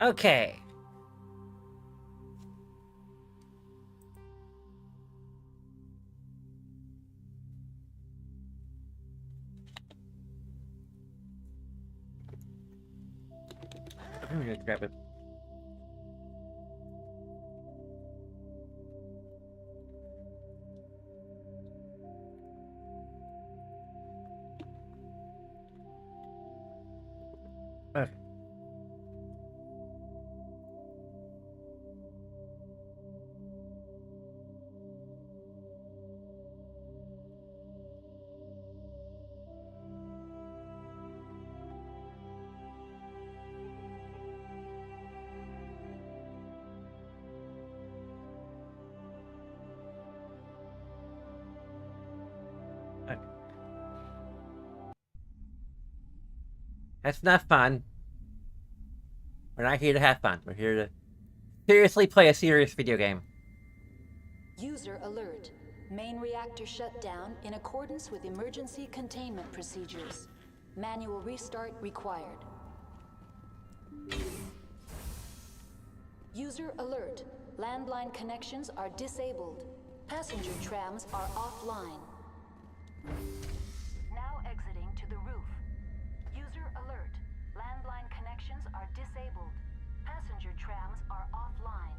Okay. I'm gonna grab it. Okay. Okay. That's not fun. We're not here to have fun. We're here to seriously play a serious video game. User alert. Main reactor shut down in accordance with emergency containment procedures. Manual restart required. User alert. Landline connections are disabled. Passenger trams are offline. Now exiting to the roof. User alert. Landline connections are disabled. Passenger trams are offline.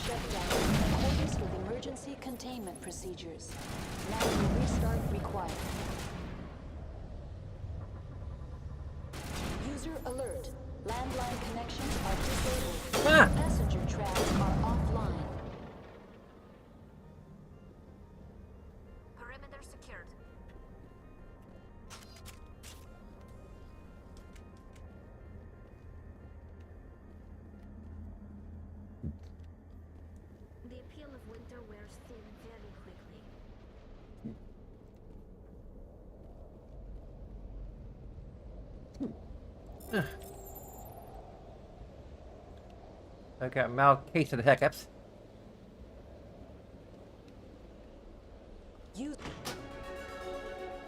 Shut down in accordance with emergency containment procedures. Manual restart required. User alert. Landline connections are disabled. Passenger trams are offline. Perimeter secured. The appeal of winter wears thin very quickly. I've got a mild case of the hiccups. The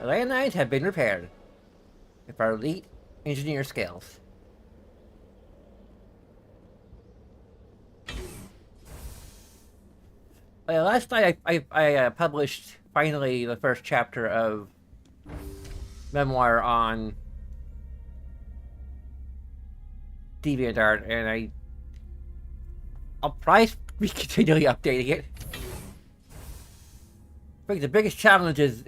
landlines have been repaired with our elite engineer skills. Last night I published finally the first chapter of memoir on DeviantArt, and I'll probably be continually updating it. I think the biggest challenge is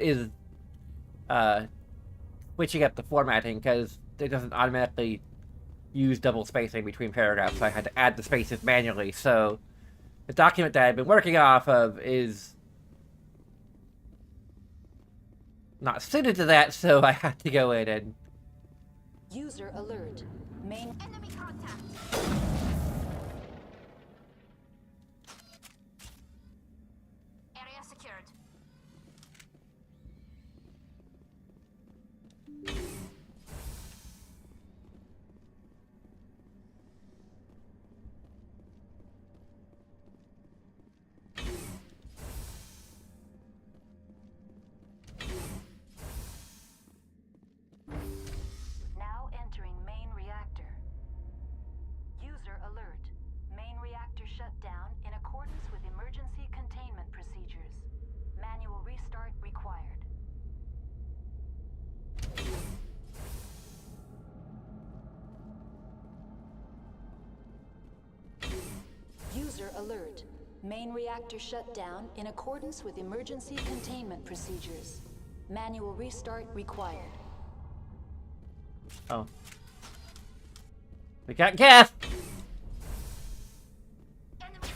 switching up the formatting, because it doesn't automatically use double spacing between paragraphs, so I had to add the spaces manually. So the document that I've been working off of is not suited to that, so I had to go in and... User alert. Main Enemy contact. Area secured. now entering main reactor. User alert. Main reactor shut down in accordance with emergency containment procedures. Manual restart required. User alert. Main reactor shut down in accordance with emergency containment procedures. Manual restart required. Oh. We got gas! Enemy sighted.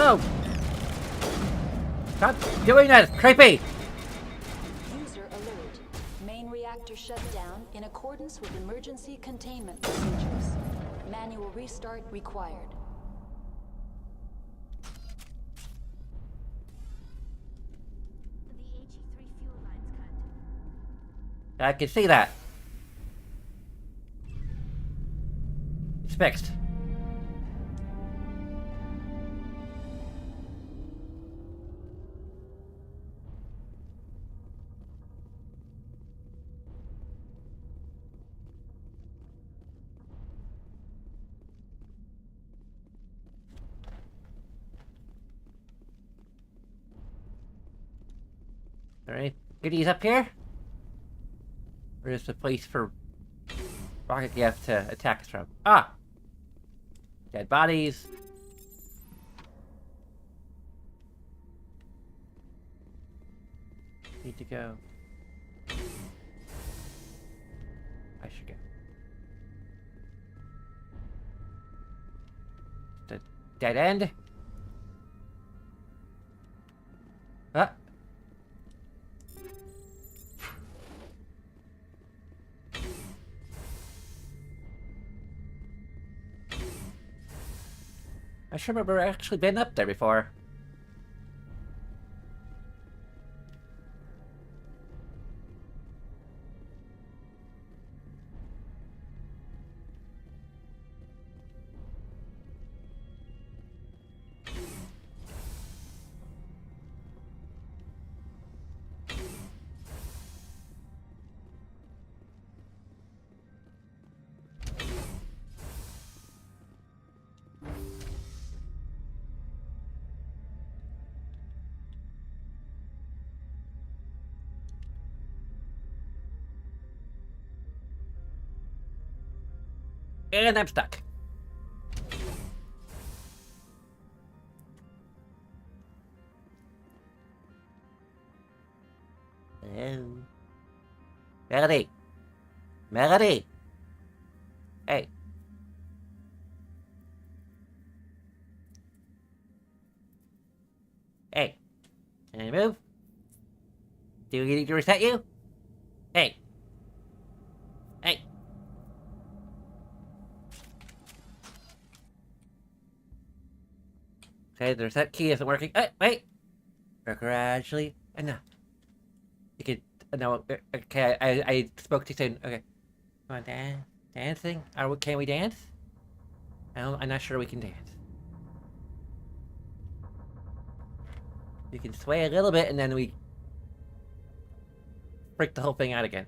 No! Stop doing that! It's creepy! User alert. Main reactor shut down in accordance with emergency containment procedures. Manual restart required. The HE3 fuel line's cut. I can see that. It's fixed. Are there any goodies up here? Or is the place for rocket gas to attack us from? Ah! Dead bodies. Need to go. I should go. The dead end? Ah! I should remember actually been up there before. And I'm stuck. Hello. Melody. Melody. Hey. Hey. Can you move? Do we need to reset you? Hey. Hey. Okay, the reset key isn't working. Wait! Gradually. Enough. You could. No, okay, I spoke too soon. Okay. Come on, dancing? Can we dance? I'm not sure we can dance. You can sway a little bit and then we freak the whole thing out again.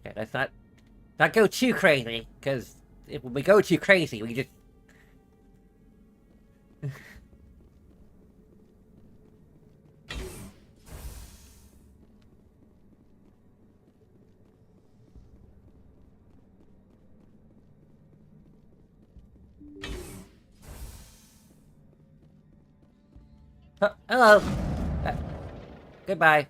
Okay, let's not go too crazy, because if we go too crazy, we just... Oh, hello! Goodbye.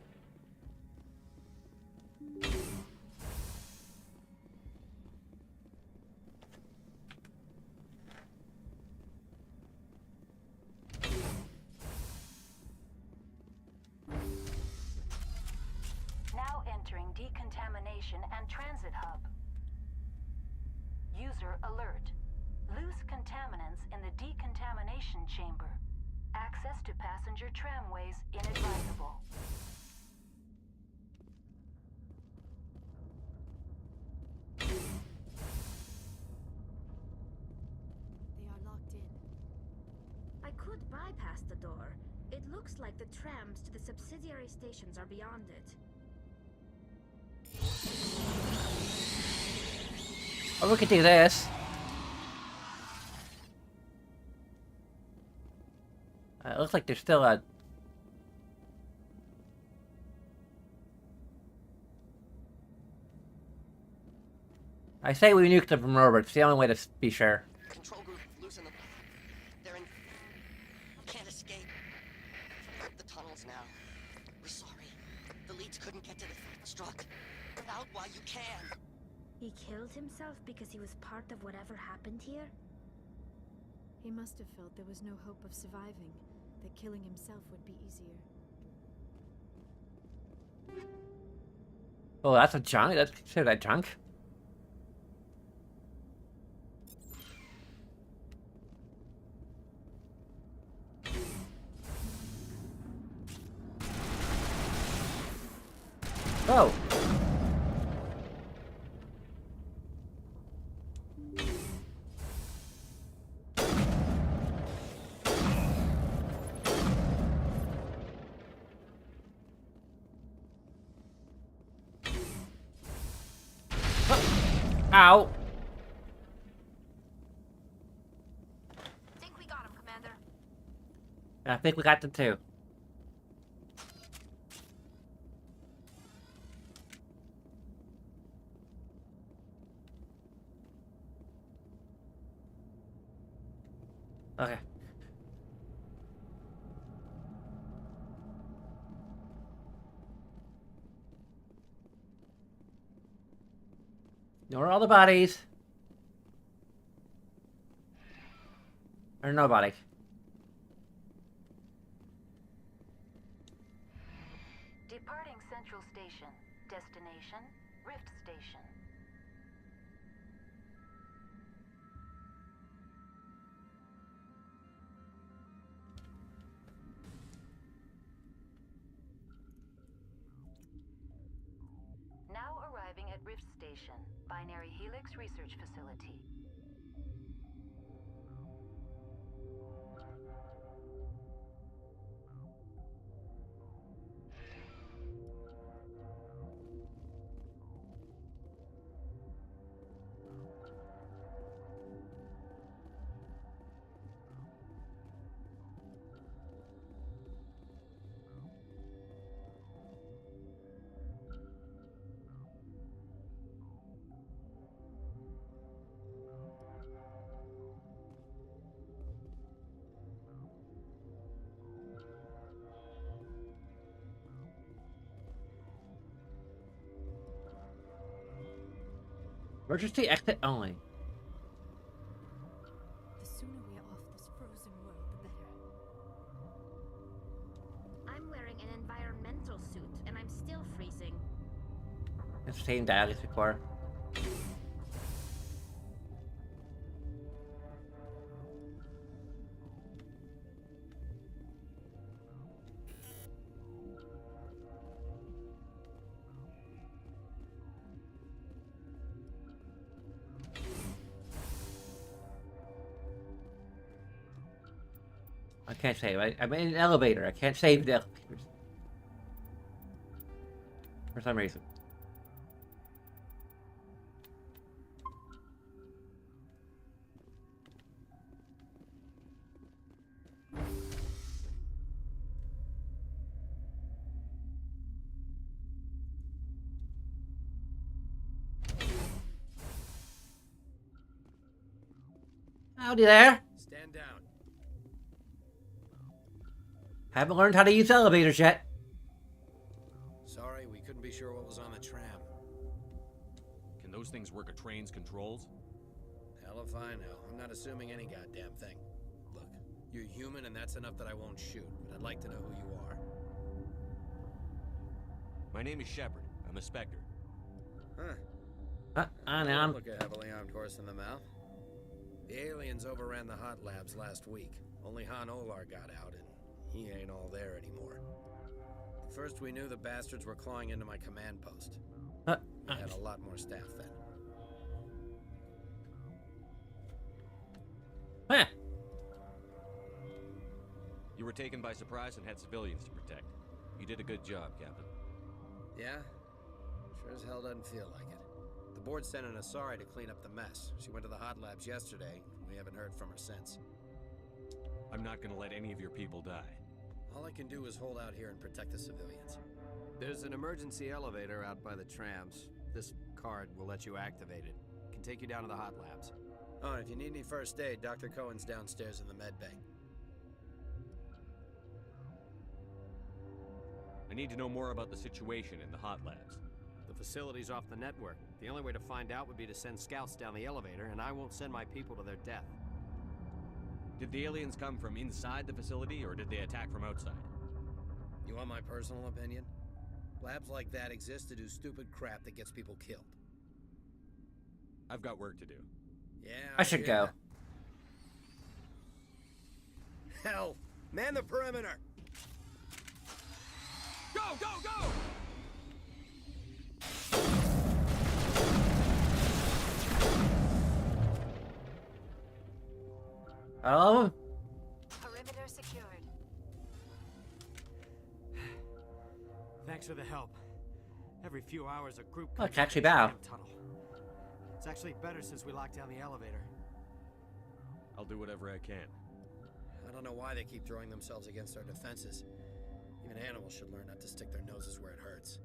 Now entering decontamination and transit hub. User alert. Loose contaminants in the decontamination chamber. Access to passenger tramways inadvisable. They are locked in. I could bypass the door. It looks like the trams to the subsidiary stations are beyond it. Or we could do this. It looks like there's still a... I say we nuked them from orbit. It's the only way to be sure. Control group, loosen them. They're in... Can't escape. The tunnels now. We're sorry. The leads couldn't get to the struck. Get out while you can. He killed himself because he was part of whatever happened here? He must have felt there was no hope of surviving, that killing himself would be easier. Oh, that's a junk. Let's consider that junk. Oh. Ow. Think we got him, Commander. I think we got them too. Okay. Ignore all the bodies. Or nobody. Departing Central Station. Destination, Rift Station. Now arriving at Rift Station, Binary Helix Research Facility. Emergency exit only. The sooner we are off this frozen world, the better. I'm wearing an environmental suit, and I'm still freezing. It's the same dialogue as before. I can't save. I'm in an elevator. I can't save the elevators. For some reason. Howdy there. Stand down. Haven't learned how to use elevators yet. Sorry, we couldn't be sure what was on the tram. Can those things work a train's controls? Hell if I know. I'm not assuming any goddamn thing. Look, you're human and that's enough that I won't shoot, but I'd like to know who you are. My name is Shepard. I'm a Spectre. Huh. I know. Don't look a heavily armed horse in the mouth. The aliens overran the hot labs last week. Only Han Olar got out, and he ain't all there anymore. First we knew the bastards were clawing into my command post. I had a lot more staff then. Huh. You were taken by surprise and had civilians to protect. You did a good job, Captain. Yeah? Sure as hell doesn't feel like it. The board sent an Asari to clean up the mess. She went to the hot labs yesterday. We haven't heard from her since. I'm not gonna let any of your people die. All I can do is hold out here and protect the civilians. There's an emergency elevator out by the trams. This card will let you activate it. Can take you down to the hot labs. Oh, and if you need any first aid, Dr. Cohen's downstairs in the med bay. I need to know more about the situation in the hot labs. The facility's off the network. The only way to find out would be to send scouts down the elevator, and I won't send my people to their death. Did the aliens come from inside the facility, or did they attack from outside? You want my personal opinion? Labs like that exist to do stupid crap that gets people killed. I've got work to do. Yeah, I should go. Hell, man the perimeter! Go, go, go! Oh, Perimeter secured. Thanks for the help. Every few hours a group Look, comes out actually of the bow. damn tunnel. It's actually better since we locked down the elevator. I'll do whatever I can. I don't know why they keep throwing themselves against our defenses. Even animals should learn not to stick their noses where it hurts.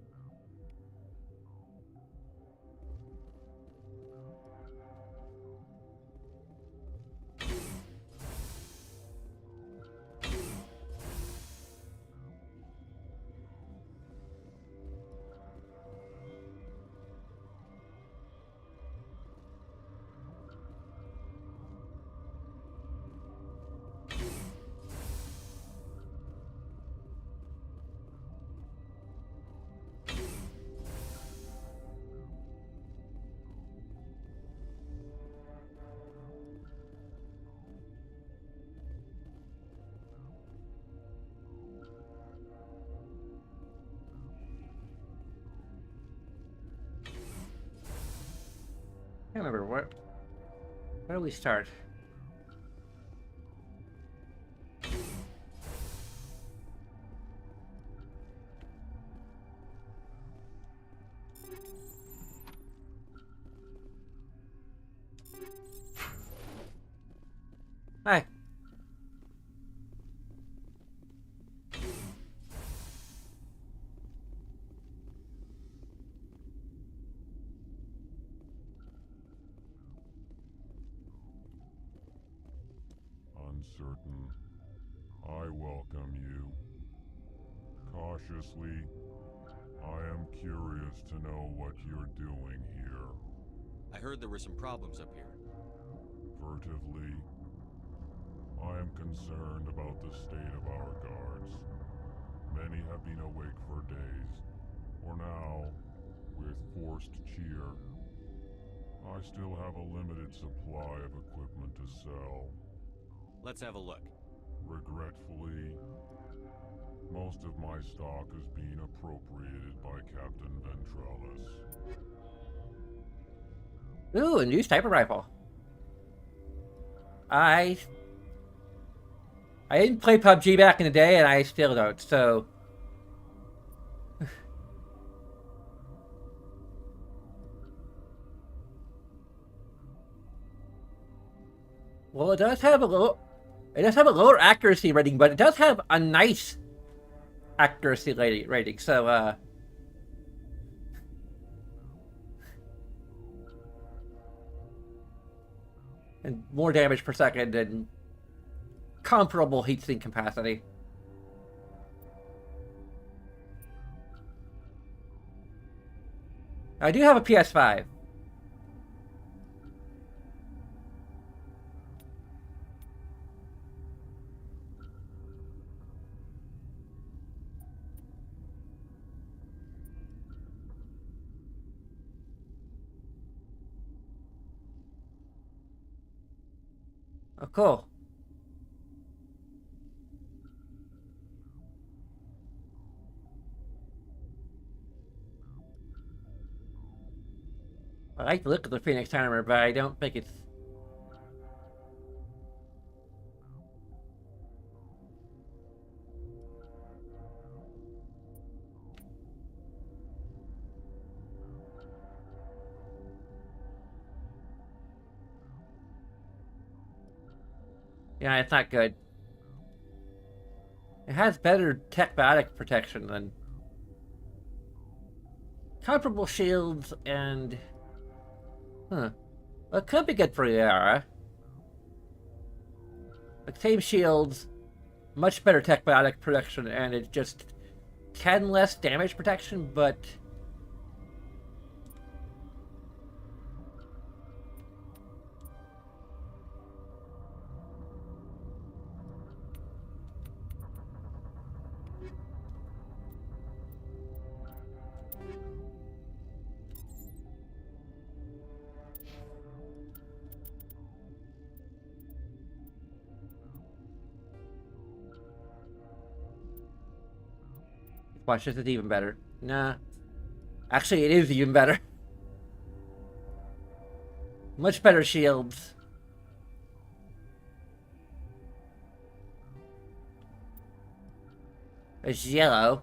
I can't remember where do we start? Hi. Uncertain, I welcome you. Cautiously, I am curious to know what you're doing here. I heard there were some problems up here. Furtively, I am concerned about the state of our guards. Many have been awake for days, or now, with forced cheer. I still have a limited supply of equipment to sell. Let's have a look. Regretfully, most of my stock is being appropriated by Captain Ventralis. Ooh, a new sniper rifle. I didn't play PUBG back in the day, and I still don't, so... Well, it does have a little... It does have a lower accuracy rating, but it does have a nice accuracy rating, so, and more damage per second and comparable heatsink capacity. I do have a PS5. Oh, cool. I like the look of the Phoenix armor, but I don't think it's... Yeah, it's not good. It has better tech-biotic protection than comparable shields and... Well, it could be good for the era. Like, same shields, much better tech-biotic protection, and it's just 10 less damage protection, but Watch, this is even better. Nah. Actually, it is even better. Much better shields. It's yellow.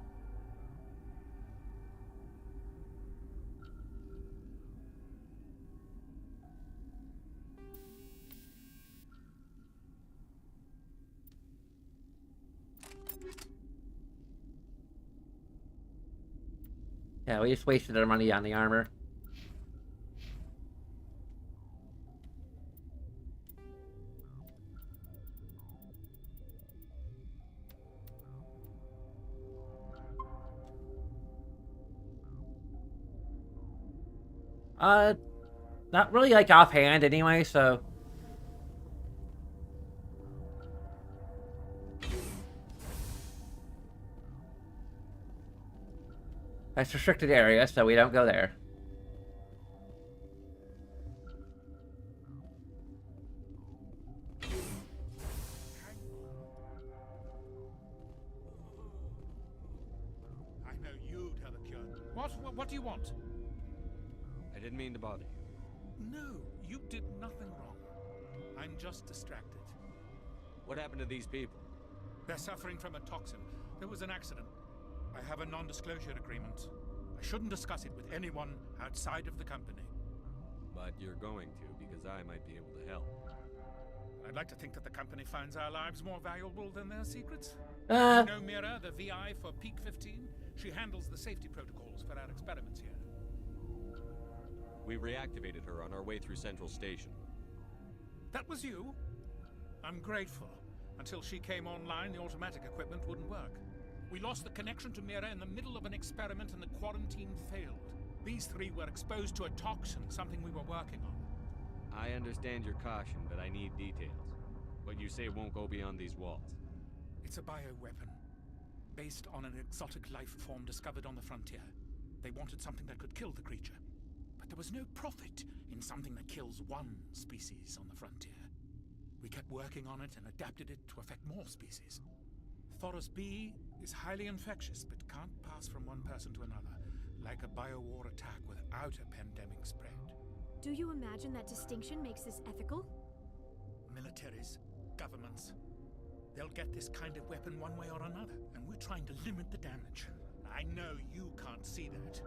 Yeah, we just wasted our money on the armor. Not really like offhand anyway, so. That's restricted area, so we don't go there. I know you'd have a cure. What do you want? I didn't mean to bother you. No, you did nothing wrong. I'm just distracted. What happened to these people? They're suffering from a toxin. There was an accident. I have a non-disclosure agreement. I shouldn't discuss it with anyone outside of the company. But you're going to, because I might be able to help. I'd like to think that the company finds our lives more valuable than their secrets. You know Mira, the VI for Peak 15? She handles the safety protocols for our experiments here. We reactivated her on our way through Central Station. That was you? I'm grateful. Until she came online, the automatic equipment wouldn't work. We lost the connection to Mira in the middle of an experiment and the quarantine failed. These three were exposed to a toxin, something we were working on. I understand your caution, but I need details. What you say won't go beyond these walls. It's a bioweapon, based on an exotic life form discovered on the frontier. They wanted something that could kill the creature. But there was no profit in something that kills one species on the frontier. We kept working on it and adapted it to affect more species. Thoros B is highly infectious, but can't pass from one person to another, like a biowar attack without a pandemic spread. Do you imagine that distinction makes this ethical? Militaries, governments, they'll get this kind of weapon one way or another, and we're trying to limit the damage. I know you can't see that.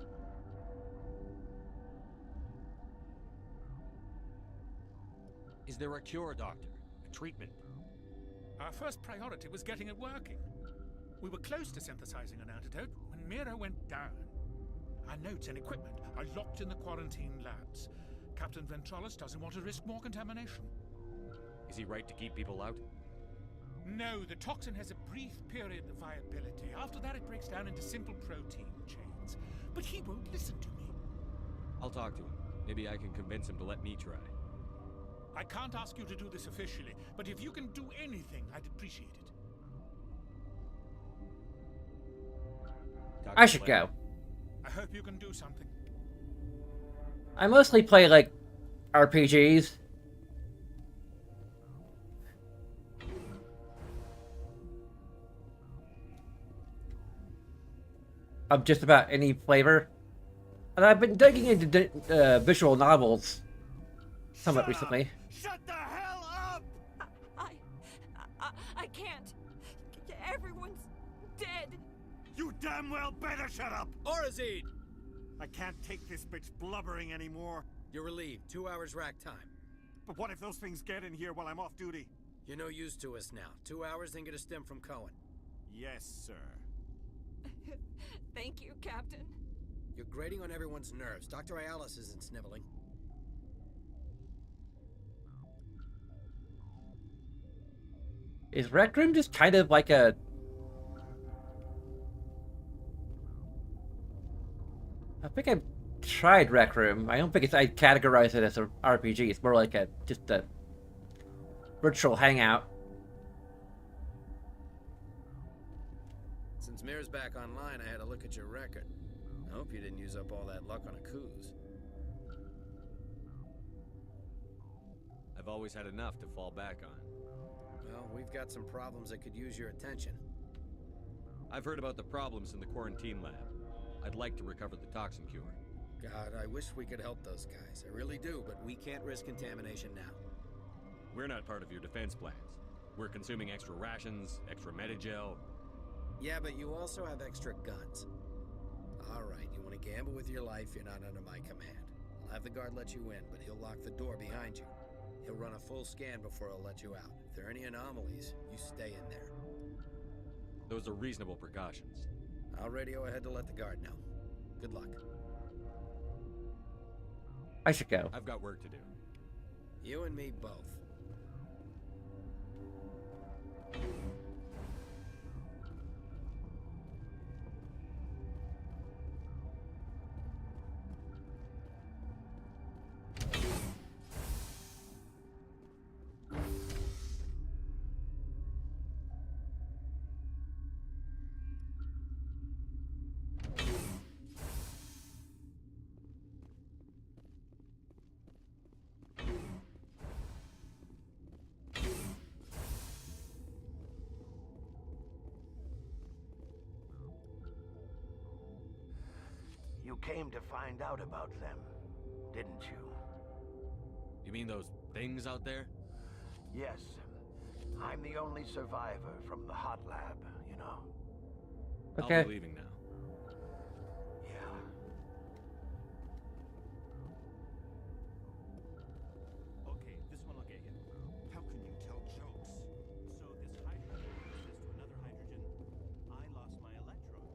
Is there a cure, Doctor? A treatment? Our first priority was getting it working. We were close to synthesizing an antidote when Mira went down. Our notes and equipment are locked in the quarantine labs. Captain Ventralis doesn't want to risk more contamination. Is he right to keep people out? No, the toxin has a brief period of viability. After that, it breaks down into simple protein chains. But he won't listen to me. I'll talk to him. Maybe I can convince him to let me try. I can't ask you to do this officially, but if you can do anything, I'd appreciate it. I should go. I hope you can do something. I mostly play, like, RPGs. Of just about any flavor. And I've been digging into visual novels somewhat recently. Shut the hell up! I can't. Everyone's dead. You damn well better shut up! Orazid! I can't take this bitch blubbering anymore. You're relieved. 2 hours rack time. But what if those things get in here while I'm off duty? You're no use to us now. 2 hours, then get a stim from Cohen. Yes, sir. Thank you, Captain. You're grating on everyone's nerves. Dr. Ayalis isn't sniveling. Is Rec Room just kind of like a... I think I've tried Rec Room. I don't think I'd categorize it as an RPG. It's more like just a virtual hangout. Since Mira's back online, I had a look at your record. I hope you didn't use up all that luck on a cruise. I've always had enough to fall back on. Well, we've got some problems that could use your attention. I've heard about the problems in the quarantine lab. I'd like to recover the toxin cure. God, I wish we could help those guys. I really do, but we can't risk contamination now. We're not part of your defense plans. We're consuming extra rations, extra Medigel. Yeah, but you also have extra guns. All right, you want to gamble with your life, you're not under my command. I'll have the guard let you in, but he'll lock the door behind you. He'll run a full scan before he'll let you out. If there are any anomalies, you stay in there. Those are reasonable precautions. I'll radio ahead to let the guard know. Good luck. I should go. I've got work to do. You and me both. You came to find out about them, didn't you? You mean those things out there? Yes. I'm the only survivor from the hot lab, you know. Okay. I'll be leaving now. Yeah. Okay, this one will get you. How can you tell jokes? So this hydrogen says to another hydrogen, I lost my electron.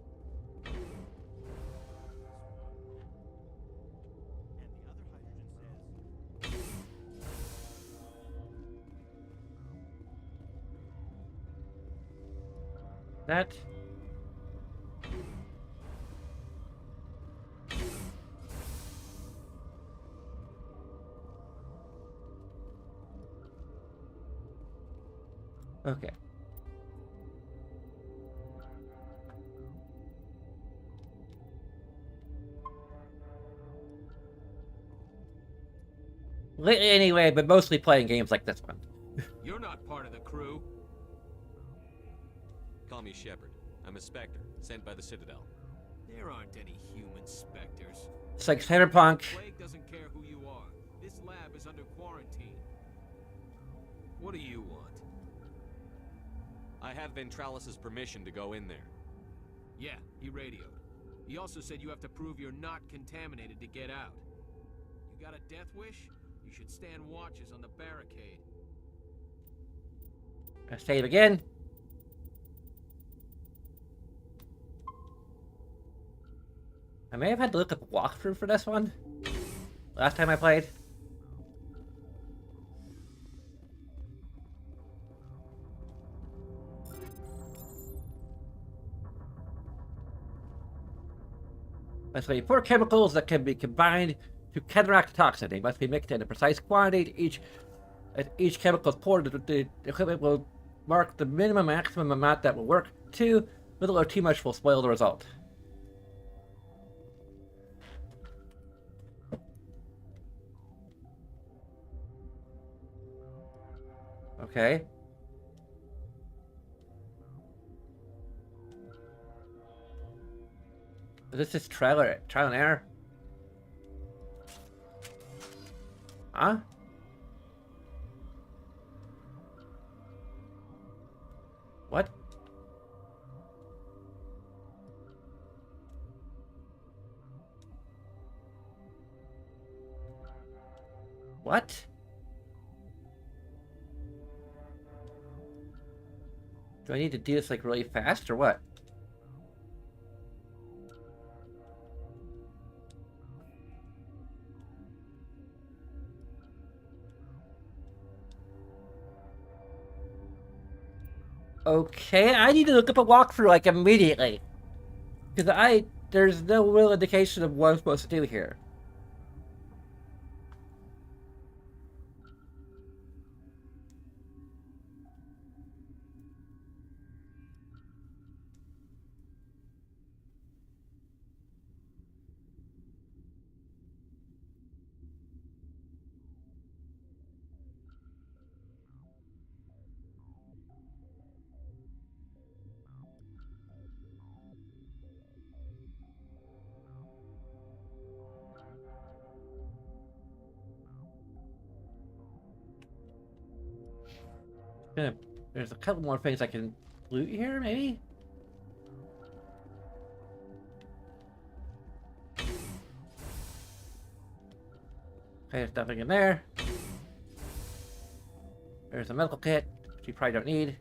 And the other hydrogen says, That. Okay. Lately anyway, but mostly playing games like this one. You're not part of the crew. Call me Shepard. I'm a Spectre, sent by the Citadel. There aren't any human specters. It's like Cyberpunk. Plague doesn't care who you are. This lab is under quarantine. What do you want? I have Ventralis's permission to go in there. Yeah, he radioed. He also said you have to prove you're not contaminated to get out. You got a death wish? You should stand watches on the barricade. Save again. I may have had to look up a walkthrough for this one. Last time I played. Basically, 4 chemicals that can be combined to counteract the toxin. They must be mixed in a precise quantity. Each chemical is poured. The equipment will mark the minimum maximum amount that will work. Too little or too much will spoil the result. Okay. Is this just trial and error? Huh? What? What? Do I need to do this like really fast or what? Okay, I need to look up a walkthrough like immediately. Because there's no real indication of what I'm supposed to do here. There's a couple more things I can loot here, maybe? Okay, there's nothing in there. There's a medical kit, which you probably don't need.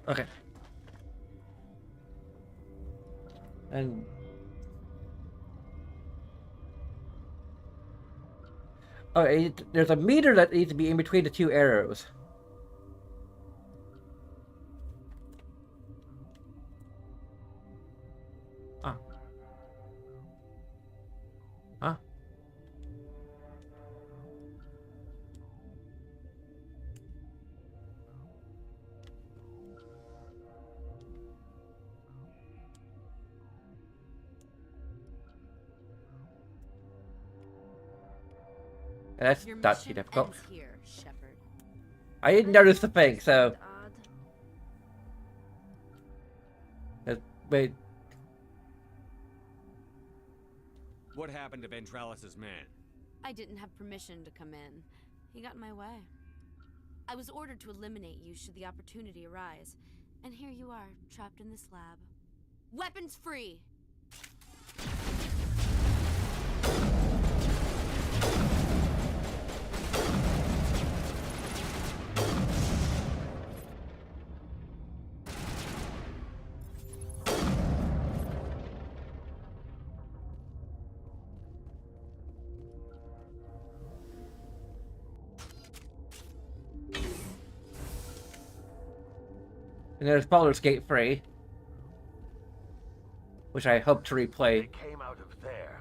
Okay. And oh, there's a meter that needs to be in between the two arrows. Ah. Huh? That's Your not too mission difficult. ends here, Shepard. I didn't notice the thing, so. Wait. What happened to Ventralis's man? I didn't have permission to come in. He got in my way. I was ordered to eliminate you should the opportunity arise. And here you are, trapped in this lab. Weapons free! And there's Baldur's Gate 3, which I hope to replay. They came out of there.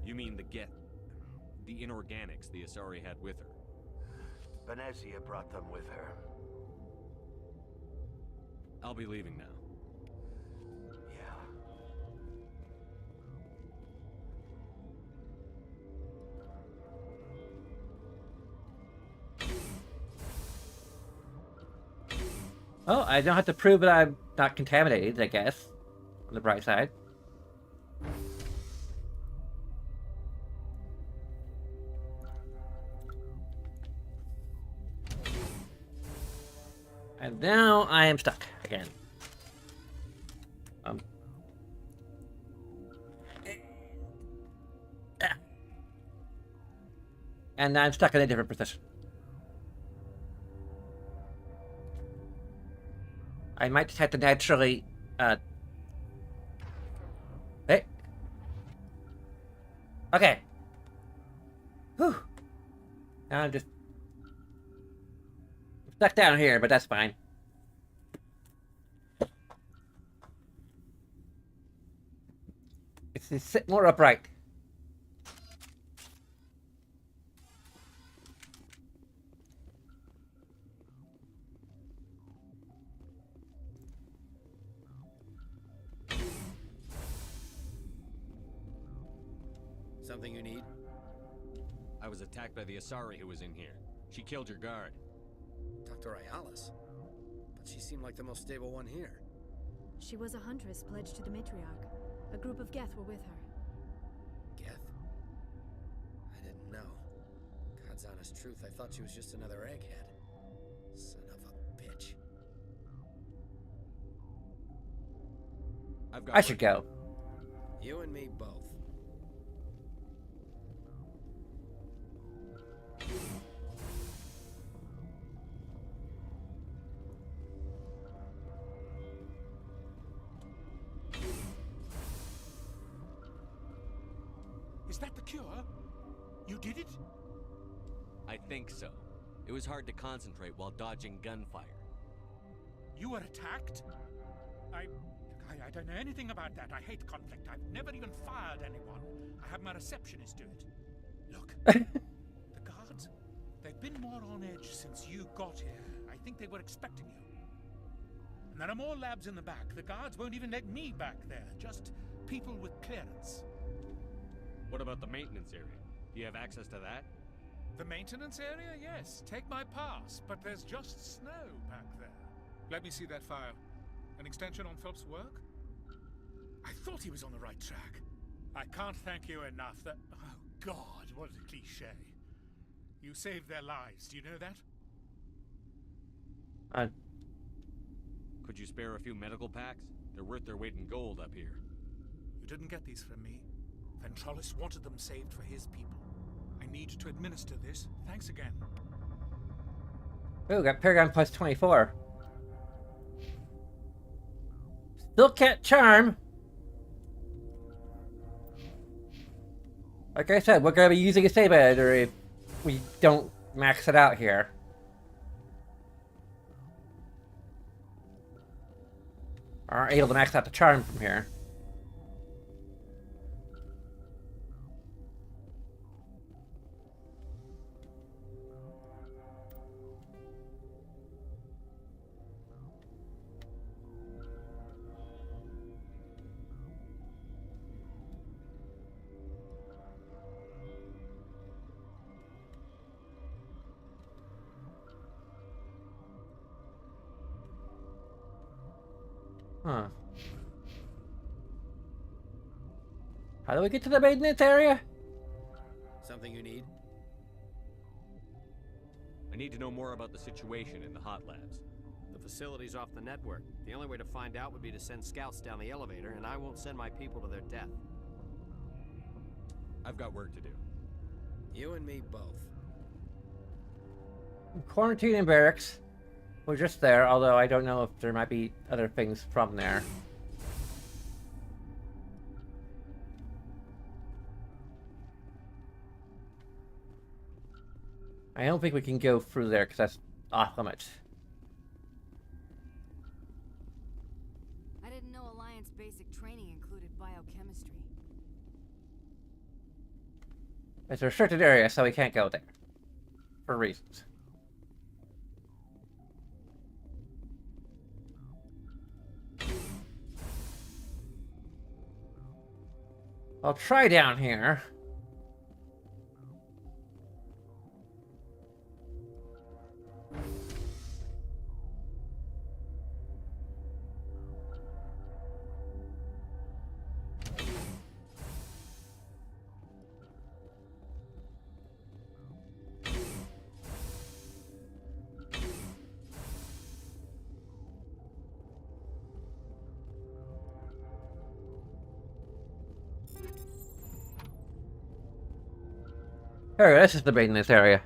You mean the inorganics the Asari had with her? Venezia brought them with her. I'll be leaving now. Yeah. Oh, I don't have to prove that I'm not contaminated, I guess. On the bright side. And now I am stuck again. And I'm stuck in a different position. I might just have to naturally, Hey. Okay. Whew. Now I'm just stuck down here, but that's fine. It's to sit more upright. Something you need? I was attacked by the Asari who was in here. She killed your guard. Dr. Ayalis? But she seemed like the most stable one here. She was a huntress pledged to the matriarch. A group of Geth were with her. Geth? I didn't know. God's honest truth, I thought she was just another egghead. Son of a bitch. I should go. You and me both. Is that the cure? You did it? I think so. It was hard to concentrate while dodging gunfire. You were attacked? I don't know anything about that. I hate conflict. I've never even fired anyone. I have my receptionist do it. Look, the guards, they've been more on edge since you got here. I think they were expecting you. And there are more labs in the back. The guards won't even let me back there. Just people with clearance. What about the maintenance area? Do you have access to that? The maintenance area? Yes. Take my pass. But there's just snow back there. Let me see that file. An extension on Phelps' work? I thought he was on the right track. I can't thank you enough. That... Oh, God, what a cliche. You saved their lives, do you know that? Could you spare a few medical packs? They're worth their weight in gold up here. You didn't get these from me. Ventralis wanted them saved for his people. I need to administer this. Thanks again. Ooh, got Paragon plus 24. Still can't charm. Like I said, we're going to be using a save editor if we don't max it out here. Aren't able to max out the charm from here. Huh. How do we get to the maintenance area? Something you need? I need to know more about the situation in the hot labs. The facility's off the network. The only way to find out would be to send scouts down the elevator, and I won't send my people to their death. I've got work to do. You and me both. Quarantine and barracks. We're just there, although I don't know if there might be other things from there. I don't think we can go through there because that's off limits. I didn't know Alliance basic training included biochemistry. It's a restricted area, so we can't go there. For reasons. I'll try down here. Alright, this is the maintenance area.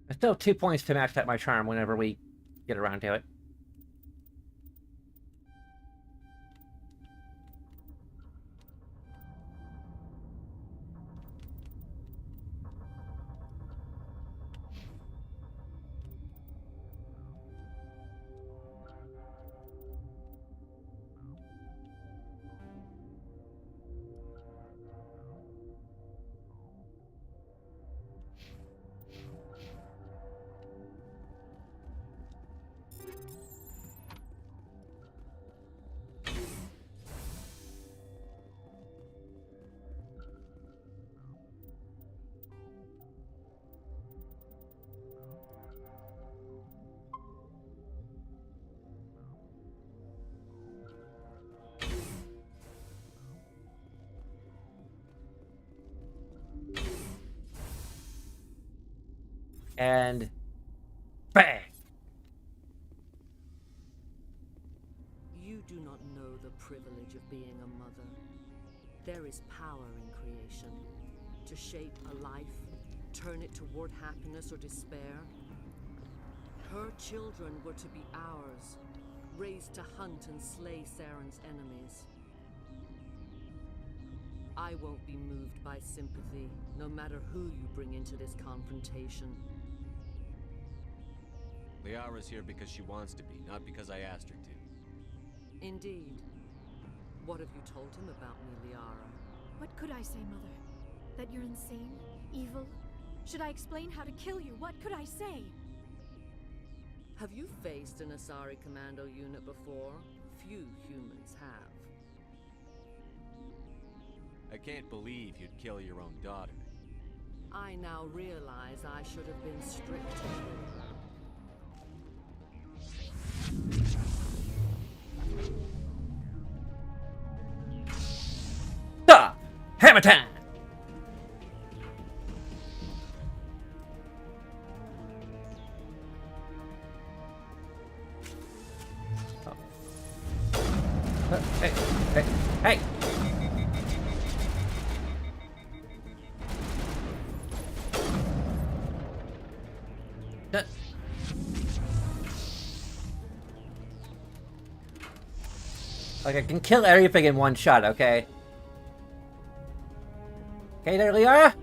I still have 2 points to max out my charm whenever we get around to it. And bang! You do not the privilege of being a mother. There is power in creation. To shape a life, turn it toward happiness or despair. Her children were to be ours, raised to hunt and slay Saren's enemies. I won't be moved by sympathy, no matter who you bring into this confrontation. Liara's here because she wants to be, not because I asked her to. Indeed. What have you told him about me, Liara? What could I say, Mother? That you're insane? Evil? Should I explain how to kill you? What could I say? Have you faced an Asari commando unit before? Few humans have. I can't believe you'd kill your own daughter. I now realize I should have been stricter. Hammer time! Hey, hey, hey! Like, I can kill everything in one shot, okay? Okay there, Liara?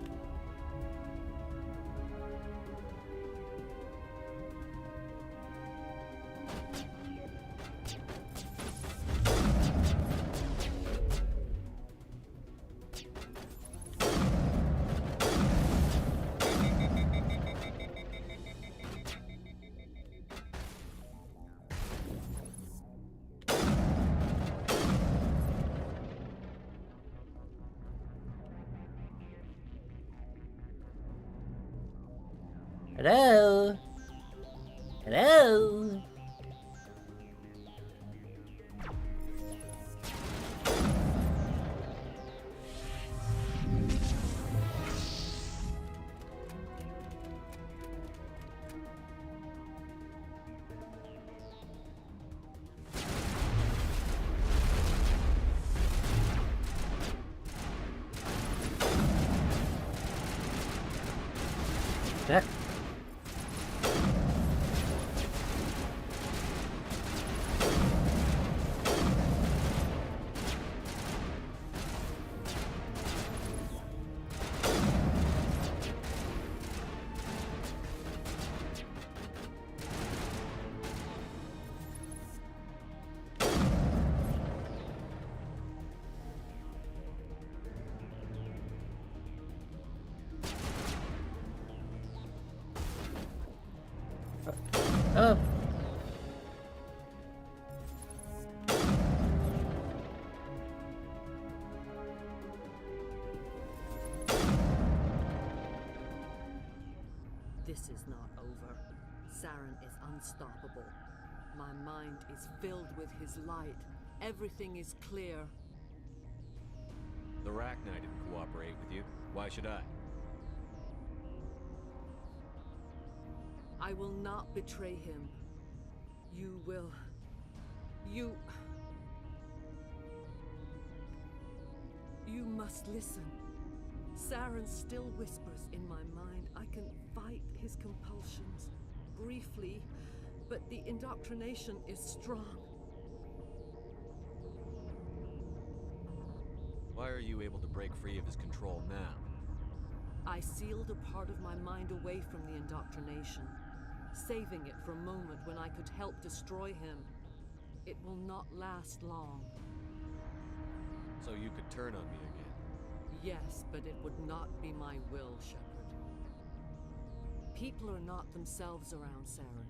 Hello? Hello? That Oh. This is not over. Saren is unstoppable. My mind is filled with his light. Everything is clear. The Rachni didn't cooperate with you. Why should I? I will not betray him. You will. You must listen. Saren still whispers in my mind. I can fight his compulsions briefly, but the indoctrination is strong. Why are you able to break free of his control now? I sealed a part of my mind away from the indoctrination, saving it for a moment when I could help destroy him. It will not last long. So you could turn on me again? Yes, but it would not be my will, Shepard. People are not themselves around Saren.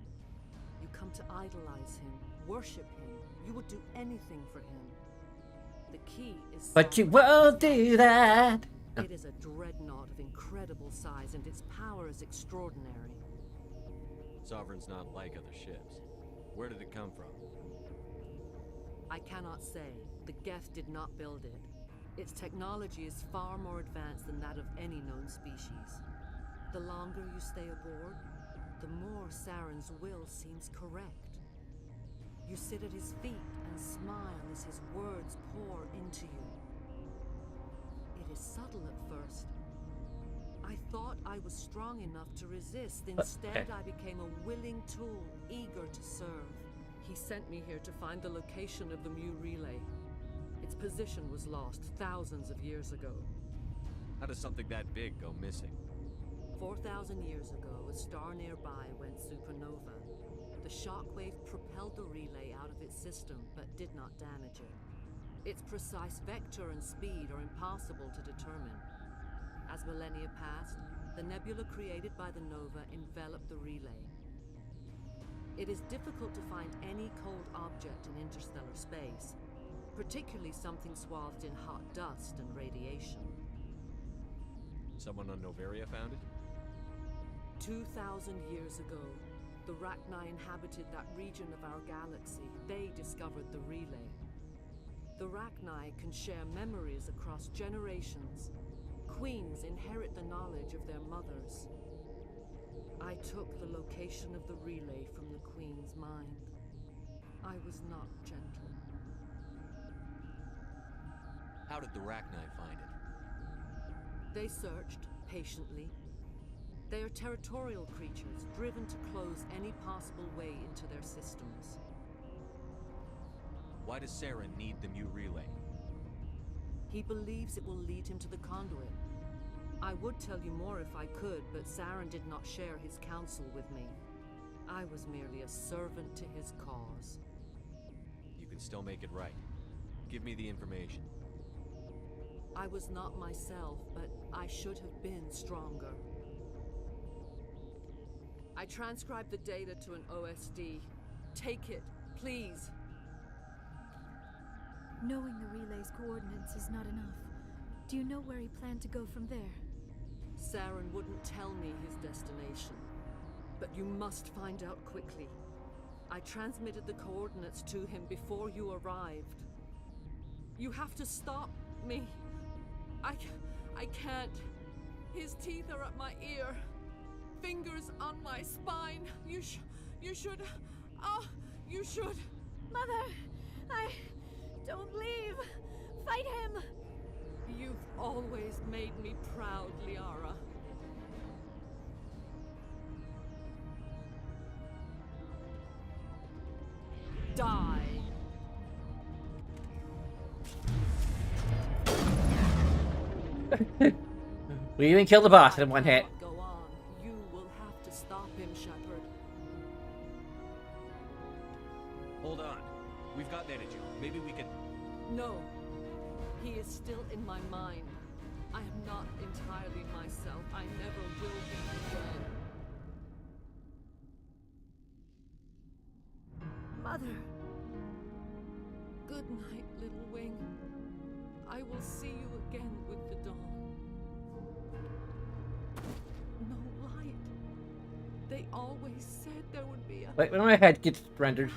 You come to idolize him, worship him. You would do anything for him. The key is But Saren. you won't do that! It is a dreadnought of incredible size, and its power is extraordinary. Sovereign's not like other ships. Where did it come from? I cannot say. The Geth did not build it. Its technology is far more advanced than that of any known species. The longer you stay aboard, the more Saren's will seems correct. You sit at his feet and smile as his words pour into you. It is subtle at first. I thought I was strong enough to resist. Instead, I became a willing tool, eager to serve. He sent me here to find the location of the Mu relay. Its position was lost thousands of years ago. How does something that big go missing? 4,000 years ago, a star nearby went supernova. The shockwave propelled the relay out of its system, but did not damage it. Its precise vector and speed are impossible to determine. As millennia passed, the nebula created by the nova enveloped the relay. It is difficult to find any cold object in interstellar space, particularly something swathed in hot dust and radiation. Someone on Noveria found it? 2,000 years ago, the Rachni inhabited that region of our galaxy. They discovered the relay. The Rachni can share memories across generations. Queens inherit the knowledge of their mothers. I took the location of the relay from the Queen's mind. I was not gentle. How did the Rachni find it? They searched, patiently. They are territorial creatures, driven to close any possible way into their systems. Why does Saren need the Mu relay? He believes it will lead him to the conduit. I would tell you more if I could, but Saren did not share his counsel with me. I was merely a servant to his cause. You can still make it right. Give me the information. I was not myself, but I should have been stronger. I transcribed the data to an OSD. Take it, please. Knowing the relay's coordinates is not enough. Do you know where he planned to go from there? Saren wouldn't tell me his destination. But you must find out quickly. I transmitted the coordinates to him before you arrived. You have to stop me. I can't. His teeth are at my ear. Fingers on my spine. You should. You should. Mother, don't leave. Fight him. You've always made me proud, Liara. Die. We even killed the boss in one hit. Go on. You will have to stop him, Shepard. Hold on. We've got energy. Maybe we can... No. He is still in my mind. I am not entirely myself. I never will be again. Mother. Good night, little wing. I will see you again with the dawn. No light. They always said there would be a... Wait, when my head gets rendered.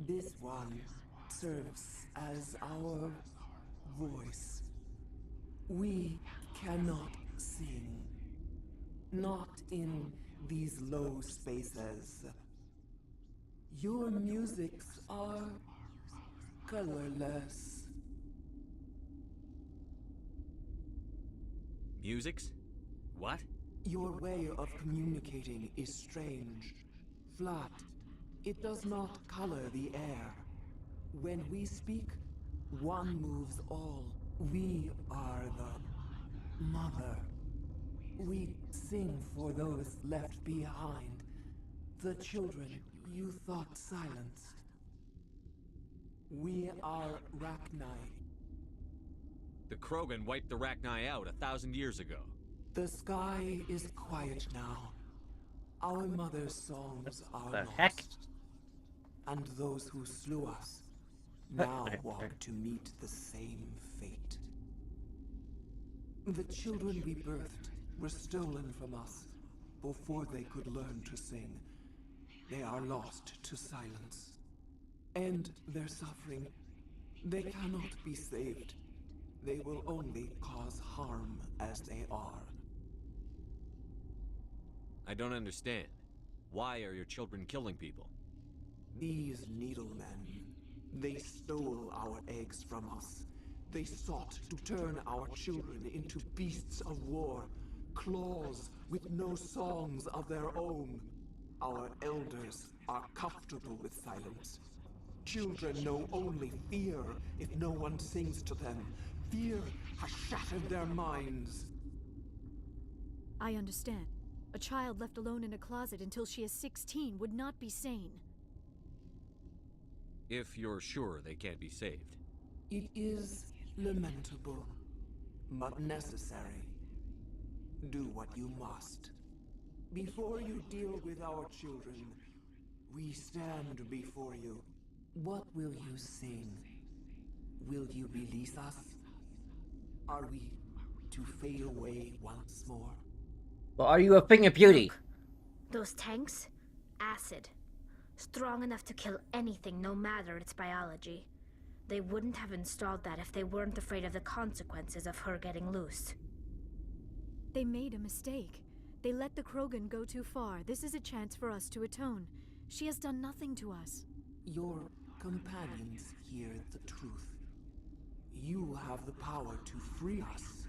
This one serves as our voice. We cannot sing. Not in these low spaces. Your musics are colorless. Musics? What? Your way of communicating is strange. Flat. It does not color the air. When we speak, one moves all. We are the mother. We sing for those left behind. The children you thought silenced. We are Rachni. The Krogan wiped the Rachni out 1,000 years ago. The sky is quiet now. Our mother's songs are The lost. heck? And those who slew us now walk to meet the same fate. The children we birthed were stolen from us before they could learn to sing. They are lost to silence. And their suffering, they cannot be saved. They will only cause harm as they are. I don't understand. Why are your children killing people? These needlemen, they stole our eggs from us. They sought to turn our children into beasts of war, claws with no songs of their own. Our elders are comfortable with silence. Children know only fear if no one sings to them. Fear has shattered their minds. I understand. A child left alone in a closet until she is 16 would not be sane. If you're sure they can't be saved. It is lamentable, but necessary. Do what you must. Before you deal with our children, we stand before you. What will you sing? Will you release us? Are we to fade away once more? Well, are you a thing of beauty? Those tanks? Acid. Strong enough to kill anything, no matter its biology. They wouldn't have installed that if they weren't afraid of the consequences of her getting loose. They made a mistake. They let the Krogan go too far. This is a chance for us to atone. She has done nothing to us. Your companions hear the truth. You have the power to free us,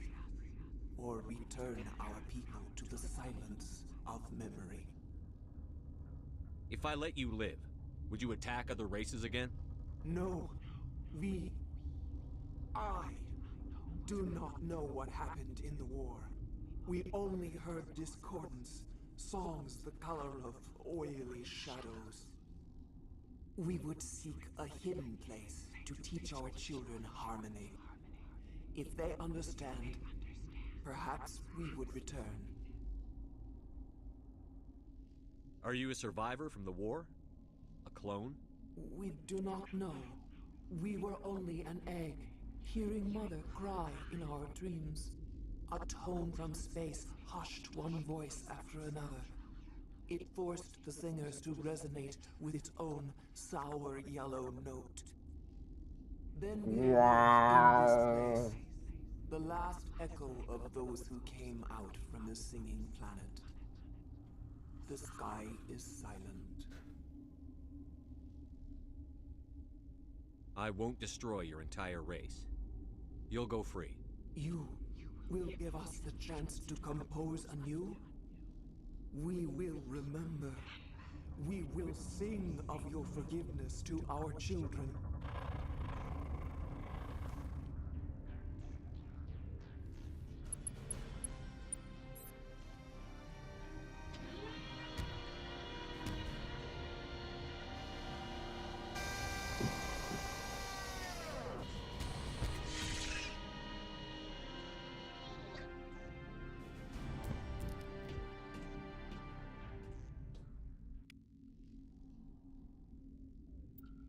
or return our people to the silence of memory. If I let you live, would you attack other races again? No, I do not know what happened in the war. We only heard discordance, songs the color of oily shadows. We would seek a hidden place to teach our children harmony. If they understand, perhaps we would return. Are you a survivor from the war? A clone? We do not know. We were only an egg, hearing Mother cry in our dreams. A tone from space hushed one voice after another. It forced the singers to resonate with its own sour yellow note. Then we in this place, the last echo of those who came out from the singing planet. The sky is silent. I won't destroy your entire race. You'll go free. You will give us the chance to compose anew? We will remember. We will sing of your forgiveness to our children.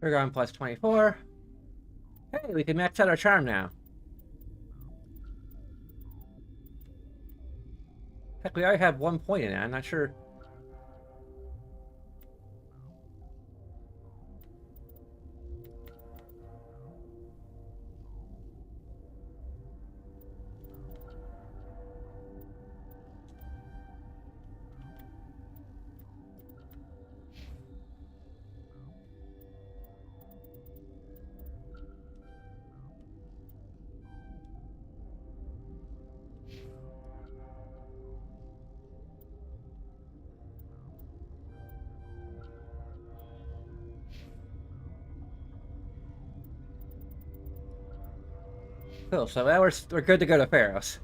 We're going plus 24. Hey, we can max out our charm now. Heck, we already have 1 point in it. I'm not sure. Cool, so now we're good to go to Pharos.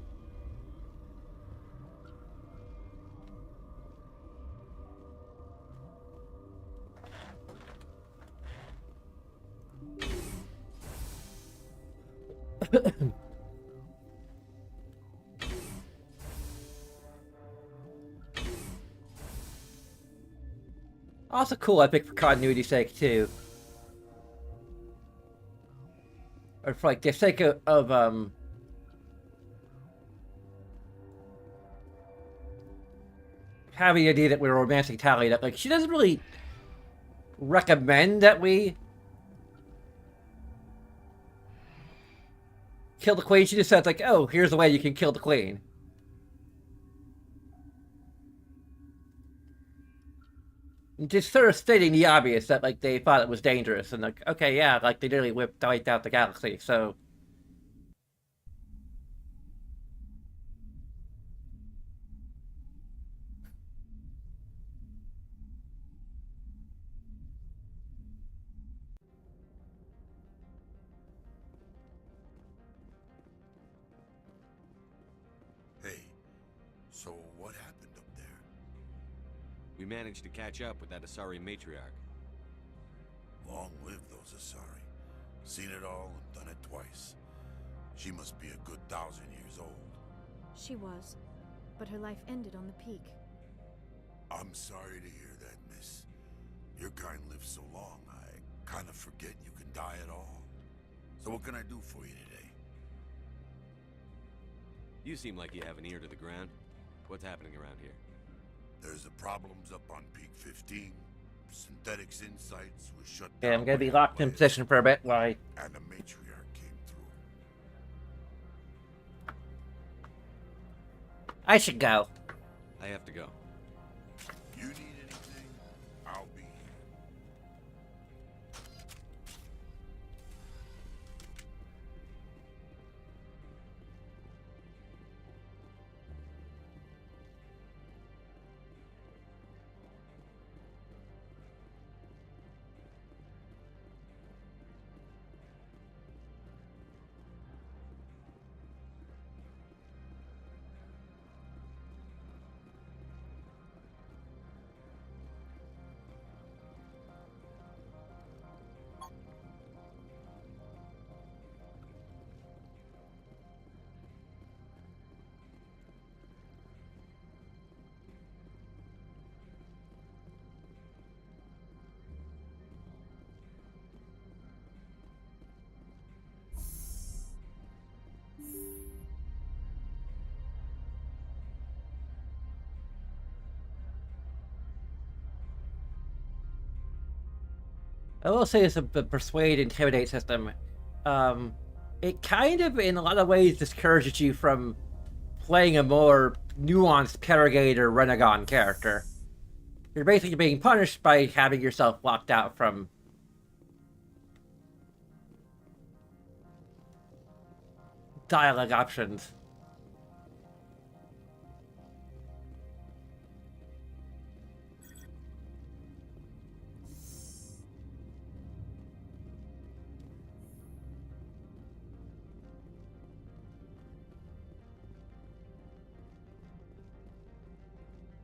Also cool, I think, for continuity's sake, too. Or for, like, the sake of having the idea that we're romancing Tally, that, like, she doesn't really recommend that we kill the queen. She just says, like, oh, here's the way you can kill the queen. Just sort of stating the obvious that, like, they thought it was dangerous, and, like, okay, yeah, like, they nearly wiped out the galaxy, so... Hey, so what happened up there? We managed to catch up with that Asari matriarch. Long live those Asari. Seen it all and done it twice. She must be a good 1,000 years old. She was, but her life ended on the peak. I'm sorry to hear that, miss. Your kind lives so long, I kind of forget you can die at all. So what can I do for you today? You seem like you have an ear to the ground. What's happening around here? There's the problems up on Peak 15. Synthetics Insights was shut down. Yeah, I'm gonna be locked in position for a bit while I... And the matriarch came through. I should go. I have to go. You need anything, I'll be here. I will say the persuade intimidate system, it kind of in a lot of ways discourages you from playing a more nuanced Paragate or Renegon character. You're basically being punished by having yourself locked out from dialogue options.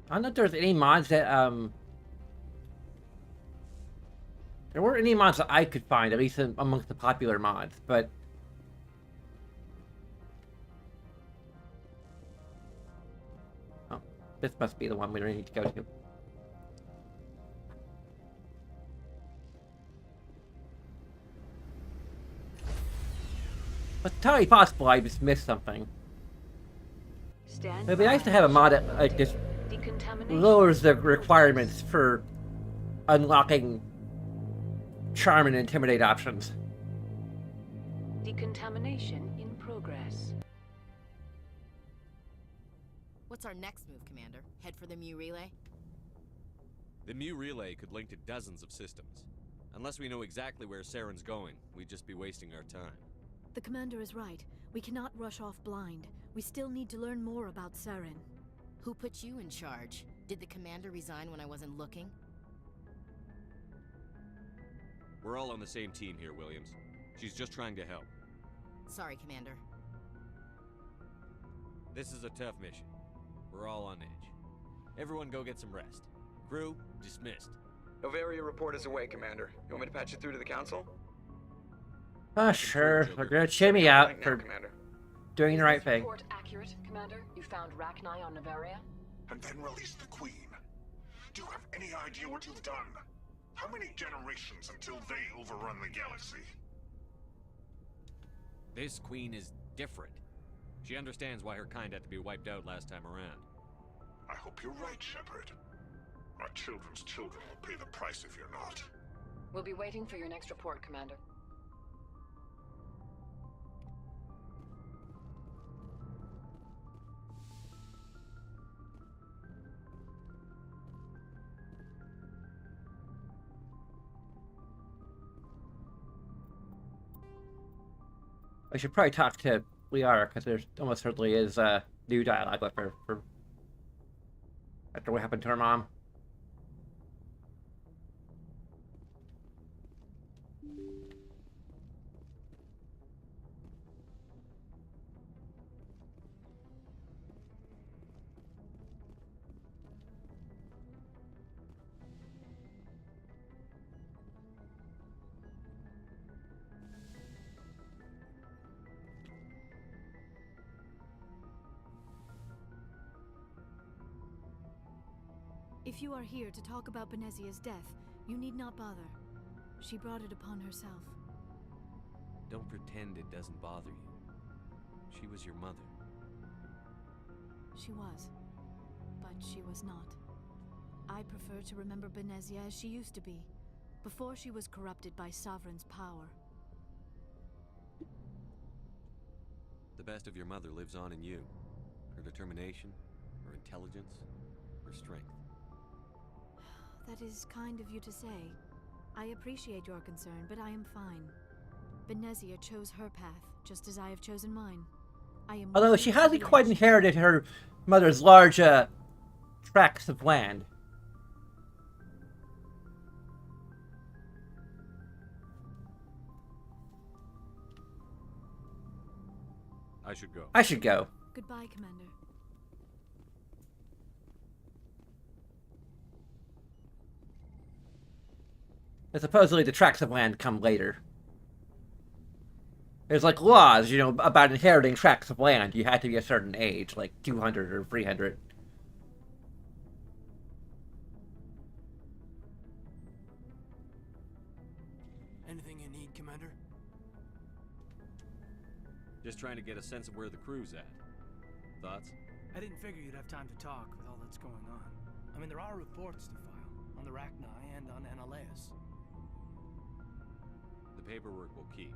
I don't know if there's any mods that, there weren't any mods that I could find, at least amongst the popular mods, but... Oh, this must be the one we need to go to. But it's entirely possible I just missed something. It'd be nice to have a mod that, like, just lowers the requirements for unlocking charm and intimidate options. Decontamination in progress. What's our next move, Commander? Head for the Mu Relay? The Mu Relay could link to dozens of systems. Unless we know exactly where Saren's going, we'd just be wasting our time. The Commander is right. We cannot rush off blind. We still need to learn more about Saren. Who put you in charge? Did the Commander resign when I wasn't looking? We're all on the same team here, Williams. She's just trying to help. Sorry, Commander. This is a tough mission. We're all on edge. Everyone go get some rest. Crew, dismissed. Novaria report is away, Commander. You want me to patch it through to the Council? Sure. They're gonna cheer me out for doing the right thing. Report accurate, Commander? You found Rachni on Novaria? And then released the Queen. Do you have any idea what you've done? How many generations until they overrun the galaxy? This Queen is different. She understands why her kind had to be wiped out last time around. I hope you're right, Shepard. Our children's children will pay the price if you're not. We'll be waiting for your next report, Commander. I should probably talk to Liara, because there almost certainly is new dialogue with her for after what happened to her mom. If you are here to talk about Benezia's death, you need not bother. She brought it upon herself. Don't pretend it doesn't bother you. She was your mother. She was. But she was not. I prefer to remember Benezia as she used to be, before she was corrupted by Sovereign's power. The best of your mother lives on in you. Her determination, her intelligence, her strength. That is kind of you to say. I appreciate your concern, but I am fine. Benezia chose her path, just as I have chosen mine. I am. Although she hasn't quite inherited her mother's large tracts of land. I should go. I should go. Goodbye, Commander. And supposedly the tracts of land come later. There's like laws, you know, about inheriting tracts of land. You had to be a certain age, like 200 or 300. Anything you need, Commander? Just trying to get a sense of where the crew's at. Thoughts? I didn't figure you'd have time to talk with all that's going on. I mean, there are reports to file on the Rachni and on Annaleus. The paperwork will keep.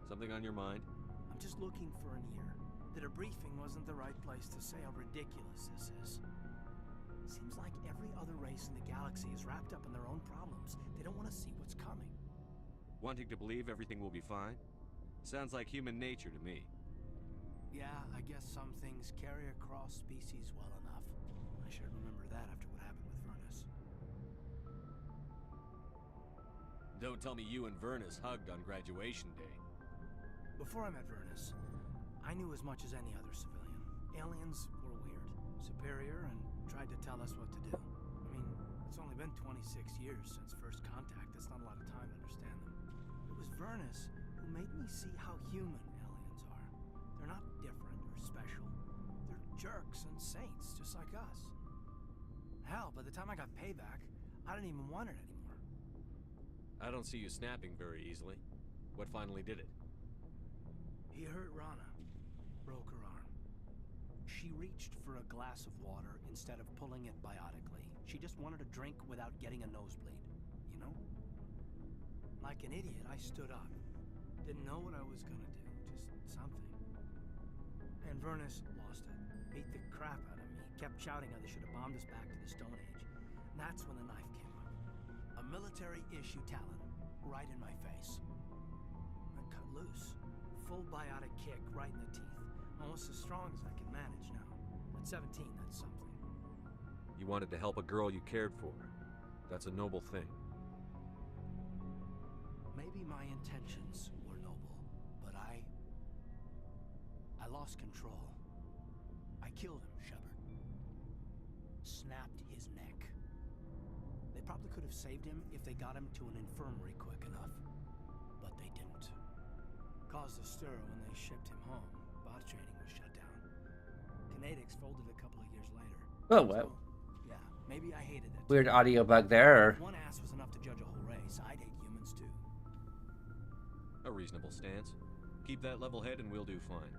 Something on your mind? I'm just looking for an ear. The debriefing wasn't the right place to say how ridiculous this is. Seems like every other race in the galaxy is wrapped up in their own problems. They don't want to see what's coming. Wanting to believe everything will be fine? Sounds like human nature to me. Yeah, I guess some things carry across species well enough. I should remember that after what happened with Vernus. Don't tell me you and Vernus hugged on graduation day. Before I met Vernus, I knew as much as any other civilian. Aliens were weird, superior, and tried to tell us what to do. I mean, it's only been 26 years since first contact. That's not a lot of time to understand them. It was Vernus who made me see how human aliens are. They're not different or special. They're jerks and saints, just like us. Hell, by the time I got payback, I didn't even want it anymore. I don't see you snapping very easily. What finally did it? He hurt Rana. Broke her arm. She reached for a glass of water instead of pulling it biotically. She just wanted a drink without getting a nosebleed, you know? Like an idiot, I stood up. Didn't know what I was gonna do, just something. And Vernus lost it. Beat the crap out of me. Kept shouting how they should have bombed us back to the Stone Age. And that's when the knife came up. A military-issue talon, right in my face. I cut loose. Full biotic kick right in the teeth. Almost as strong as I can manage now. At 17, that's something. You wanted to help a girl you cared for. That's a noble thing. Maybe my intentions were noble, but I lost control. I killed him, Shepard. Snapped his neck. They probably could have saved him if they got him to an infirmary quick enough. But they didn't. Caused a stir when they shipped him home. Bot training was shut down. Kinetics folded a couple of years later. Oh, well. So, yeah, maybe I hated it. Weird audio bug there. If one ass was enough to judge a whole race, I'd hate humans too. A reasonable stance. Keep that level head and we'll do fine.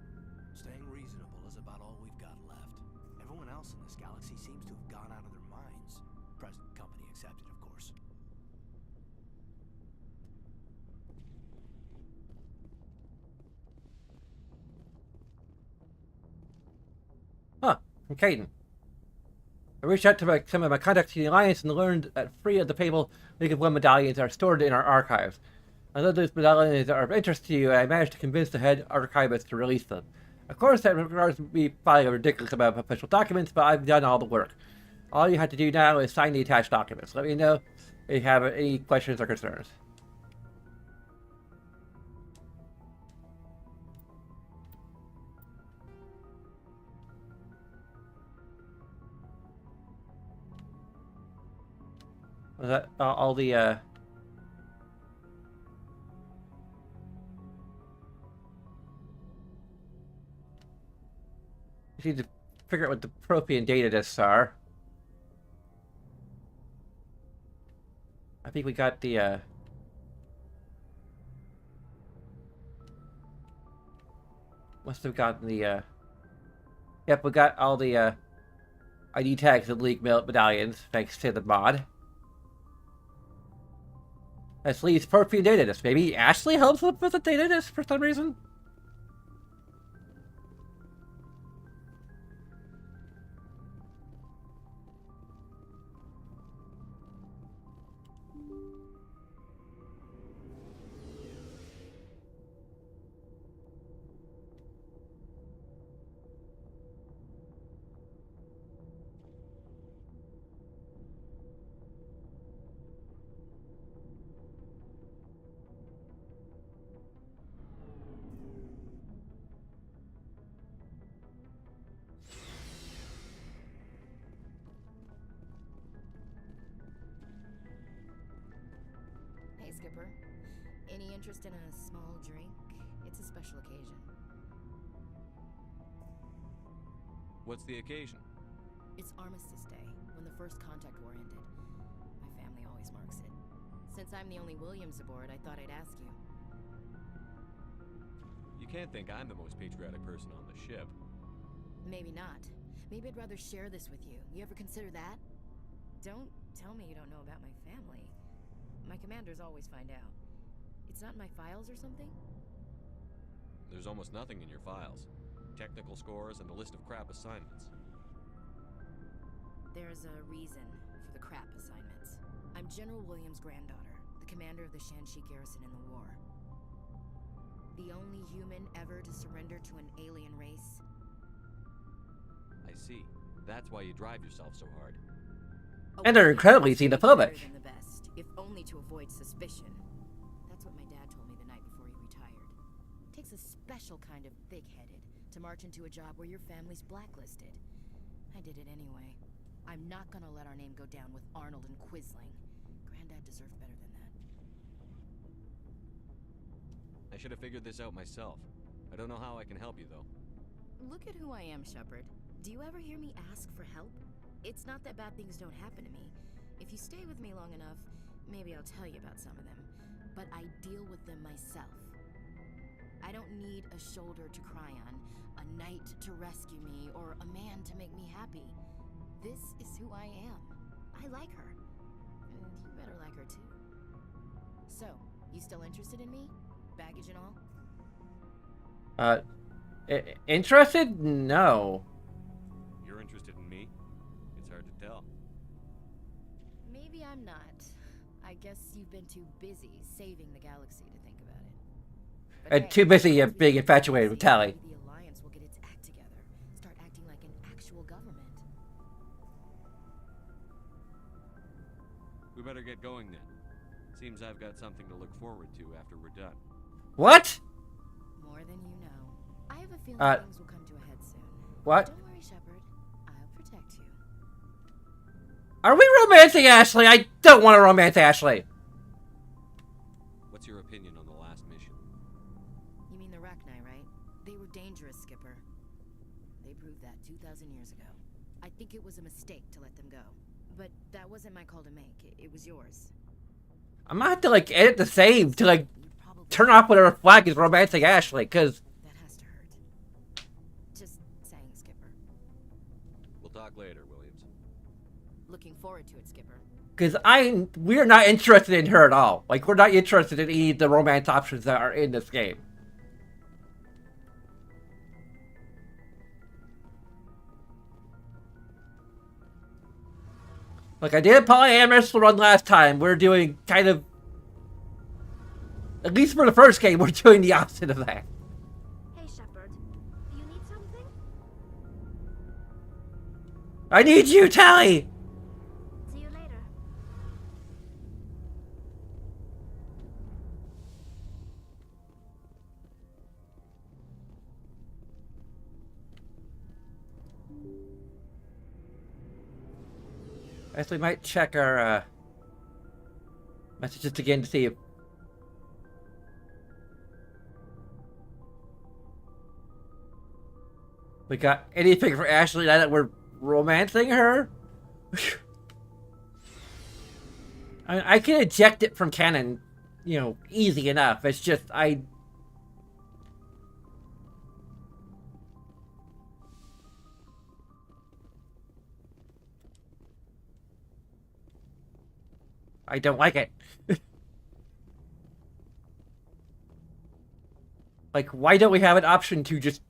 Staying reasonable is about all we've got left. Everyone else in this galaxy seems to have gone out of their minds. Present company accepted, of course. Huh, from Caden. I reached out to some of my contacts in the Alliance and learned that 3 of the Papal League of One medallions are stored in our archives. Although those medallions are of interest to you, I managed to convince the head archivist to release them. Of course, that requires me filing a ridiculous amount of official documents, but I've done all the work. All you have to do now is sign the attached documents. Let me know if you have any questions or concerns. Was that all the, You need to figure out what the Propian data disks are. I think we got the, must have gotten the, Yep, we got all the, ID tags of League medallions, thanks to the mod. That's Lee's Propian data disk. Maybe Ashley helps with the data disk for some reason? Hey, Skipper. Any interest in a small drink? It's a special occasion. What's the occasion? It's Armistice Day, when the first contact war ended. My family always marks it. Since I'm the only Williams aboard, I thought I'd ask you. You can't think I'm the most patriotic person on the ship. Maybe not. Maybe I'd rather share this with you. You ever consider that? Don't tell me you don't know about my family. My commanders always find out. It's not in my files or something? There's almost nothing in your files. Technical scores and a list of crap assignments. There's a reason for the crap assignments. I'm General Williams' granddaughter, the commander of the Shanxi garrison in the war. The only human ever to surrender to an alien race. I see. That's why you drive yourself so hard. And they're incredibly xenophobic. The best, if only to avoid suspicion. That's what my dad told me the night before he retired. It takes a special kind of thick-headed to march into a job where your family's blacklisted. I did it anyway. I'm not gonna let our name go down with Arnold and Quisling. Granddad deserved better than that. I should have figured this out myself. I don't know how I can help you, though. Look at who I am, Shepard. Do you ever hear me ask for help? It's not that bad things don't happen to me. If you stay with me long enough, maybe I'll tell you about some of them. But I deal with them myself. I don't need a shoulder to cry on, a knight to rescue me, or a man to make me happy. This is who I am. I like her. And you better like her too. So, you still interested in me? Baggage and all? Interested? No. You're interested in me? It's hard to tell. Maybe I'm not. I guess you've been too busy saving the galaxy to think about it. But And hey, too busy being infatuated with Tally. maybe the Alliance will get its act together. Start acting like an actual government. We better get going then. Seems I've got something to look forward to after we're done. What? More than you know. I have a feeling things will come to a head soon. What? Don't worry, Shepard. Are we romancing Ashley? I don't want to romance Ashley. What's your opinion on the last mission? You mean the Rachni, right? They were dangerous, Skipper. They proved that 2,000 years ago. I think it was a mistake to let them go. But that wasn't my call to make. It was yours. I'm gonna have to, like, edit the save to, like, turn off whatever flag is romancing Ashley, because... That has to hurt. Just saying, Skipper. We'll talk later, Williams. Looking forward to it, Skipper. Because we're not interested in her at all. Like, we're not interested in any of the romance options that are in this game. Like, I did polyamorous run last time. We're doing kind of... At least for the first game, we're doing the opposite of that. Hey, Shepard. Do you need something? I need you, Tally! See you later. I guess we might check our messages again to see if we got anything for Ashley now that we're romancing her. I mean, I can eject it from canon, you know, easy enough. It's just I don't like it. Like, why don't we have an option to just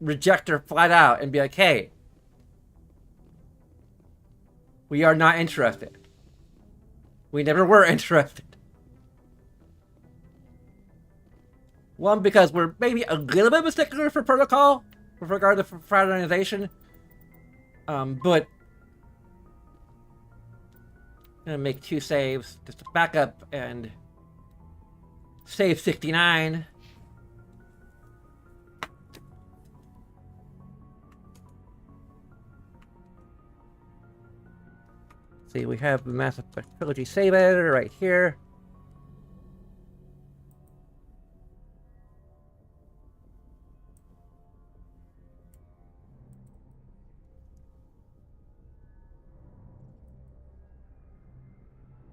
reject her flat out and be like, hey, we are not interested. We never were interested. One, because we're maybe a little bit particular for protocol with regard to fraternization. But I'm gonna make 2 saves, just a backup and save 69. See, we have the Mass Effect Trilogy save editor right here.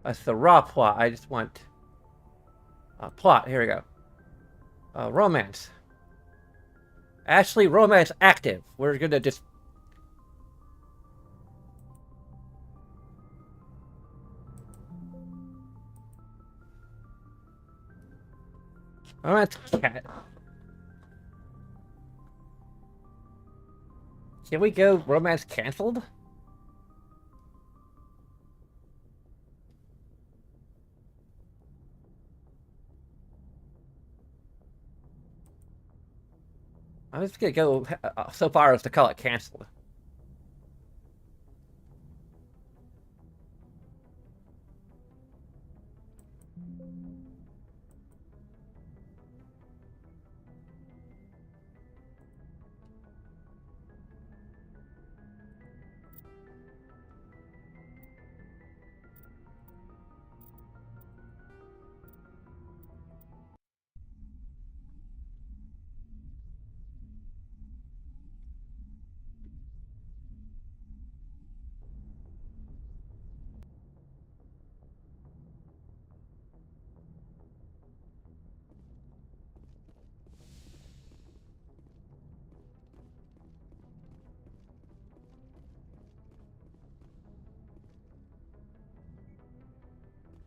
That's the raw plot. I just want plot. Here we go. Romance. Ashley, romance active. We're gonna just... Romance cat. Can we go romance canceled? I'm just gonna go so far as to call it canceled.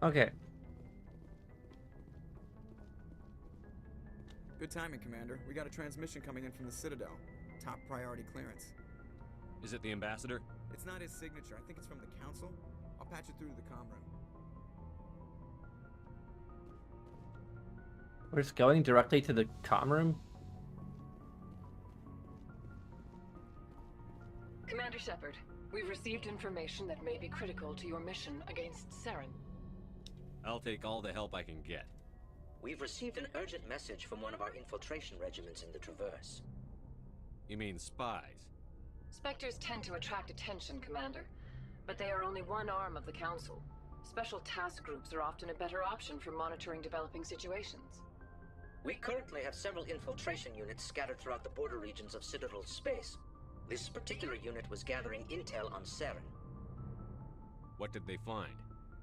Okay. Good timing, Commander. We got a transmission coming in from the Citadel. Top priority clearance. Is it the ambassador? It's not his signature. I think it's from the Council. I'll patch it through to the comm room. We're just going directly to the comm room? Commander Shepard, we've received information that may be critical to your mission against Saren. I'll take all the help I can get. We've received an urgent message from one of our infiltration regiments in the Traverse. You mean spies? Spectres tend to attract attention, Commander. But they are only one arm of the Council. Special task groups are often a better option for monitoring developing situations. We currently have several infiltration units scattered throughout the border regions of Citadel space. This particular unit was gathering intel on Saren. What did they find?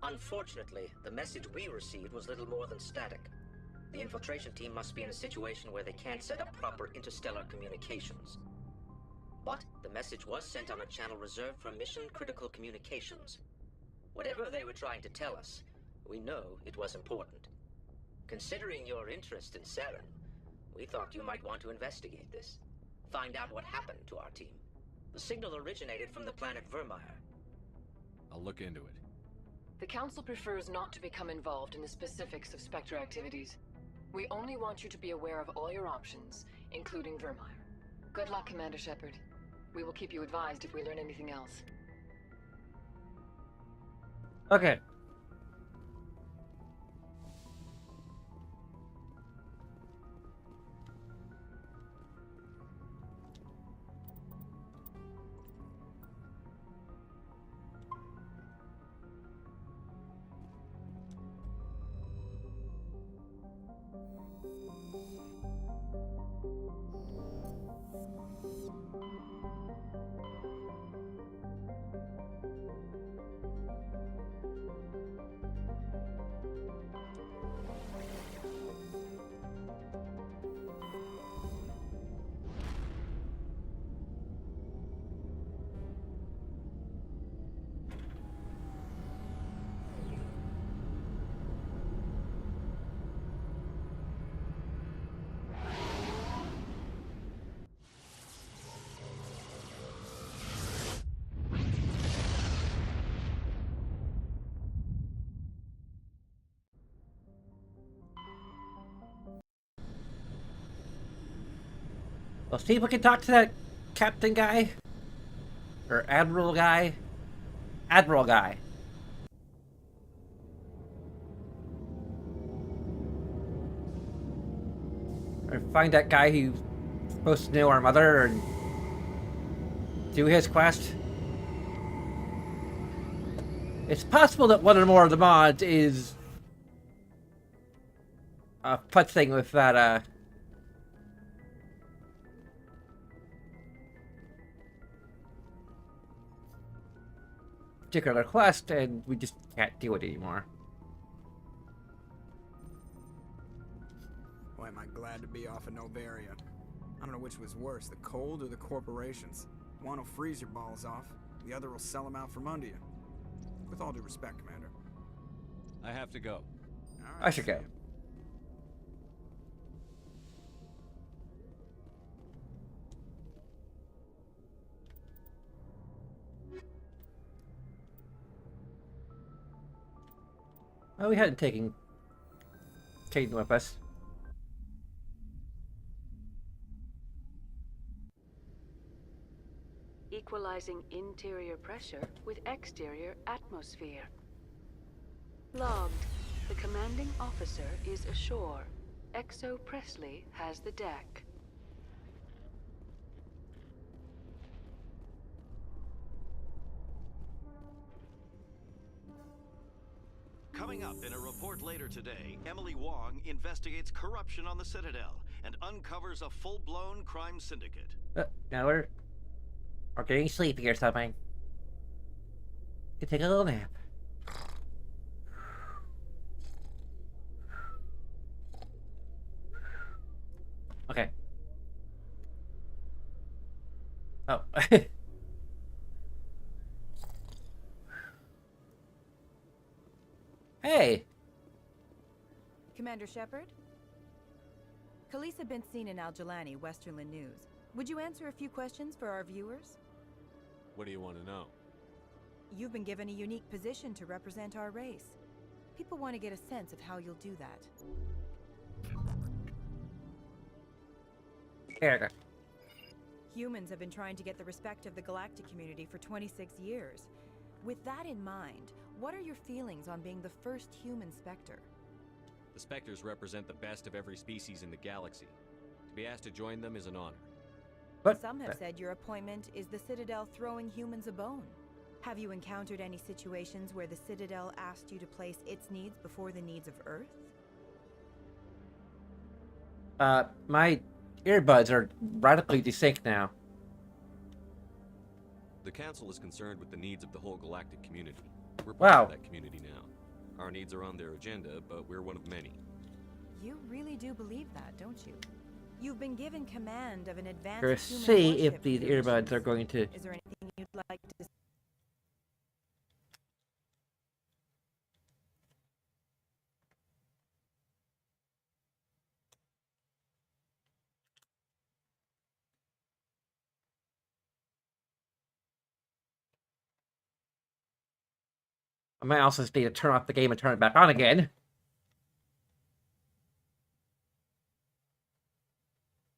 Unfortunately, the message we received was little more than static. The infiltration team must be in a situation where they can't set up proper interstellar communications. But the message was sent on a channel reserved for mission-critical communications. Whatever they were trying to tell us, we know it was important. Considering your interest in Saren, we thought you might want to investigate this. Find out what happened to our team. The signal originated from the planet Vermeer. I'll look into it. The Council prefers not to become involved in the specifics of Spectre activities. We only want you to be aware of all your options, including Vermeer. Good luck, Commander Shepard. We will keep you advised if we learn anything else. Okay. Well, see if we can talk to that captain guy. Or admiral guy. Admiral guy. Or find that guy who's supposed to know our mother and do his quest. It's possible that one or more of the mods is putzing with that particular quest, and we just can't do it anymore. Boy, am I glad to be off of Novaria. I don't know which was worse, the cold or the corporations. One will freeze your balls off, the other will sell them out from under you. With all due respect, Commander. I have to go. I should go. Oh, we hadn't taken Caden with us. Equalizing interior pressure with exterior atmosphere. Logged. The commanding officer is ashore. Exo Presley has the deck. Coming up in a report later today, Emily Wong investigates corruption on the Citadel and uncovers a full-blown crime syndicate. Now we're getting sleepy or something. Could take a little nap. Okay. Oh. Hey! Commander Shepard? Khaleesa been seen in Al-Jalani, Westerland News. Would you answer a few questions for our viewers? What do you want to know? You've been given a unique position to represent our race. People want to get a sense of how you'll do that. Here. Humans have been trying to get the respect of the galactic community for 26 years. With that in mind, what are your feelings on being the first human Spectre? The Spectres represent the best of every species in the galaxy. To be asked to join them is an honor. Some have said your appointment is the Citadel throwing humans a bone. Have you encountered any situations where the Citadel asked you to place its needs before the needs of Earth? My earbuds are radically desynced now. The Council is concerned with the needs of the whole galactic community. We're part Wow. of that community now. Our needs are on their agenda, but we're one of many. You really do believe that, don't you? You've been given command of an advanced We'll human see if warship these for your earbuds missions. are going to... Is there anything you'd like to... I might also just need to turn off the game and turn it back on again.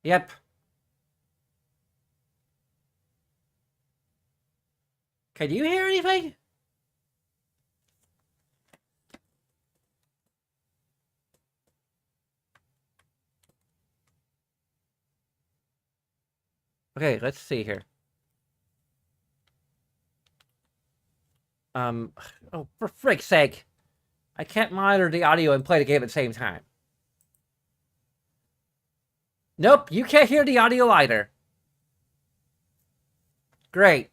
Yep. Can you hear anything? Okay, let's see here. Oh, for frick's sake. I can't monitor the audio and play the game at the same time. Nope, you can't hear the audio either. Great.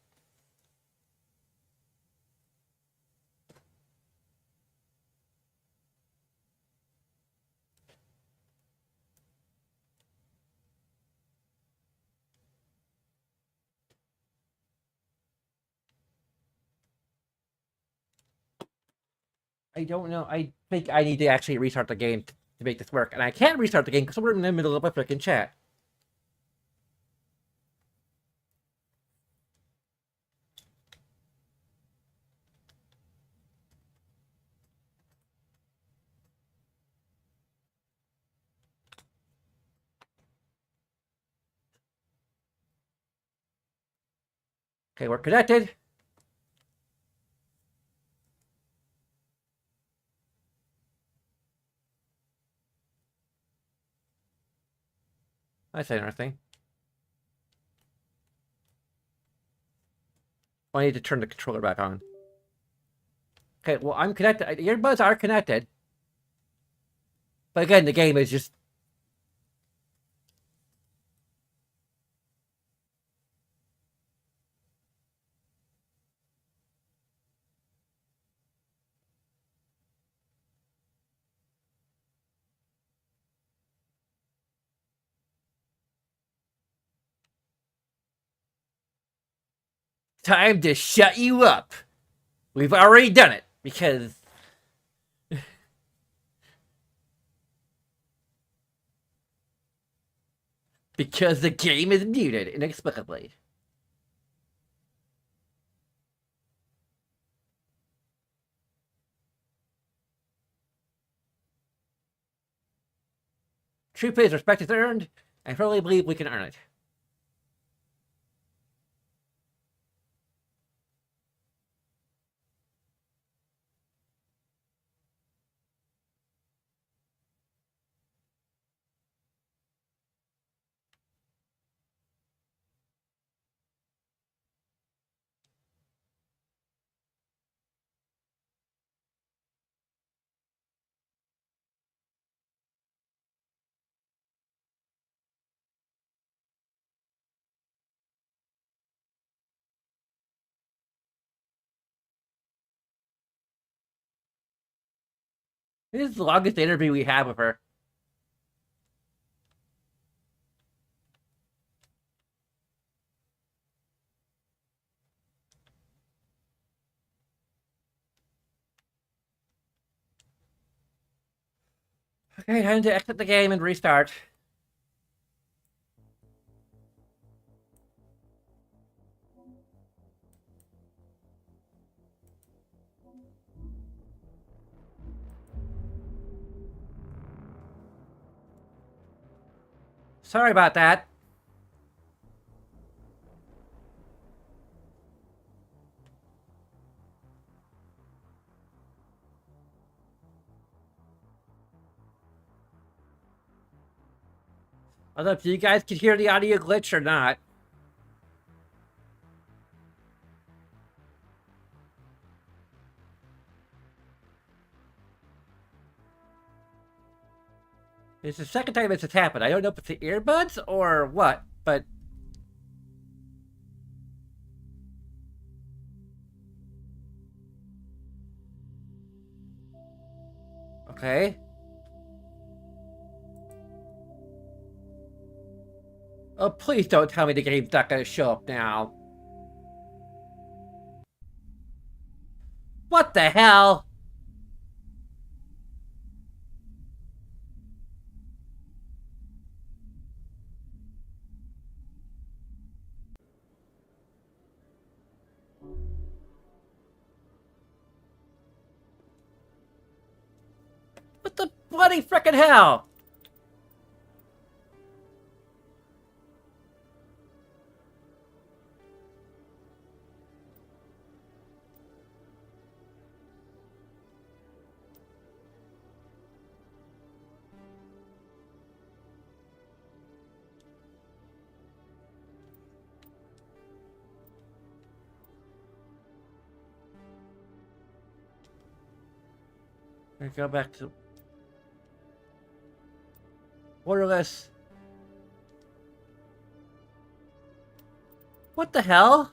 I don't know. I think I need to actually restart the game to make this work. And I can't restart the game because we're in the middle of a freaking chat. Okay, we're connected. That's interesting. I need to turn the controller back on. Okay, well, I'm connected. The earbuds are connected. But again, the game is just... Time to shut you up. We've already done it because... because the game is muted inexplicably. True praise respect is earned. I firmly believe we can earn it. This is the longest interview we have with her. Okay, time to exit the game and restart. Sorry about that. I don't know if you guys can hear the audio glitch or not. It's the second time this has happened. I don't know if it's the earbuds or what, but... Okay. Oh, please don't tell me the game's not gonna show up now. What the hell? What the bloody frickin' hell? I go back to Waterless. What the hell?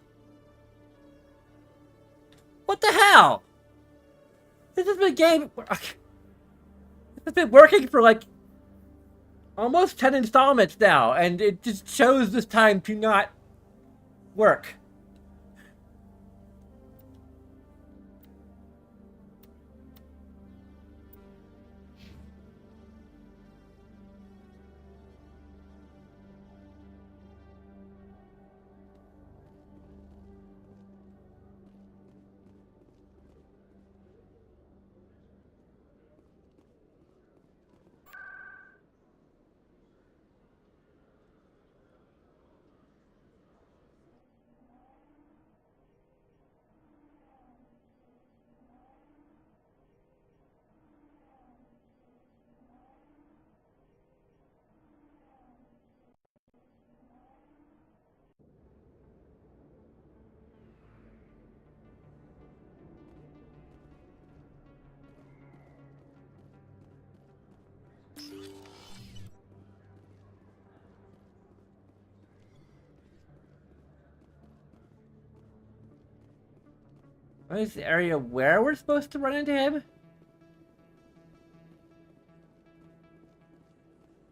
What the hell? This has been game. It's been working for like almost 10 installments now, and it just chose this time to not work. What is the area where we're supposed to run into him?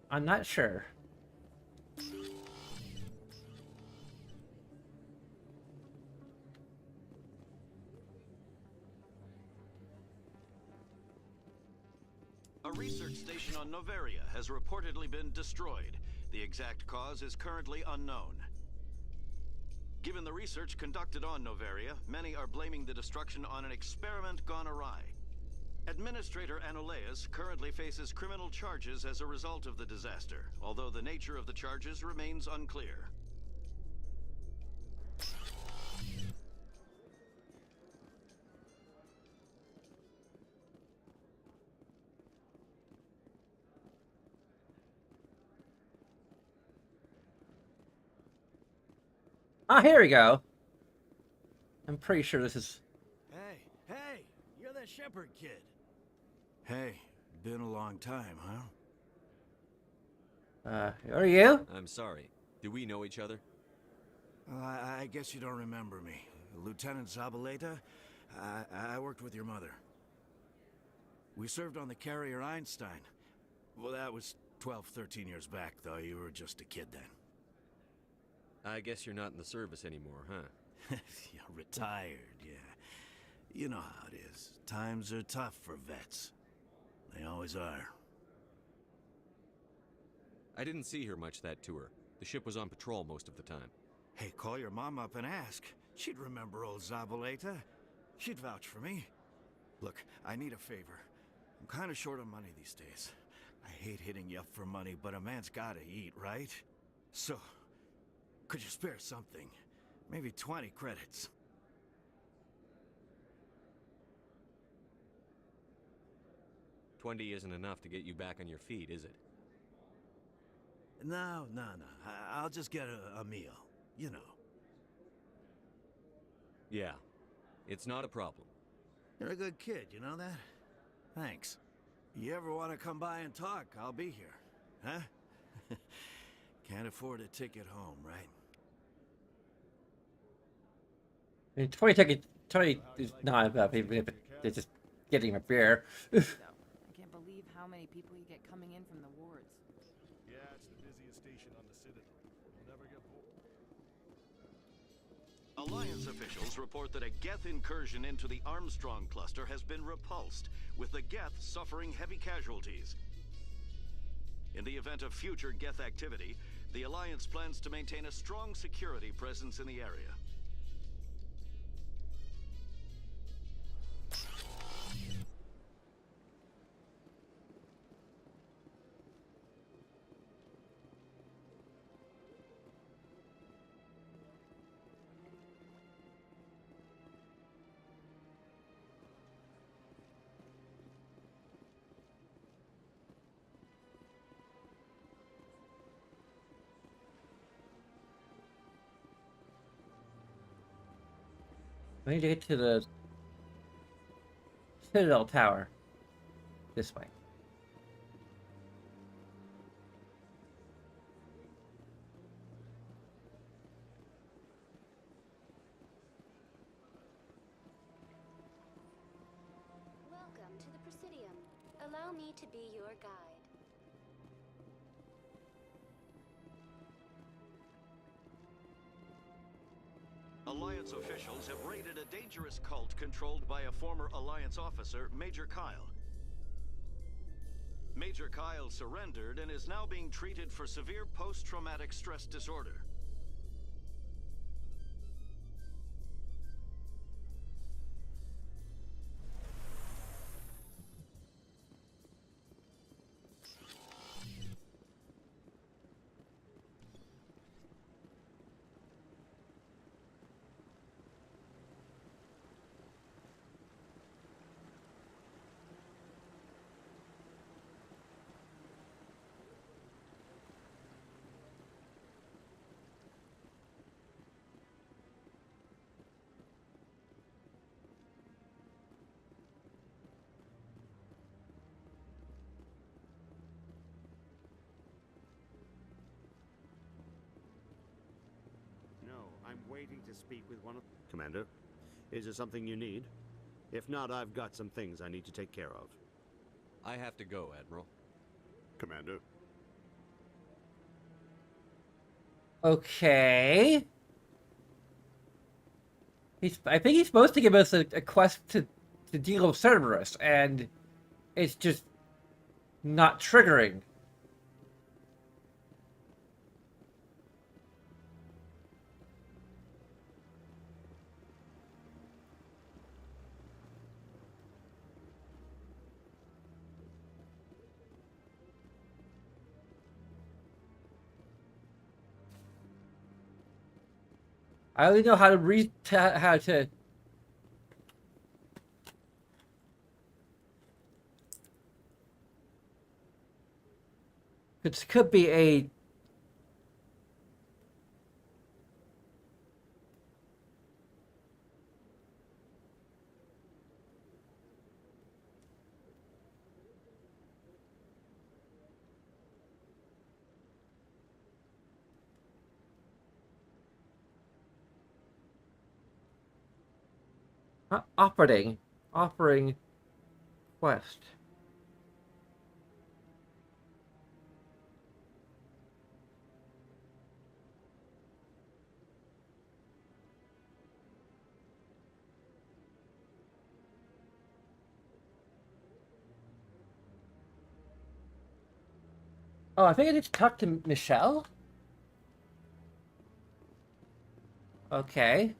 I'm not sure. A research station on Noveria has reportedly been destroyed. The exact cause is currently unknown. Given the research conducted on Noveria, many are blaming the destruction on an experiment gone awry. Administrator Anoleus currently faces criminal charges as a result of the disaster, although the nature of the charges remains unclear. Ah, here we go. I'm pretty sure this is... Hey, you're that Shepard kid. Hey, been a long time, huh? Who are you? I'm sorry. Do we know each other? I guess you don't remember me. Lieutenant Zabaleta? I worked with your mother. We served on the carrier Einstein. Well, that was 12, 13 years back, though. You were just a kid then. I guess you're not in the service anymore, huh? You're retired, yeah. You know how it is. Times are tough for vets. They always are. I didn't see her much that tour. The ship was on patrol most of the time. Hey, call your mom up and ask. She'd remember old Zabaleta. She'd vouch for me. Look, I need a favor. I'm kind of short on money these days. I hate hitting you up for money, but a man's gotta eat, right? So, could you spare something? Maybe 20 credits. $20 isn't enough to get you back on your feet, is it? No. I'll just get a meal, you know. Yeah, it's not a problem. You're a good kid, you know that? Thanks. You ever want to come by and talk, I'll be here. Huh? Can't afford a ticket home, right? I mean, 20 tickets, 20 is not enough, even if it's just getting a beer. I can't believe how many people you get coming in from the wards. Yeah, it's the busiest station on the Citadel. You'll never get bored. Alliance officials report that a Geth incursion into the Armstrong cluster has been repulsed, with the Geth suffering heavy casualties. In the event of future Geth activity, the Alliance plans to maintain a strong security presence in the area. We need to get to the Citadel Tower. This way. Welcome to the Presidium. Allow me to be your guide. Alliance officials have raided a dangerous cult controlled by a former Alliance officer, Major Kyle. Major Kyle surrendered and is now being treated for severe post-traumatic stress disorder. I'm waiting to speak with one of... Commander, is there something you need? If not, I've got some things I need to take care of. I have to go, Admiral. Commander. Okay. I think he's supposed to give us a quest to deal with Cerberus, and it's just not triggering. I only know how to read how to. It could be a. Offering quest. Oh, I think I need to talk to Michelle. Okay.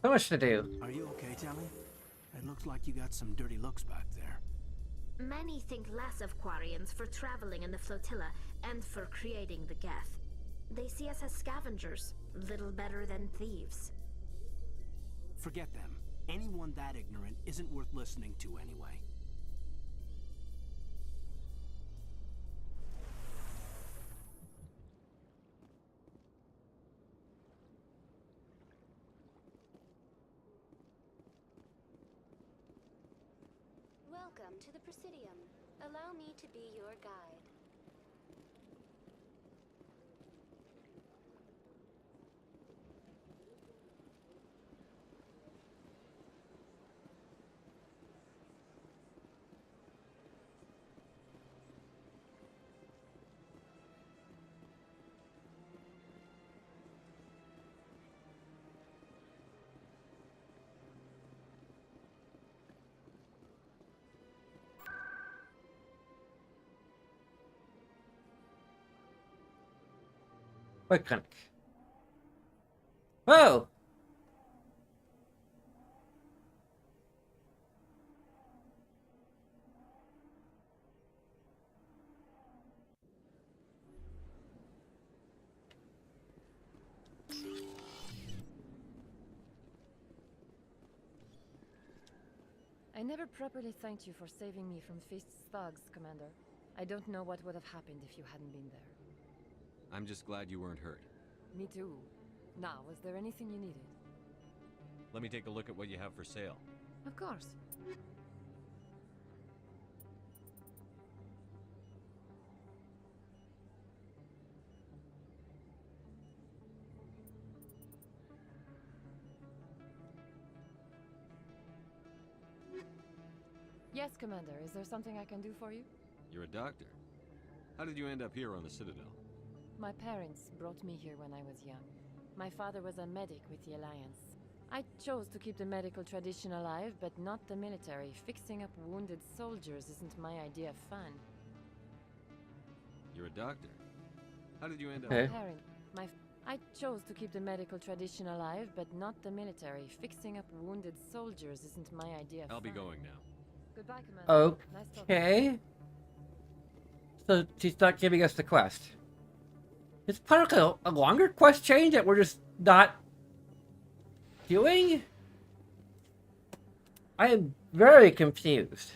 So much to do. Are you okay, Telly? It looks like you got some dirty looks back there. Many think less of Quarians for traveling in the flotilla and for creating the Geth. They see us as scavengers, little better than thieves. Forget them. Anyone that ignorant isn't worth listening to anyway. Welcome to the Presidium. Allow me to be your guide. What kind of... Whoa! I never properly thanked you for saving me from Feast's thugs, Commander. I don't know what would have happened if you hadn't been there. I'm just glad you weren't hurt. Me too. Now, was there anything you needed? Let me take a look at what you have for sale. Of course. Yes, Commander. Is there something I can do for you? You're a doctor. How did you end up here on the Citadel? My parents brought me here when I was young. My father was a medic with the Alliance. I chose to keep the medical tradition alive, but not the military. Fixing up wounded soldiers isn't my idea of fun. You're a doctor. How did you end up... Hey. I chose to keep the medical tradition alive, but not the military. Fixing up wounded soldiers isn't my idea of I'll fun. be going now. Goodbye, Commander. Nice talking. Okay. So she's not giving us the quest. It's part of a longer quest change that we're just not doing? I am very confused.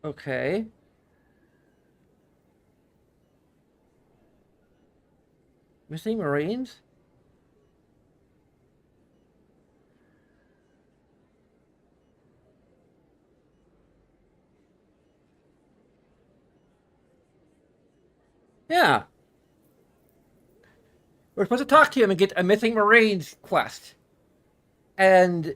Okay. Missing Marines? Yeah. We're supposed to talk to him and get a Missing Marines quest. And...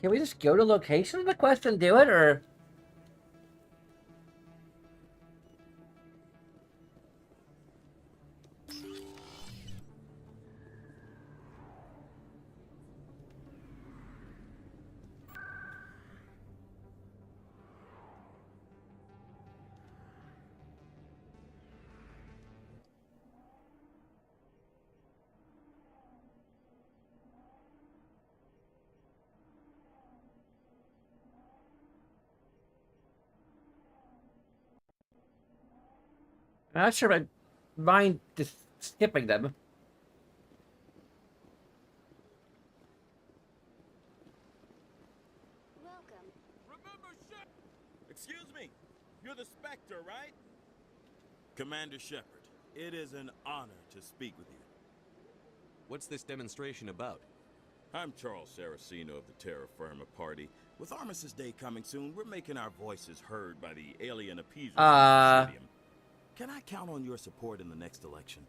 Can we just go to location of the quest and do it, or...? I'm not sure I mind just skipping them. Welcome. Remember Excuse me, you're the Spectre, right? Commander Shepard, it is an honor to speak with you. What's this demonstration about? I'm Charles Saraceno of the Terra Firma Party. With Armistice Day coming soon, we're making our voices heard by the alien appeasers of the Presidium. Can I count on your support in the next election?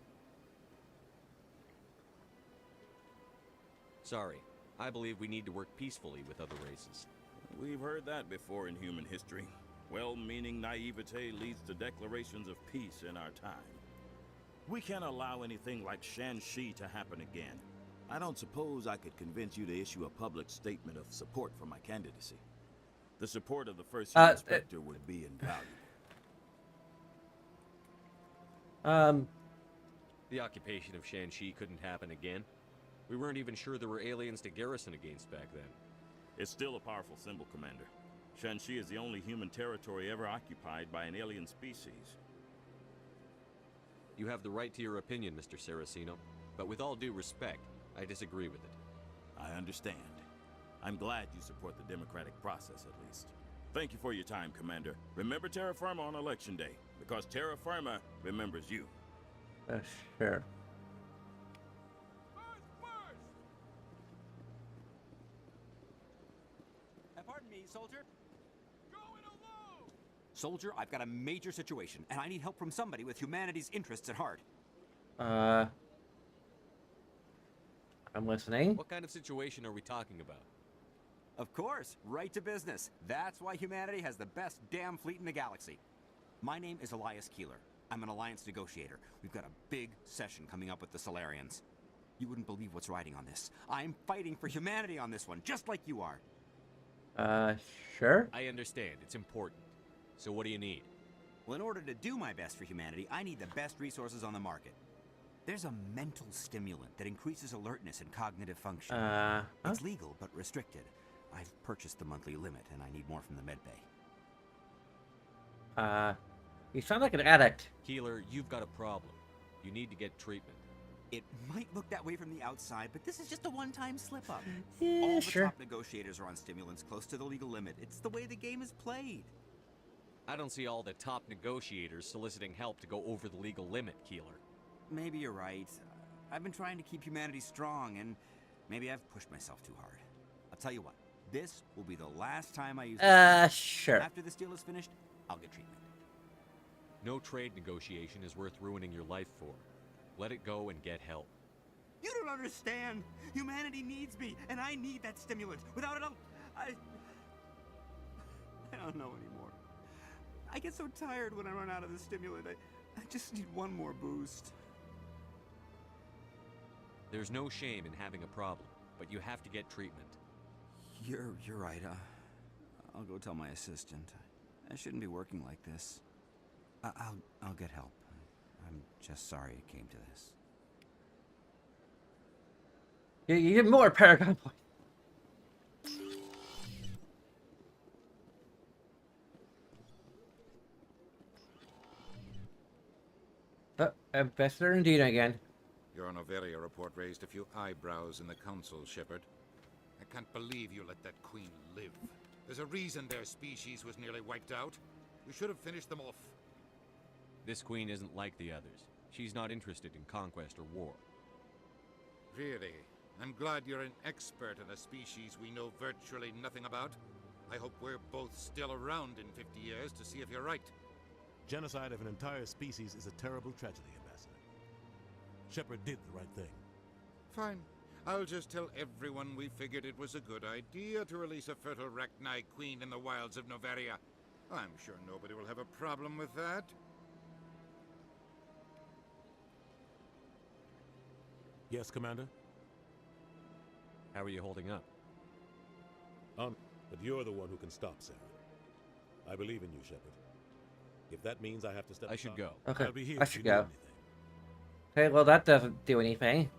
Sorry. I believe we need to work peacefully with other races. We've heard that before in human history. Well-meaning naivete leads to declarations of peace in our time. We can't allow anything like Shanxi to happen again. I don't suppose I could convince you to issue a public statement of support for my candidacy. The support of the first inspector would be invaluable. The occupation of Shanxi couldn't happen again. We weren't even sure there were aliens to garrison against back then. It's still a powerful symbol, Commander. Shanxi is the only human territory ever occupied by an alien species. You have the right to your opinion, Mr. Saraceno, but with all due respect, I disagree with it. I understand. I'm glad you support the democratic process, at least. Thank you for your time, Commander. Remember Terra Firma on Election Day, because Terra Firma remembers you. Sure. Pardon me, soldier? Soldier, I've got a major situation, and I need help from somebody with humanity's interests at heart. I'm listening. What kind of situation are we talking about? Of course, right to business. That's why humanity has the best damn fleet in the galaxy. My name is Elias Keeler. I'm an alliance negotiator. We've got a big session coming up with the Solarians. You wouldn't believe what's riding on this. I'm fighting for humanity on this one, just like you are. Sure. I understand. It's important. So what do you need? Well, in order to do my best for humanity, I need the best resources on the market. There's a mental stimulant that increases alertness and cognitive function. It's legal, but restricted. I've purchased the monthly limit, and I need more from the medbay. You sound like an addict. Keeler, you've got a problem. You need to get treatment. It might look that way from the outside, but this is just a one-time slip-up. Yeah, All the sure. top negotiators are on stimulants close to the legal limit. It's the way the game is played. I don't see all the top negotiators soliciting help to go over the legal limit, Keeler. Maybe you're right. I've been trying to keep humanity strong, and maybe I've pushed myself too hard. I'll tell you what. This will be the last time I use this. Sure. After this deal is finished, I'll get treatment. No trade negotiation is worth ruining your life for. Let it go and get help. You don't understand. Humanity needs me, and I need that stimulant. Without it, I don't know anymore. I get so tired when I run out of the stimulant. I just need one more boost. There's no shame in having a problem, but you have to get treatment. You're right. I'll go tell my assistant. I shouldn't be working like this. I'll get help. I'm just sorry it came to this. You get more Paragon points. Ambassador Indina again. Your Noveria report raised a few eyebrows in the council, Shepard. I can't believe you let that queen live. There's a reason their species was nearly wiped out. You should have finished them off. This queen isn't like the others. She's not interested in conquest or war. Really? I'm glad you're an expert in a species we know virtually nothing about. I hope we're both still around in 50 years to see if you're right. Genocide of an entire species is a terrible tragedy, Ambassador. Shepard did the right thing. Fine. I'll just tell everyone we figured it was a good idea to release a fertile Rachni queen in the wilds of Noveria. I'm sure nobody will have a problem with that. Yes, Commander? How are you holding up? But you're the one who can stop Saren. I believe in you, Shepard. If that means I have to step I should aside, go. Okay, I'll be here I if should you need go. anything. Okay, well that doesn't do anything.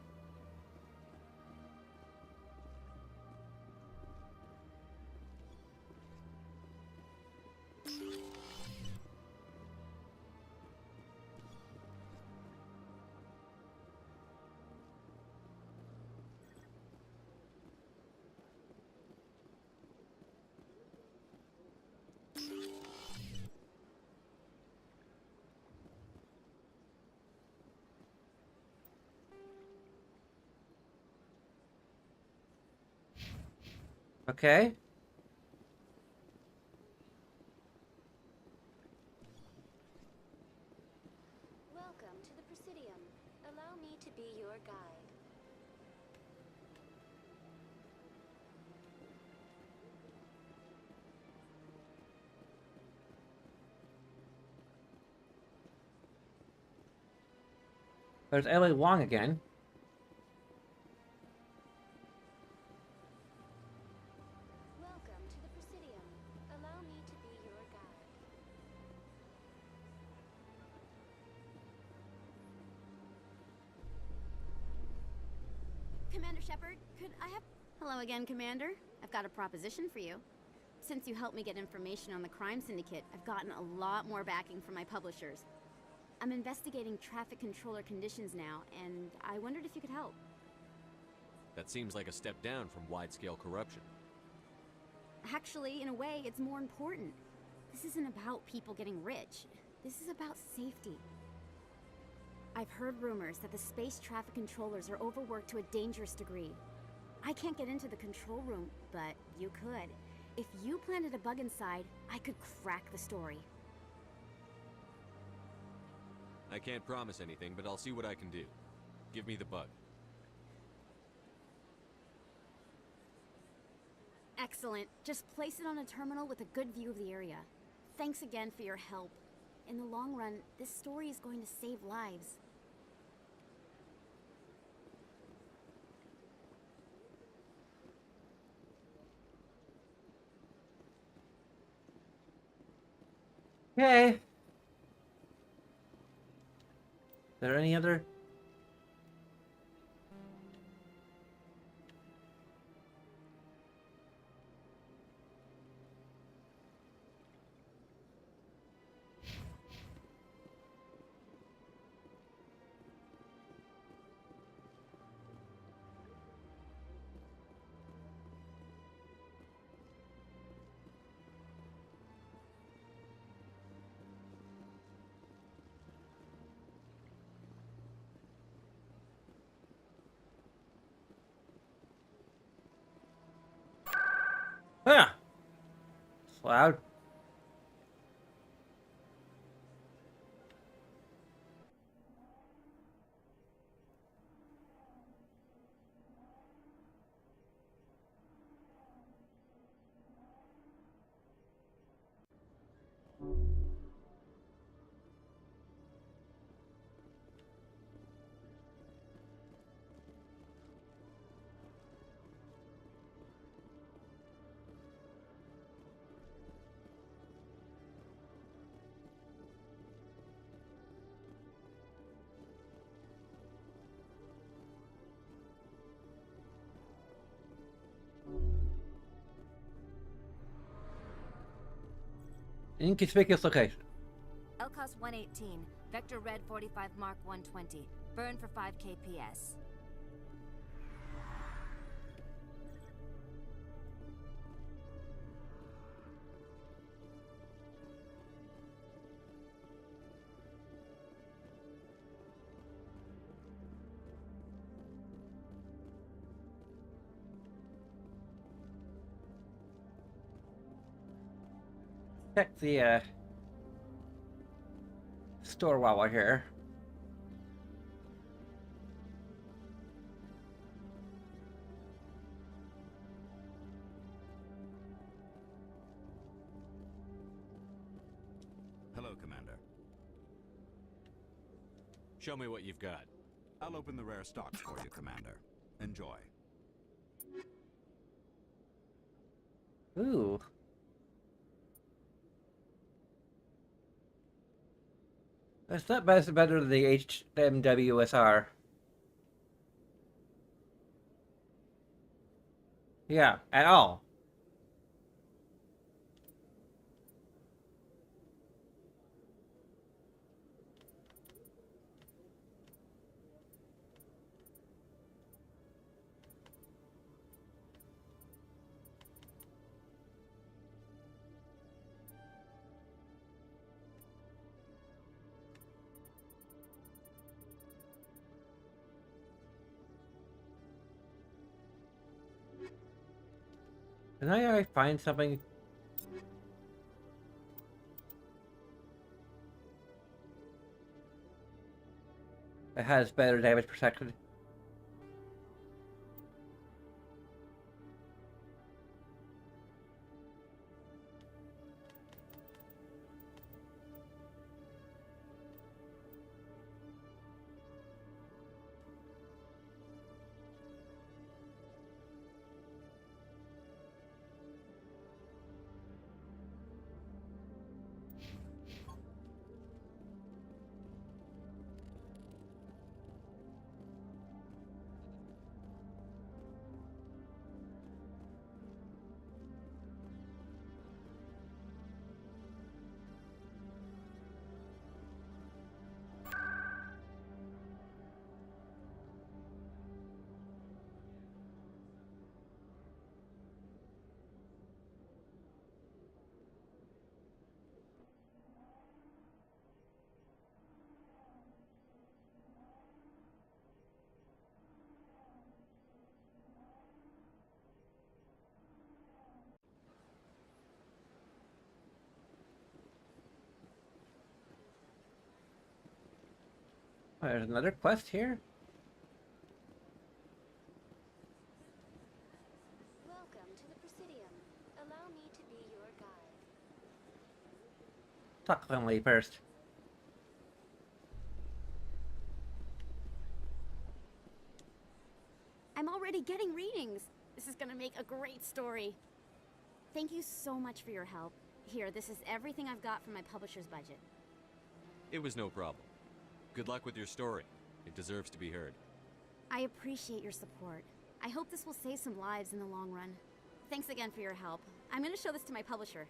Okay. Welcome to the Presidium. Allow me to be your guide. There's Ellie Wong again. Welcome to the Presidium. Allow me to be your guide. Commander Shepard, could I have... Hello again, Commander. I've got a proposition for you. Since you helped me get information on the crime syndicate, I've gotten a lot more backing from my publishers. I'm investigating traffic controller conditions now, and I wondered if you could help. That seems like a step down from wide-scale corruption. Actually, in a way, it's more important. This isn't about people getting rich. This is about safety. I've heard rumors that the space traffic controllers are overworked to a dangerous degree. I can't get into the control room, but you could. If you planted a bug inside, I could crack the story. I can't promise anything, but I'll see what I can do. Give me the bug. Excellent. Just place it on a terminal with a good view of the area. Thanks again for your help. In the long run, this story is going to save lives. Okay. Is there any other? Ah! It's loud. Inconspicuous location. LCOS 118, Vector Red 45 Mark 120. Burn for 5 kps. Check the store while we're here. Hello, Commander. Show me what you've got. I'll open the rare stocks for you, Commander. Enjoy. Ooh. That's not better than the HMWSR. Yeah, at all. Can I find something? That has better damage protection. Oh, there's another quest here. Welcome to the Presidium. Allow me to be your guide. Talk friendly first. I'm already getting readings. This is gonna make a great story. Thank you so much for your help. Here, this is everything I've got from my publisher's budget. It was no problem. Good luck with your story. It deserves to be heard. I appreciate your support. I hope this will save some lives in the long run. Thanks again for your help. I'm gonna show this to my publisher.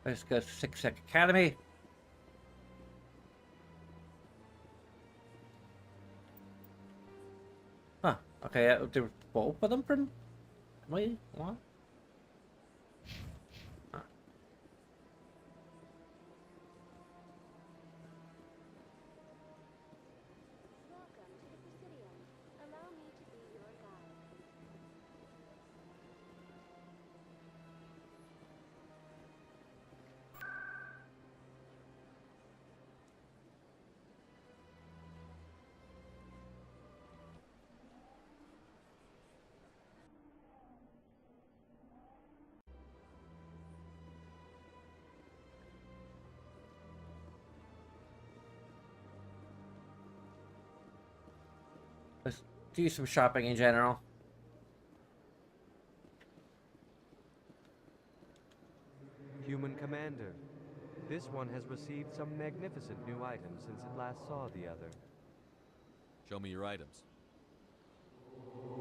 Let's go to 6 Academy. Huh. Okay, there were both of them from... Wait, what? Welcome to the Presidium. Allow me to be your guide. Let's do some shopping in general. Human Commander, this one has received some magnificent new items since it last saw the other. Show me your items.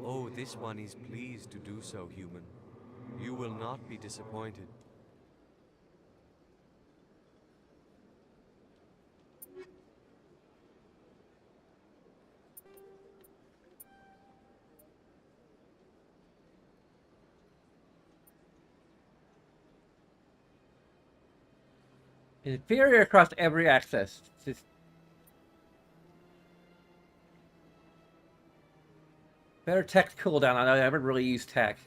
Oh, this one is pleased to do so, Human. You will not be disappointed. Inferior across every axis. Just better tech cooldown. I haven't really used tech.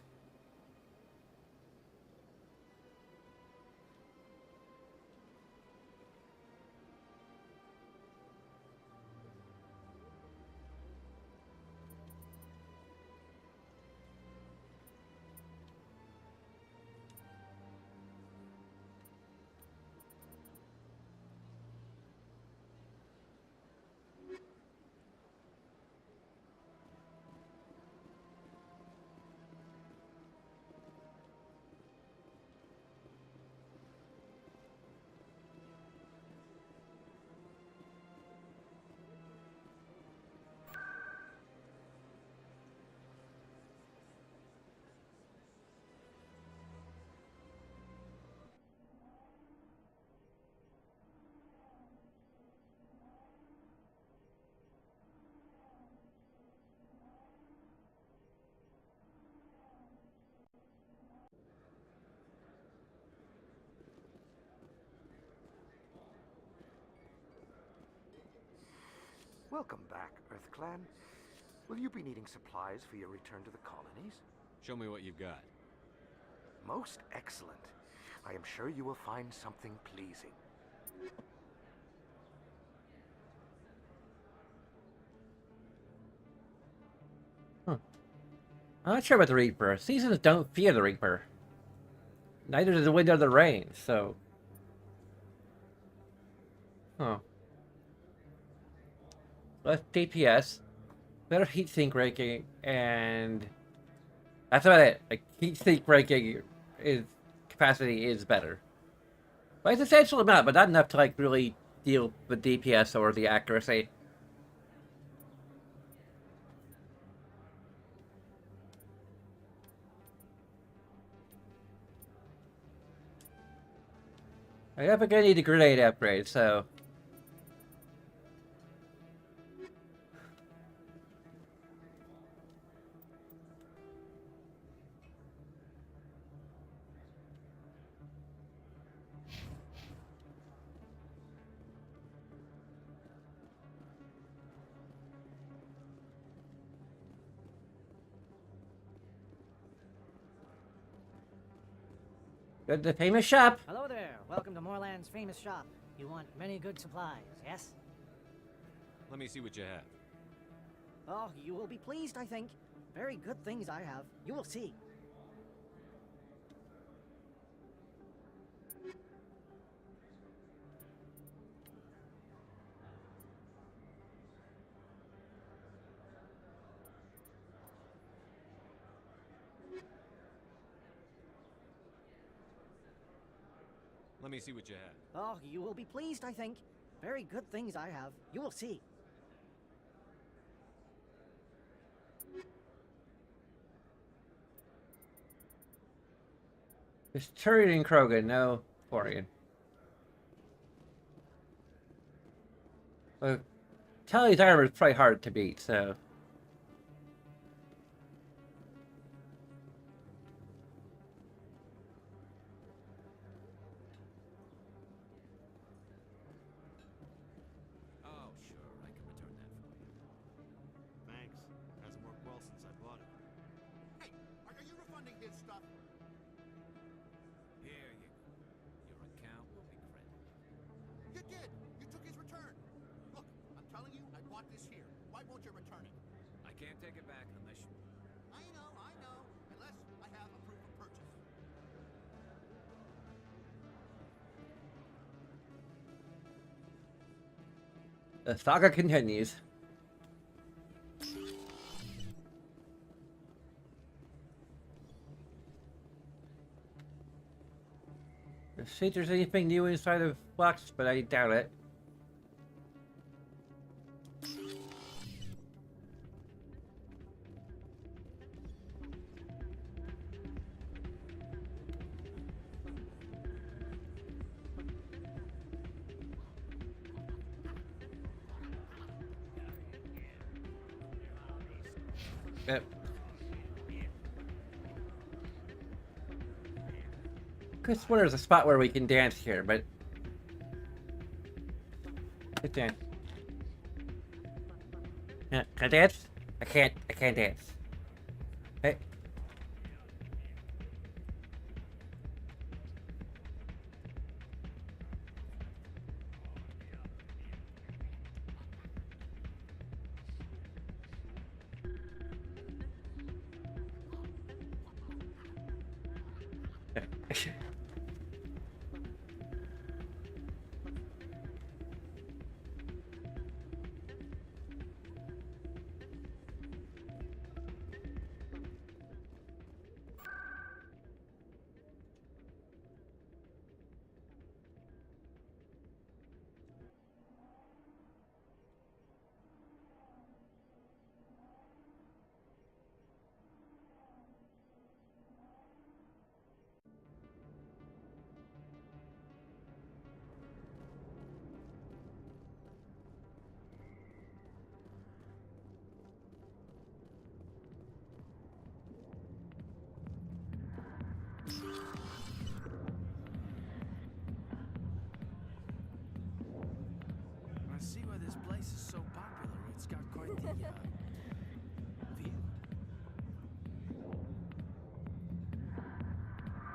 Welcome back, EarthClan. Will you be needing supplies for your return to the colonies? Show me what you've got. Most excellent. I am sure you will find something pleasing. I'm not sure about the Reaper. Seasons don't fear the Reaper. Neither does the wind or the rain, so... Huh. Less DPS, better heatsink raking, and... That's about it. Like, heatsink raking is... capacity is better. But it's a substantial amount, but not enough to, like, really deal with DPS or the accuracy. I guess I'm gonna need a grenade upgrade, so... Go to the famous shop! Hello there. Welcome to Moorland's famous shop. You want many good supplies, yes? Let me see what you have. Oh, you will be pleased, I think. Very good things I have. You will see. Let me see what you have. Oh, you will be pleased, I think. Very good things I have. You will see. There's Turian and Krogan, no Quarian. Well, Tally's armor is probably hard to beat, so... Oh, sure, I can return that for you. Thanks. Hasn't worked well since I bought it. Hey, are you refunding his stuff? Here you go. Your account will be credited. You did! You took his return! Look, I'm telling you, I bought this here. Why won't you return it? I can't take it back unless you... I know. Unless I have a proof of purchase. The saga continues. Let's see if there's anything new inside of Flux, but I doubt it. Yep. Could swear there's a spot where we can dance here, but... Let's dance. Yeah, can I dance? I can't dance. Hey.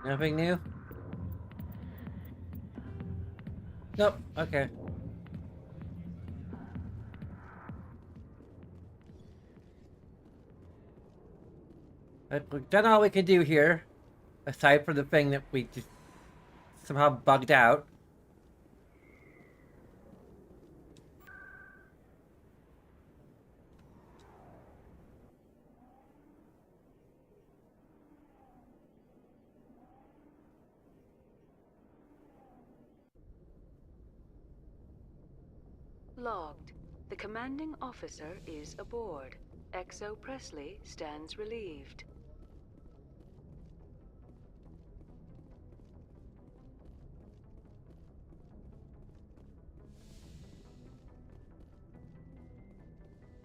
Nothing new? Nope. Okay. But we've done all we can do here, aside from the thing that we just somehow bugged out. Logged. The commanding officer is aboard. XO Presley stands relieved.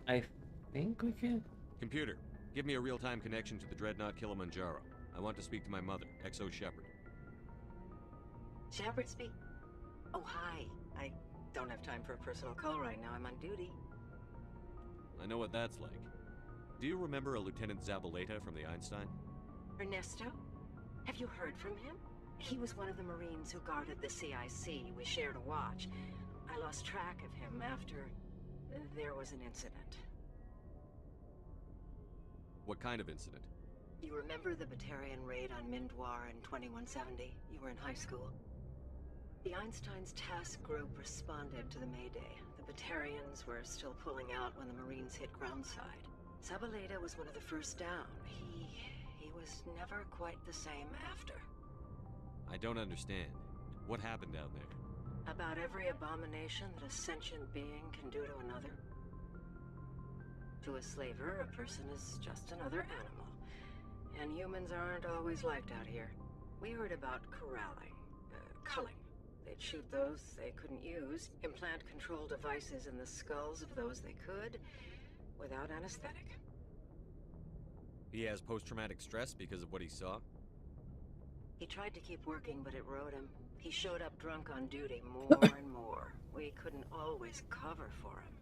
I think we can. Computer, give me a real-time connection to the Dreadnought Kilimanjaro. I want to speak to my mother, XO Shepard. Shepard speak? Oh, hi. I don't have time for a personal call right now. I'm on duty. I know what that's like. Do you remember a Lieutenant Zabaleta from the Einstein? Ernesto? Have you heard from him? He was one of the Marines who guarded the CIC. We shared a watch. I lost track of him after there was an incident. What kind of incident? You remember the Batarian raid on Mindwar in 2170? You were in high school. The Einstein's task group responded to the Mayday. The Batarians were still pulling out when the Marines hit groundside. Zabaleta was one of the first down. He was never quite the same after. I don't understand. What happened down there? About every abomination that a sentient being can do to another. To a slaver, a person is just another animal. And humans aren't always liked out here. We heard about corralling, culling. They'd shoot those they couldn't use, implant control devices in the skulls of those they could, without anesthetic. He has post-traumatic stress because of what he saw? He tried to keep working, but it rode him. He showed up drunk on duty more and more. We couldn't always cover for him.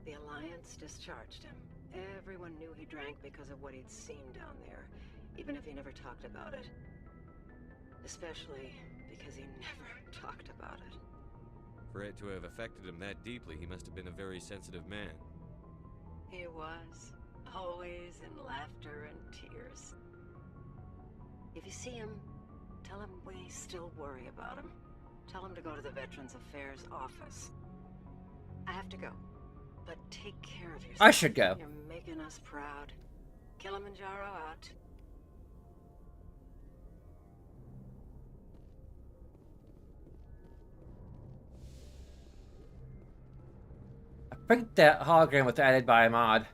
The Alliance discharged him. Everyone knew he drank because of what he'd seen down there, even if he never talked about it. Especially because he never talked about it. For it to have affected him that deeply, he must have been a very sensitive man. He was. Always in laughter and tears. If you see him, tell him we still worry about him. Tell him to go to the Veterans Affairs office. I have to go. But take care of yourself. I should go. You're making us proud. Kilimanjaro out. I think that hologram was added by a mod.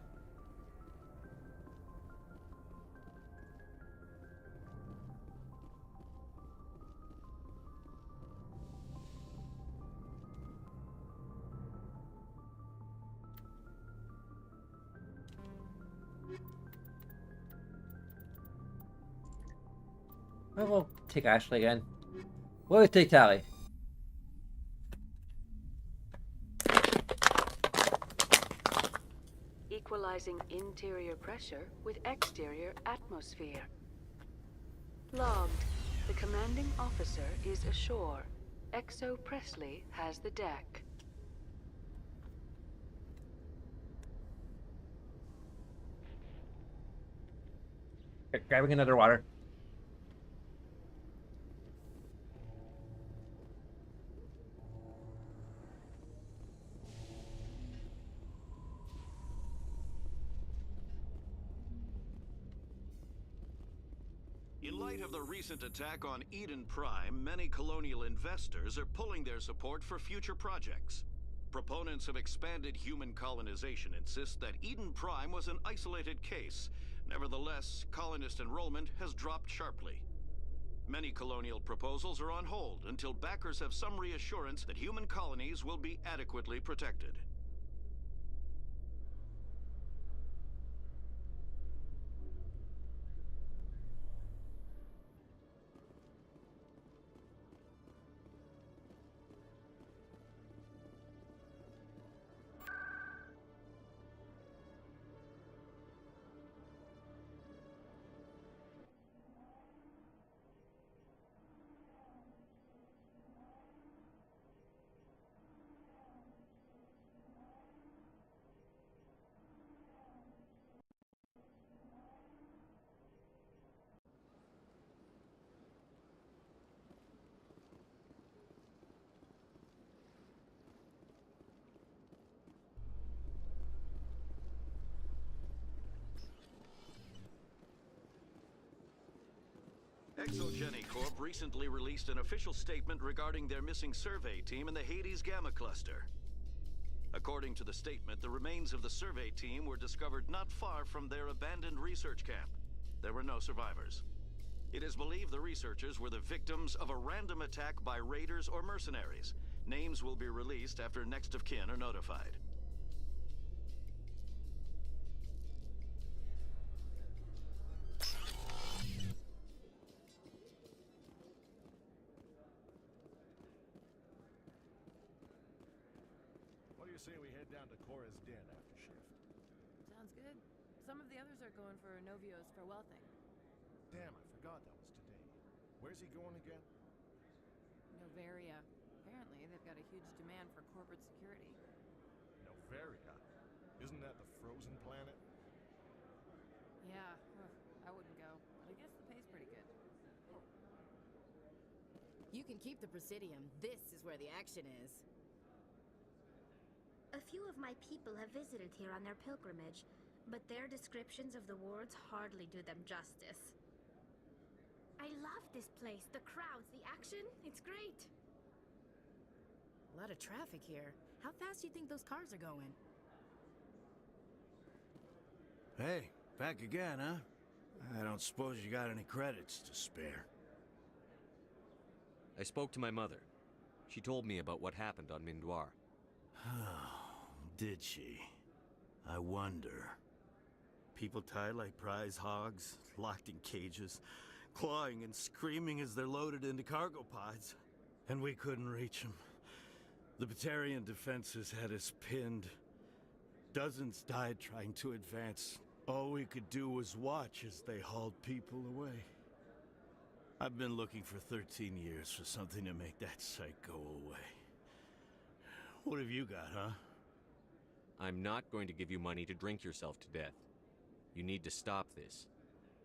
Well, we'll take Ashley again. What would take Tally? Equalizing interior pressure with exterior atmosphere. Logged. The commanding officer is ashore. XO Presley has the deck. Grabbing another water. In light of the recent attack on Eden Prime, many colonial investors are pulling their support for future projects. Proponents of expanded human colonization insist that Eden Prime was an isolated case. Nevertheless, colonist enrollment has dropped sharply. Many colonial proposals are on hold until backers have some reassurance that human colonies will be adequately protected. Exogeny Corp recently released an official statement regarding their missing survey team in the Hades Gamma Cluster. According to the statement, the remains of the survey team were discovered not far from their abandoned research camp. There were no survivors. It is believed the researchers were the victims of a random attack by raiders or mercenaries. Names will be released after next of kin are notified. What do you say we head down to Cora's Den after shift? Sounds good. Some of the others are going for Novio's farewell thing. Damn, I forgot that was today. Where's he going again? Noveria. Apparently, they've got a huge demand for corporate security. Noveria? Isn't that the frozen planet? Yeah, I wouldn't go, but I guess the pay's pretty good. You can keep the Presidium. This is where the action is. A few of my people have visited here on their pilgrimage, but their descriptions of the wards hardly do them justice. I love this place. The crowds, the action, it's great. A lot of traffic here. How fast do you think those cars are going? Hey, back again, huh? I don't suppose you got any credits to spare. I spoke to my mother. She told me about what happened on Mindoir. Did she? I wonder. People tied like prize hogs, locked in cages, clawing and screaming as they're loaded into cargo pods. And we couldn't reach them. The Batarian defenses had us pinned. Dozens died trying to advance. All we could do was watch as they hauled people away. I've been looking for 13 years for something to make that sight go away. What have you got, huh? I'm not going to give you money to drink yourself to death. You need to stop this.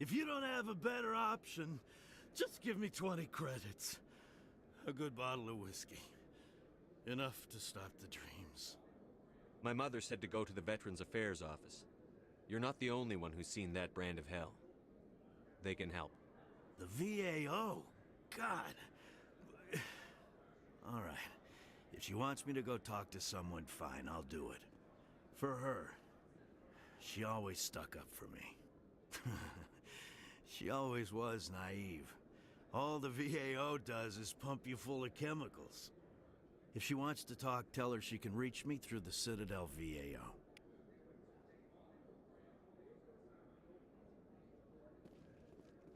If you don't have a better option, just give me 20 credits. A good bottle of whiskey. Enough to stop the dreams. My mother said to go to the Veterans Affairs office. You're not the only one who's seen that brand of hell. They can help. The VAO? God. All right. If she wants me to go talk to someone, fine, I'll do it. For her. She always stuck up for me. She always was naive. All the VAO does is pump you full of chemicals. If she wants to talk, tell her she can reach me through the Citadel VAO.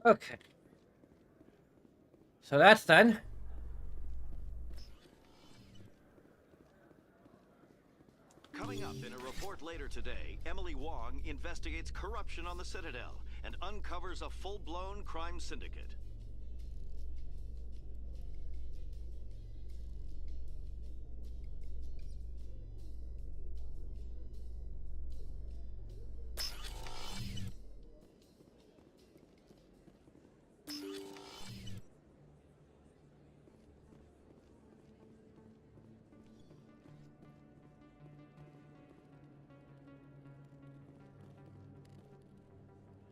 Okay. So that's done. Coming up in a report later today, Emily Wong investigates corruption on the Citadel and uncovers a full-blown crime syndicate.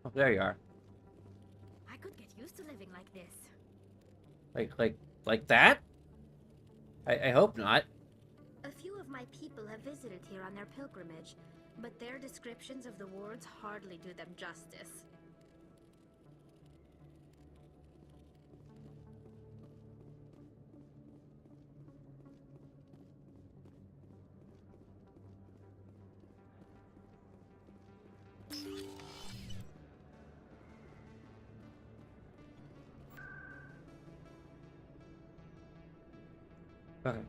Oh, there you are. I could get used to living like this. Like that? I hope not. A few of my people have visited here on their pilgrimage, but their descriptions of the wards hardly do them justice. Okay.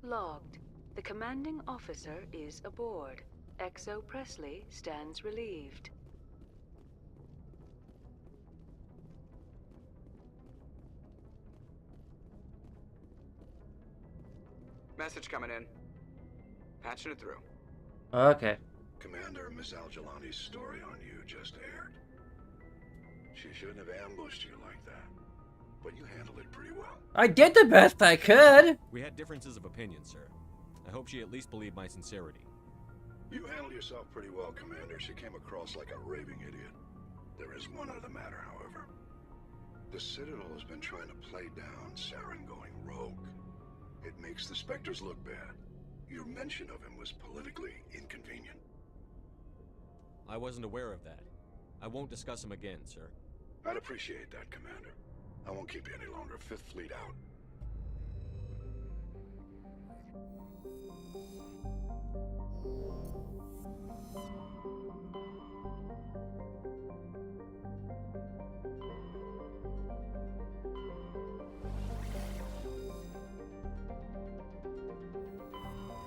Logged. The commanding officer is aboard. XO Presley stands relieved. Message coming in. Patching it through. Okay. Commander, Miss Al-Jalani's story on you just aired. She shouldn't have ambushed you like that, but you handled it pretty well. I did the best I could. We had differences of opinion, sir. I hope she at least believed my sincerity. You handled yourself pretty well, Commander. She came across like a raving idiot. There is one other matter, however. The Citadel has been trying to play down Saren going rogue. It makes the Spectres look bad. Your mention of him was politically inconvenient. I wasn't aware of that. I won't discuss him again, sir. I'd appreciate that, Commander. I won't keep you any longer. Fifth Fleet out.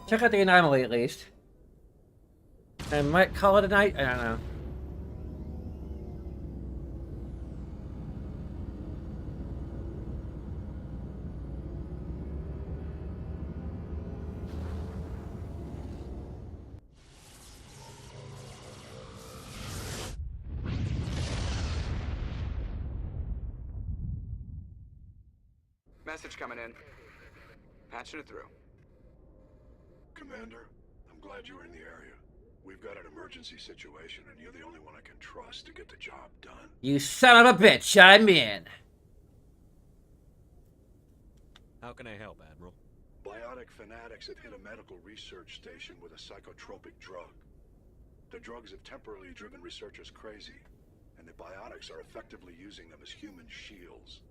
Check out the anomaly at least. I might call it a night. I don't know. Message coming in. Patching it through. Commander, I'm glad you're in the area. We've got an emergency situation, and you're the only one I can trust to get the job done. You son of a bitch, I'm in. How can I help, Admiral? Biotic fanatics have hit a medical research station with a psychotropic drug. The drugs have temporarily driven researchers crazy, and the biotics are effectively using them as human shields.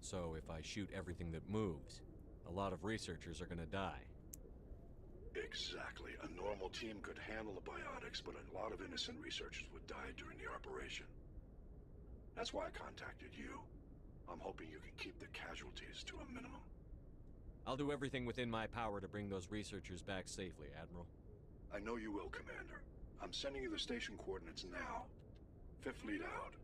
So if I shoot everything that moves, a lot of researchers are gonna die. Exactly. A normal team could handle the biotics, but a lot of innocent researchers would die during the operation. That's why I contacted you. I'm hoping you can keep the casualties to a minimum. I'll do everything within my power to bring those researchers back safely, Admiral. I know you will, Commander. I'm sending you the station coordinates now. Fifth Fleet out.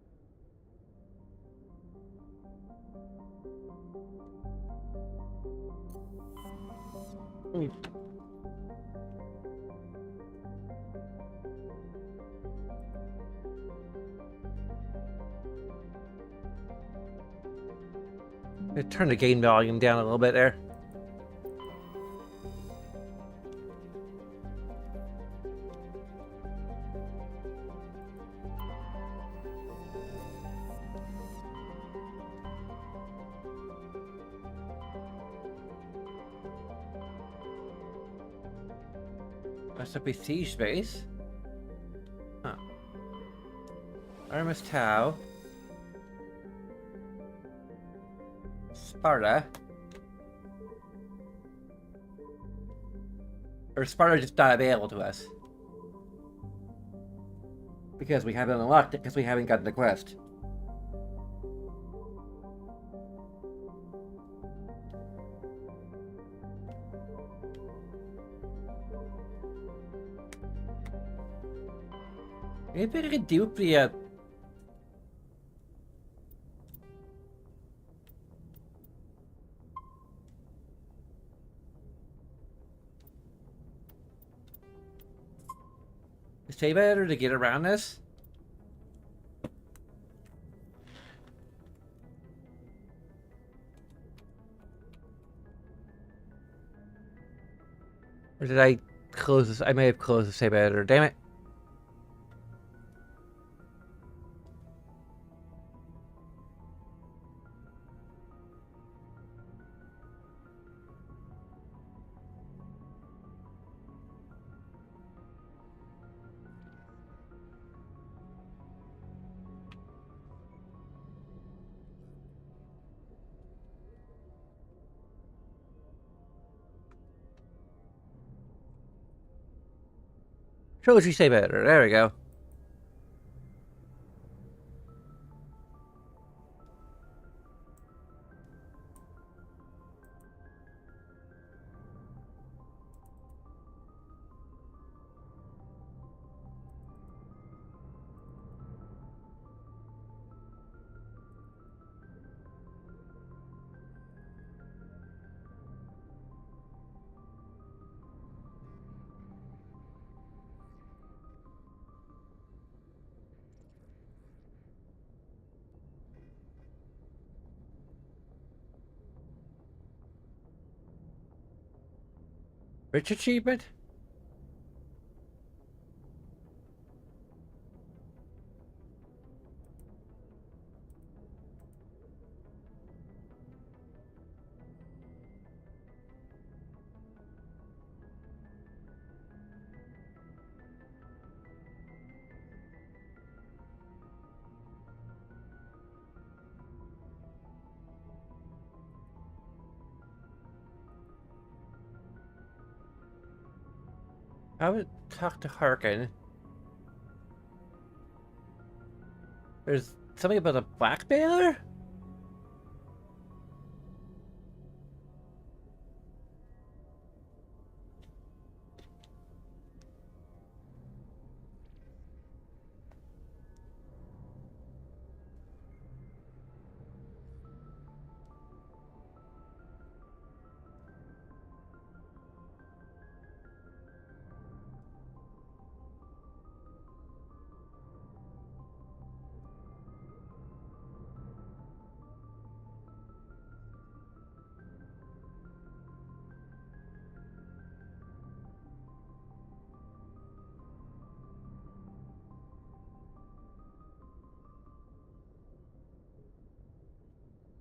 I turn the game volume down a little bit there. Must be siege base. Huh. Artemis Tau. Sparta. Or Sparta just not available to us. Because we haven't unlocked it, because we haven't gotten the quest. Maybe I could dupe the save editor to get around this. Or did I close this? I may have closed the save editor. Damn it. Trilogy save editor. There we go. Rich achievement? I would talk to Harkin. There's something about a blackmailer?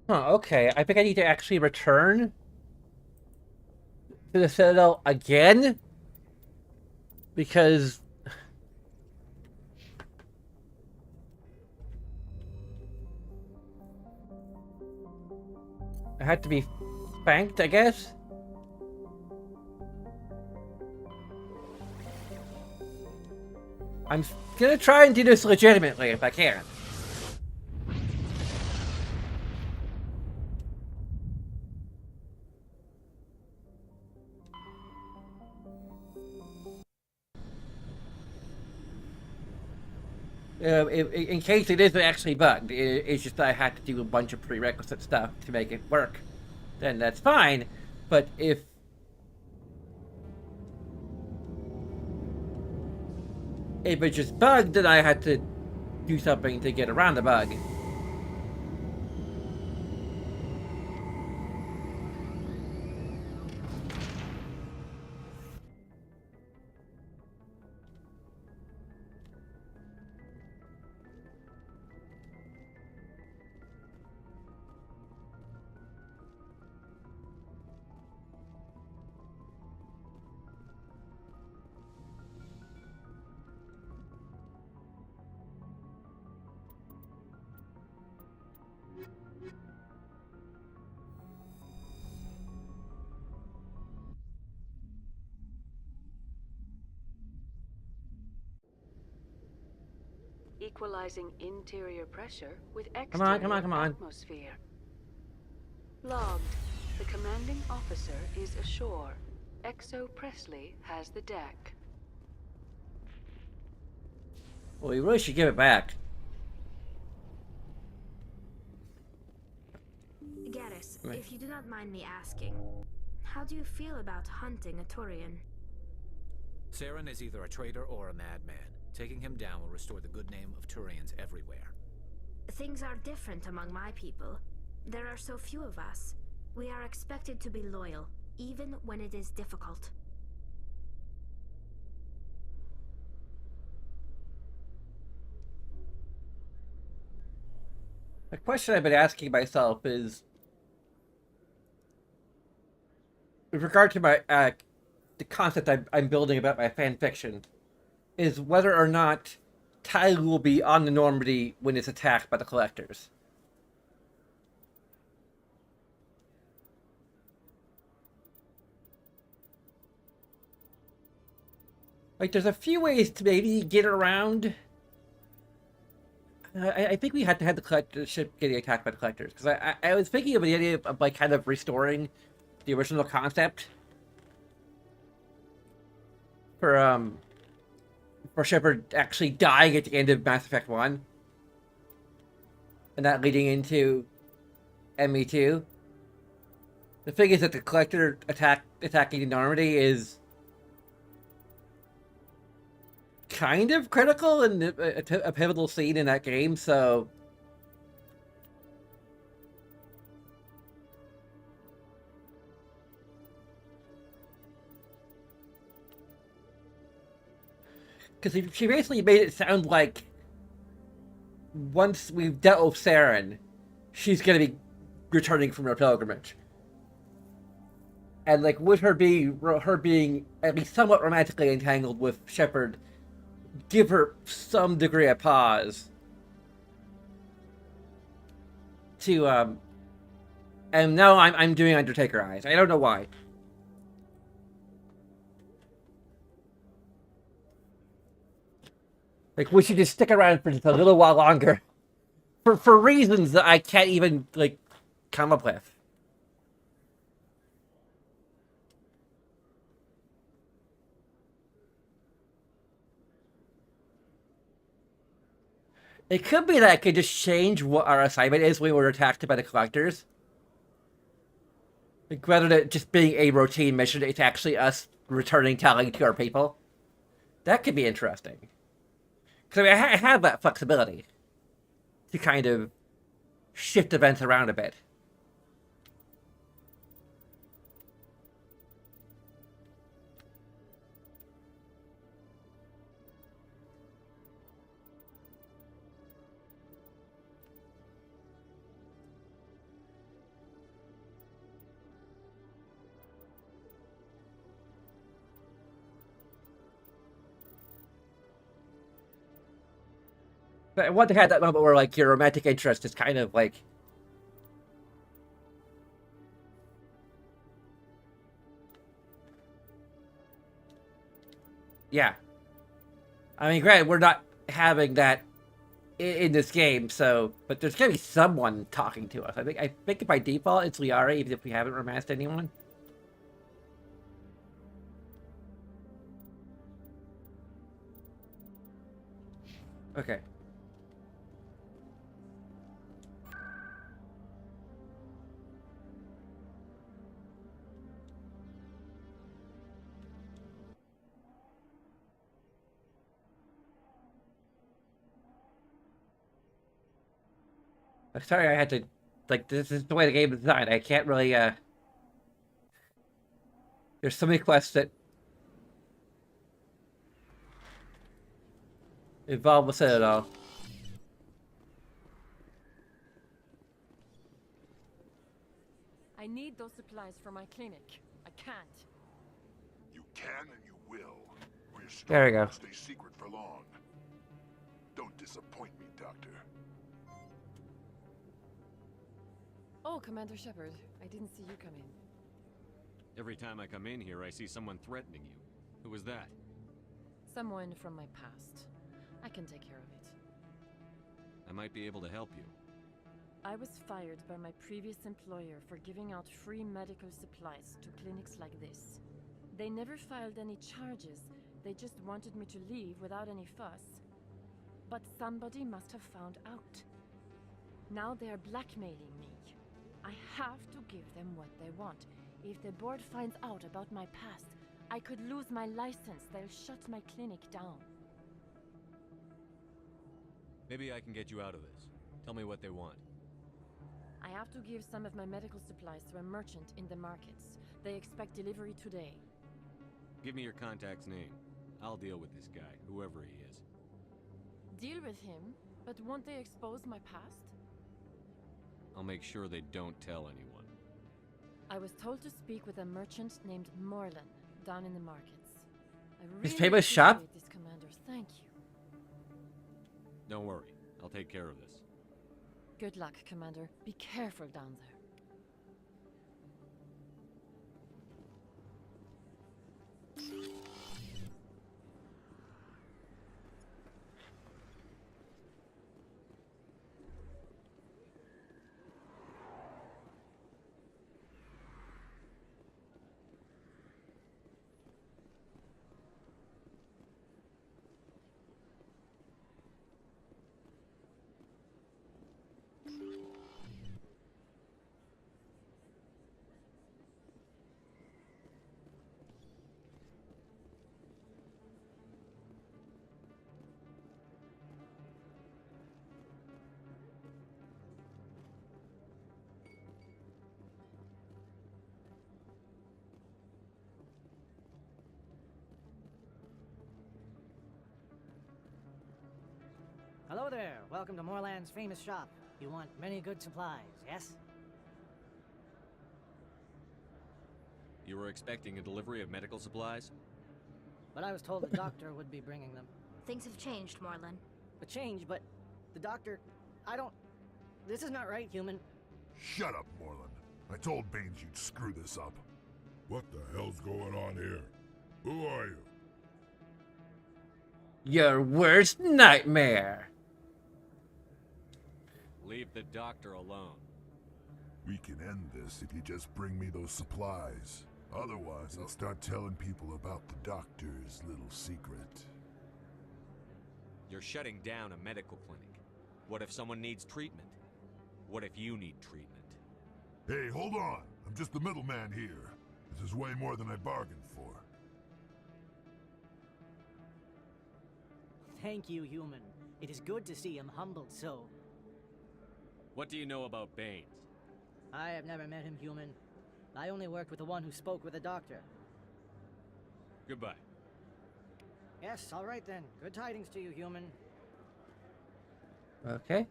Huh, okay. I think I need to actually return to the Citadel again? Because... I had to be spanked, I guess? I'm gonna try and do this legitimately if I can. In case it isn't actually bugged, it's just that I had to do a bunch of prerequisite stuff to make it work. Then that's fine. But if it's just bugged, then I had to do something to get around the bug. Equalizing interior pressure with Come exterior on. atmosphere. Logged. The commanding officer is ashore. XO Presley has the deck. Well, we really should give it back. Garrus, if you do not mind me asking, how do you feel about hunting a Turian? Saren is either a traitor or a madman. Taking him down will restore the good name of Turians everywhere. Things are different among my people. There are so few of us. We are expected to be loyal, even when it is difficult. The question I've been asking myself is, with regard to my the concept I'm building about my fan fiction, is whether or not Tyler will be on the Normandy when it's attacked by the Collectors. Like, there's a few ways to maybe get around. I think we had to have the ship getting attacked by the Collectors, because I was thinking of the idea of like kind of restoring the original concept for Shepard actually dying at the end of Mass Effect 1. And that leading into ME2. The thing is that the Collector attacking the Normandy is kind of critical and a pivotal scene in that game, so... Because she basically made it sound like once we've dealt with Saren, she's gonna be returning from her pilgrimage. And like with her being at least somewhat romantically entangled with Shepard, give her some degree of pause to and now I'm doing Undertaker eyes. I don't know why. Like we should just stick around for just a little while longer. For reasons that I can't even like come up with. It could be that I could just change what our assignment is when we're attacked by the collectors. Like, rather than just being a routine mission, it's actually us returning telling to our people. That could be interesting. Because I mean, I have that flexibility to kind of shift events around a bit. But I want to have that moment where, like, your romantic interest is kind of, like... Yeah. I mean, granted, we're not having that in this game, so... But there's gonna be someone talking to us. I think by default, it's Liara, even if we haven't romanced anyone. Okay. Sorry, I had to... Like, this is the way the game is designed. I can't really, There's so many quests that... involve with Citadel. I need those supplies for my clinic. I can't. You can and you will. Or your There we go. won't stay secret for long. Don't disappoint me, Doctor. Oh, Commander Shepard. I didn't see you come in. Every time I come in here, I see someone threatening you. Who was that? Someone from my past. I can take care of it. I might be able to help you. I was fired by my previous employer for giving out free medical supplies to clinics like this. They never filed any charges. They just wanted me to leave without any fuss. But somebody must have found out. Now they are blackmailing me. I have to give them what they want. If the board finds out about my past, I could lose my license. They'll shut my clinic down. Maybe I can get you out of this. Tell me what they want. I have to give some of my medical supplies to a merchant in the markets. They expect delivery today. Give me your contact's name. I'll deal with this guy, whoever he is. Deal with him? But won't they expose my past? I'll make sure they don't tell anyone. I was told to speak with a merchant named Morlan down in the markets. I His really famous shop? appreciate this, Commander. Thank you. Don't worry. I'll take care of this. Good luck, Commander. Be careful down there. there. Welcome to Moorland's famous shop. You want many good supplies, yes? You were expecting a delivery of medical supplies? But I was told the doctor would be bringing them. Things have changed, Moorland. A change, but the doctor... I don't... This is not right, human. Shut up, Moreland. I told Baines you'd screw this up. What the hell's going on here? Who are you? Your worst nightmare. Leave the doctor alone. We can end this if you just bring me those supplies. Otherwise, I'll start telling people about the doctor's little secret. You're shutting down a medical clinic. What if someone needs treatment? What if you need treatment? Hey, hold on. I'm just the middleman here. This is way more than I bargained for. Thank you, human. It is good to see him humbled so. What do you know about Baines? I have never met him, human. I only worked with the one who spoke with the doctor. Goodbye. Yes, all right then. Good tidings to you, human. Okay.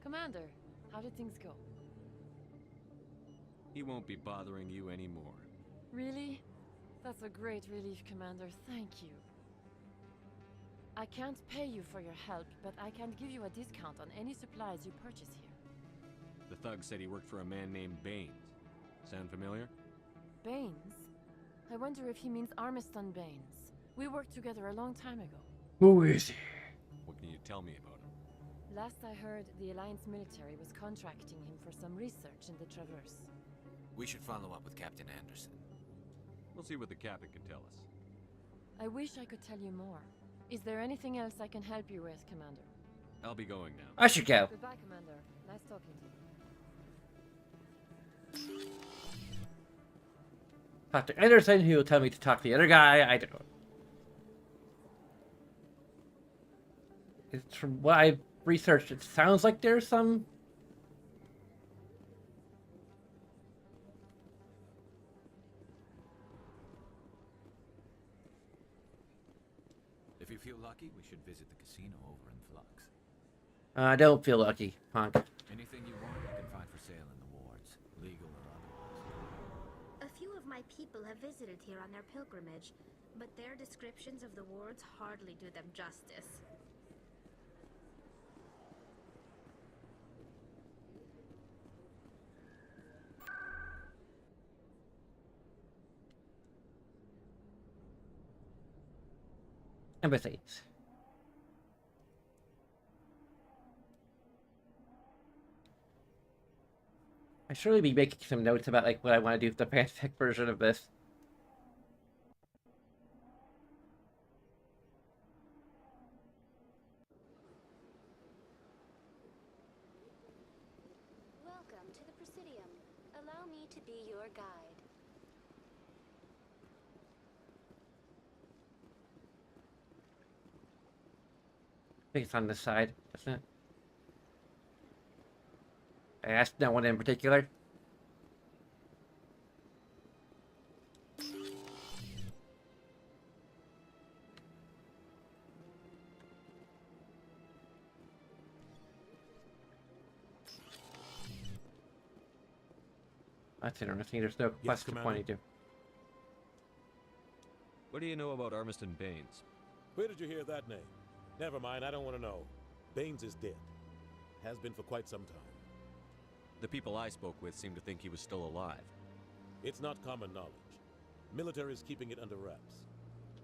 Commander, how did things go? He won't be bothering you anymore. Really? That's a great relief, Commander. Thank you. I can't pay you for your help, but I can give you a discount on any supplies you purchase here. The thug said he worked for a man named Baines. Sound familiar? Baines? I wonder if he means Armiston Baines. We worked together a long time ago. Who is he? What can you tell me about him? Last I heard, the Alliance military was contracting him for some research in the Traverse. We should follow up with Captain Anderson. We'll see what the captain can tell us. I wish I could tell you more. Is there anything else I can help you with, Commander? I'll be going now. I should go. Goodbye, Commander. Nice talking to you. Talk to Anderson, who will tell me to talk to the other guy. I don't know. It's from what I've researched, it sounds like there's some... If you feel lucky, we should visit the casino over in Flux. I don't feel lucky, punk. Anything you want, you can find for sale in the wards, legal or otherwise. A few of my people have visited here on their pilgrimage, but their descriptions of the wards hardly do them justice. Embassies. I should really be making some notes about like what I want to do with the fanfic version of this. Welcome to the Presidium. Allow me to be your guide. I think it's on this side, isn't it? I asked no one in particular. That's interesting. There's no quest to point you to. What do you know about Armiston Baines? Where did you hear that name? Never mind, I don't want to know. Baines is dead. Has been for quite some time. The people I spoke with seem to think he was still alive. It's not common knowledge. Military's keeping it under wraps.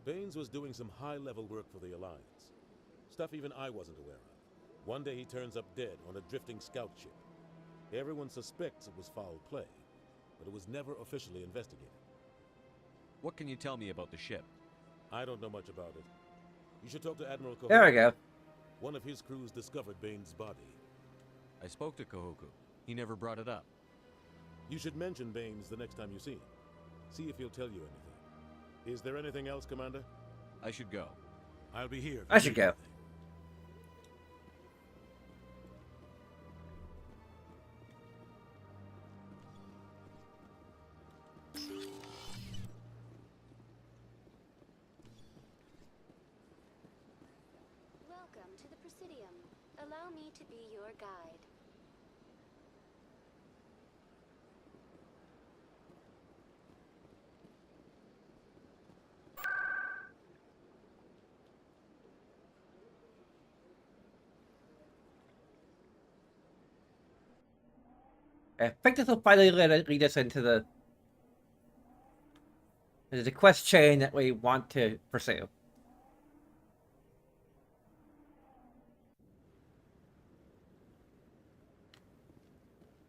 Baines was doing some high-level work for the Alliance. Stuff even I wasn't aware of. One day he turns up dead on a drifting scout ship. Everyone suspects it was foul play, but it was never officially investigated. What can you tell me about the ship? I don't know much about it. You should talk to Admiral Kohoku. There we go. One of his crews discovered Baines' body. I spoke to Kohoku. He never brought it up. You should mention Baines the next time you see him. See if he'll tell you anything. Is there anything else, Commander? I should go. I'll be here. I should go. Welcome to the Presidium. Allow me to be your guide. I think this will finally lead us into the quest chain that we want to pursue.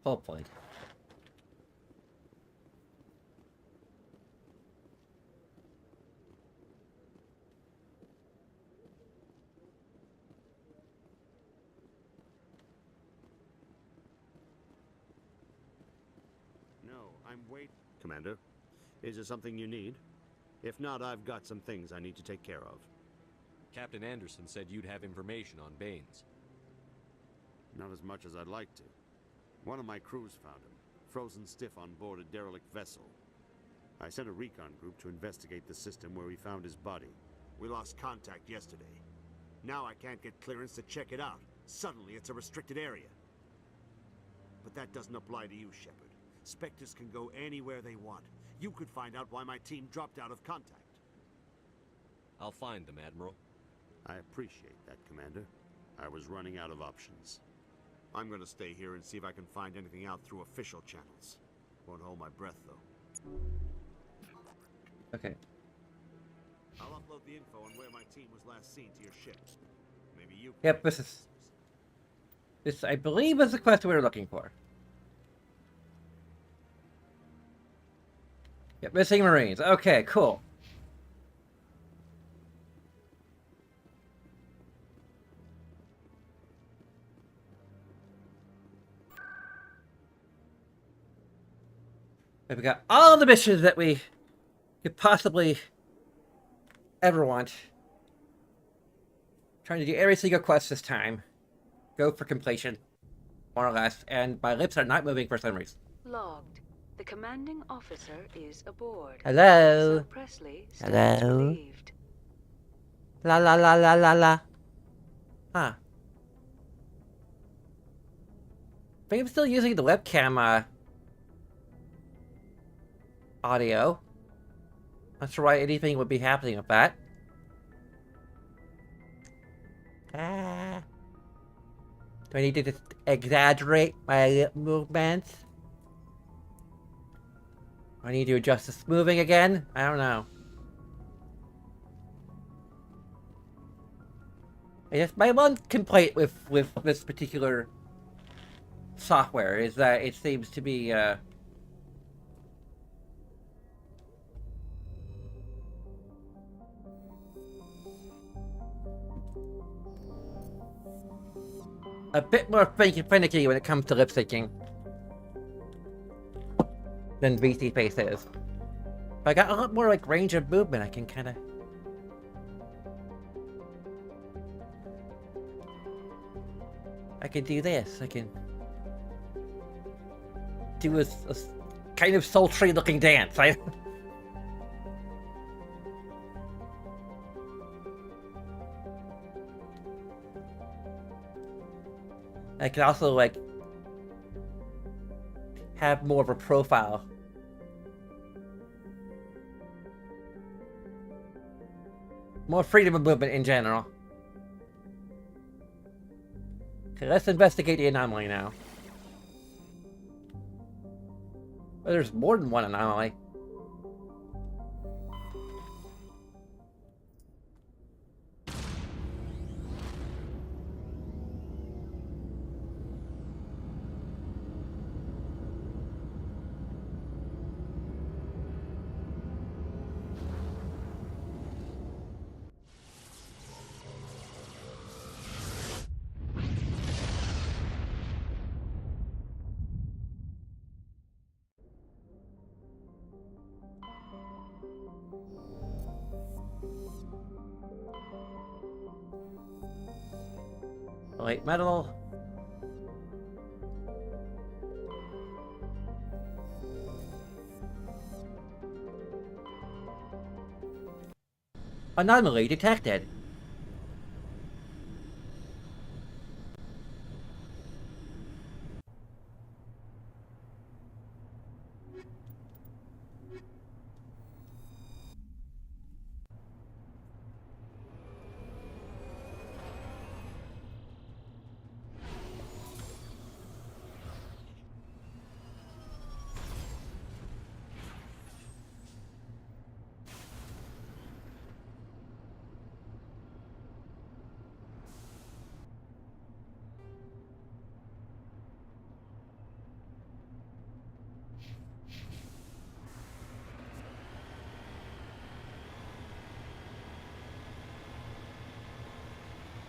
Hopefully. Commander, is there something you need? If not, I've got some things I need to take care of. Captain Anderson said you'd have information on Baines. Not as much as I'd like to. One of my crews found him, frozen stiff on board a derelict vessel. I sent a recon group to investigate the system where we found his body. We lost contact yesterday. Now I can't get clearance to check it out. Suddenly it's a restricted area. But that doesn't apply to you, Shepard. Spectres can go anywhere they want. You could find out why my team dropped out of contact. I'll find them, Admiral. I appreciate that, Commander. I was running out of options. I'm gonna stay here and see if I can find anything out through official channels. Won't hold my breath, though. Okay. I'll upload the info on where my team was last seen to your ship. Maybe you can... Yep, this I believe is the quest we were looking for. Yep, missing Marines. Okay, cool. We got all the missions that we could possibly ever want. Trying to do every single quest this time. Go for completion, more or less. And my lips are not moving for some reason. Logged. The commanding officer is aboard. Hello. So Presley stands Hello. relieved. La la la la la la. Huh. I think I'm still using the webcam audio. Not sure why anything would be happening with that. Do I need to just exaggerate my lip movements? Do I need to adjust the smoothing again? I don't know. I guess my one complaint with this particular software is that it seems to be a bit more finicky when it comes to lip syncing than VC Face is. But I got a lot more like range of movement. I can kind of do this. I can do a kind of sultry looking dance. I can also like have more of a profile. More freedom of movement in general. Okay, let's investigate the anomaly now. Oh, there's more than one anomaly. Light metal. Anomaly detected.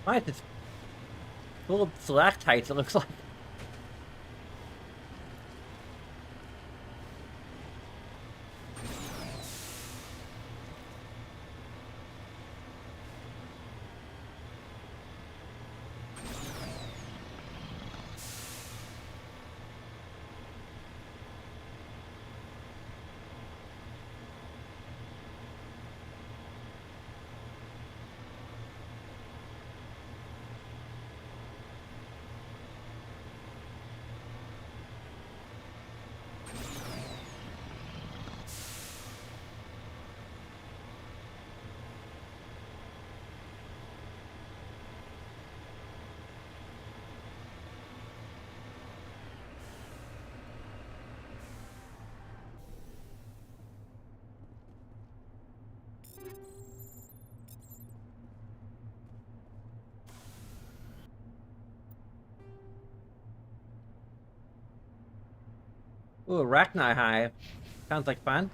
Why is this full of stalactites, it looks like? Ooh, Arachnite Hive. Sounds like fun.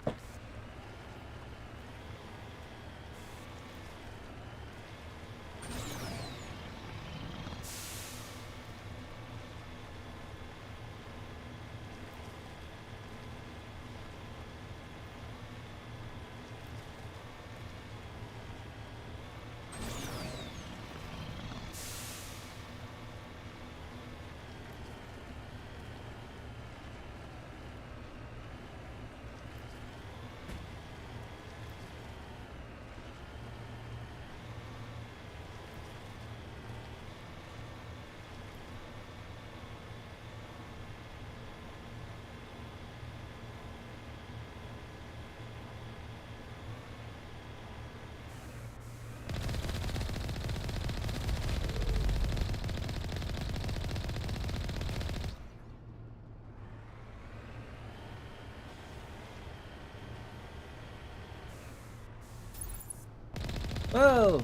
Whoa!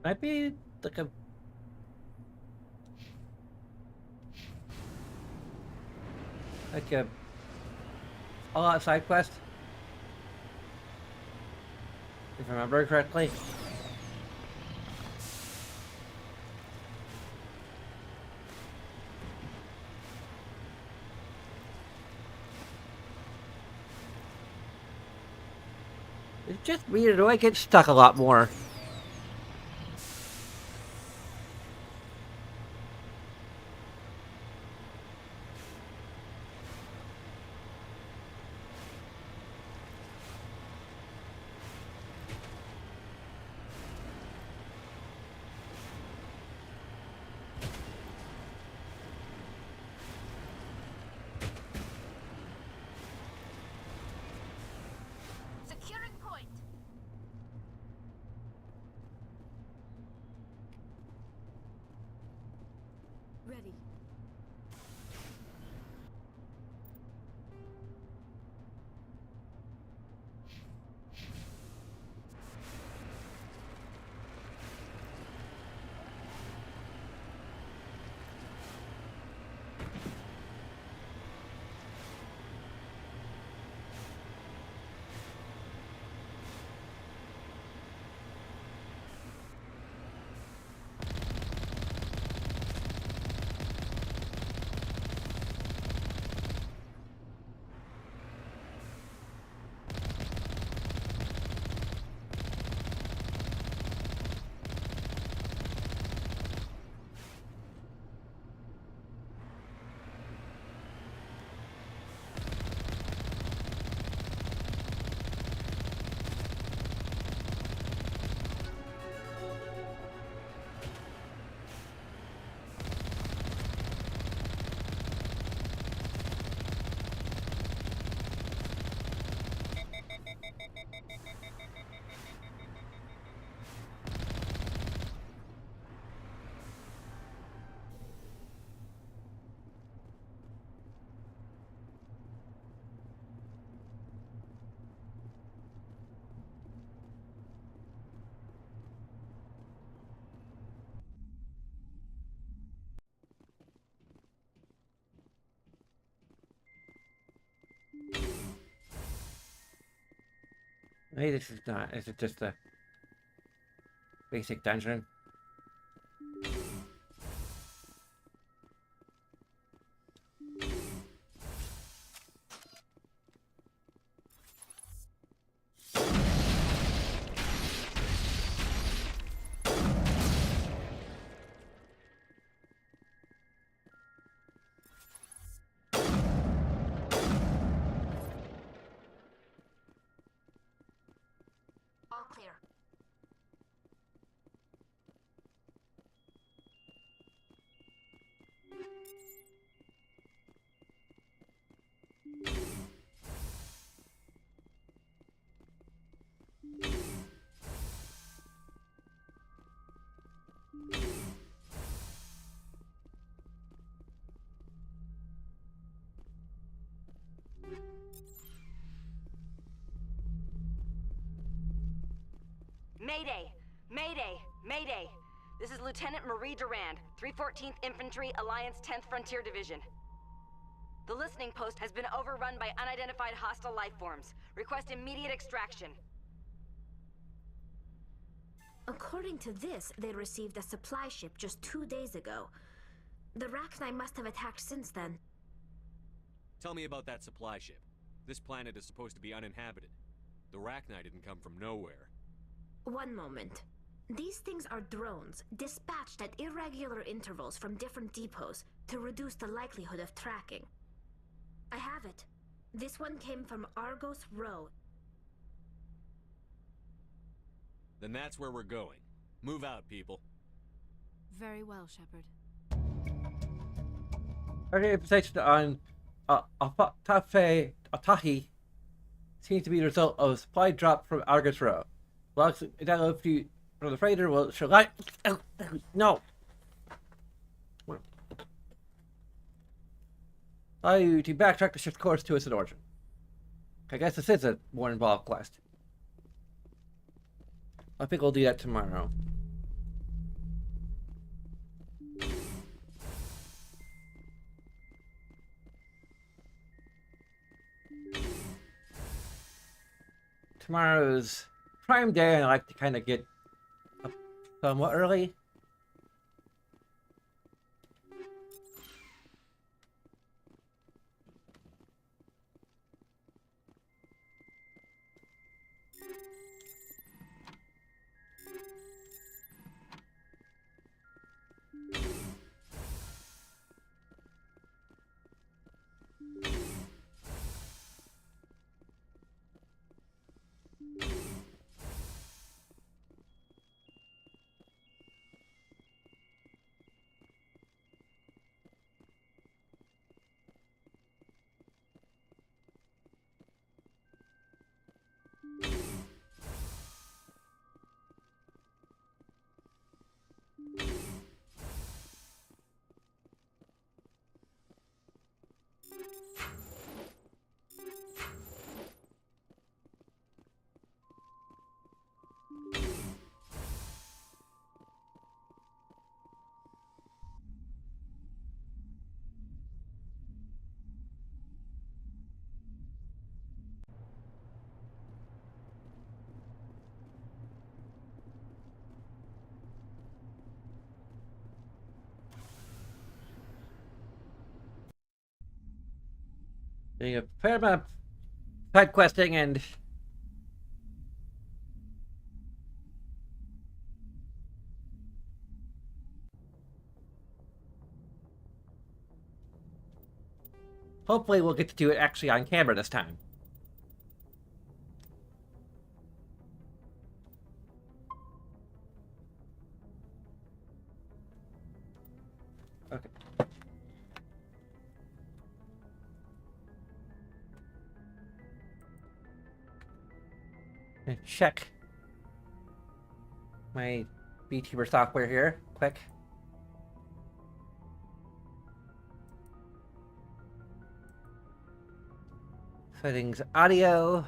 Might be like a all-out side quest, if I remember correctly. It's just weird, do I get stuck a lot more? Maybe this is not. Is it just a basic dungeon? All clear. Mayday! Mayday! Mayday! This is Lieutenant Marie Durand, 314th Infantry, Alliance 10th Frontier Division. The listening post has been overrun by unidentified hostile life forms. Request immediate extraction. According to this, they received a supply ship just 2 days ago. The Rachni must have attacked since then. Tell me about that supply ship. This planet is supposed to be uninhabited. The Rachni didn't come from nowhere. One moment. These things are drones, dispatched at irregular intervals from different depots to reduce the likelihood of tracking. I have it. This one came from Argos Row. Then that's where we're going. Move out, people. Very well, Shepard. Earlier position on Atahi seems to be the result of a supply drop from Argus Row. Logs download from the freighter will show light. No. Allow you to backtrack the ship's course to its origin. I guess this is a more involved quest. I think we'll do that tomorrow. Tomorrow's Prime Day, and I like to kind of get up somewhat early. Doing a fair amount of side questing and hopefully we'll get to do it actually on camera this time. Okay. Check my VTuber software here, quick. Settings, audio.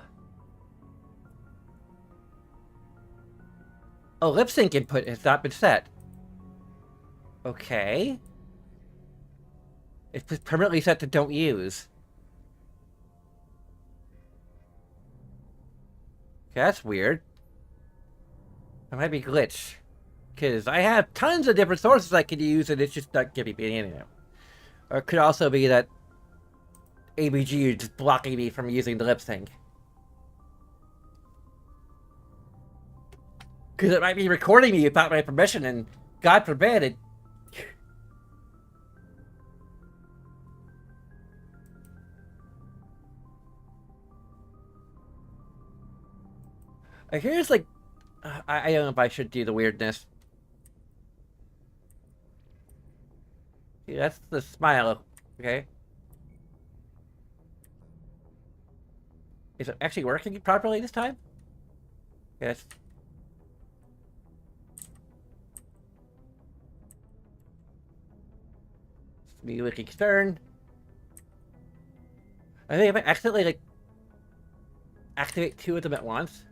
Oh, lip sync input has not been set. Okay. It's permanently set to don't use. that's weird. It might be glitch. Because I have tons of different sources I could use and it's just not giving me any of them. Or it could also be that ABG is just blocking me from using the lip sync. Because it might be recording me without my permission and God forbid it. Here's like, I don't know if I should do the weirdness. See, that's the smile, okay? Is it actually working properly this time? Yes. It's me looking stern. I think I might accidentally, like, activate two of them at once.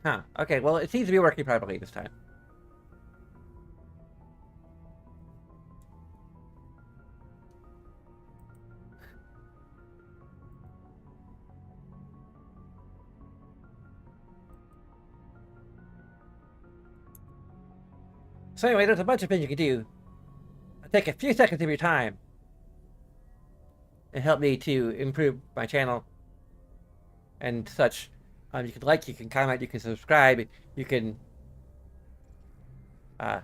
Huh. Okay, well, it seems to be working properly this time. So anyway, there's a bunch of things you can do. Take a few seconds of your time and help me to improve my channel and such. You can like, you can comment, you can subscribe, you can, yeah.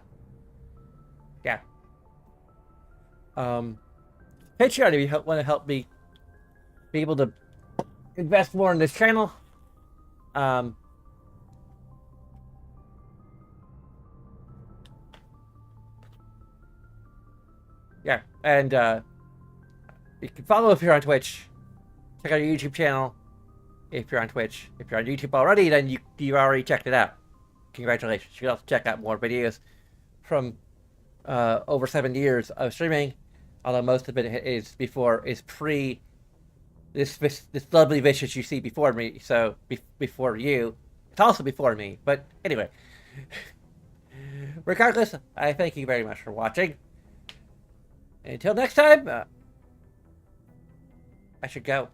Patreon if you want to help me be able to invest more in this channel. Yeah, and you can follow if you're on Twitch. Check out your YouTube channel if you're on Twitch. If you're on YouTube already, then you already checked it out. Congratulations. You can also check out more videos from over 7 years of streaming, although most of it is pre this lovely vicious you see before me. So before you, it's also before me. But anyway, regardless, I thank you very much for watching. Until next time, I should go.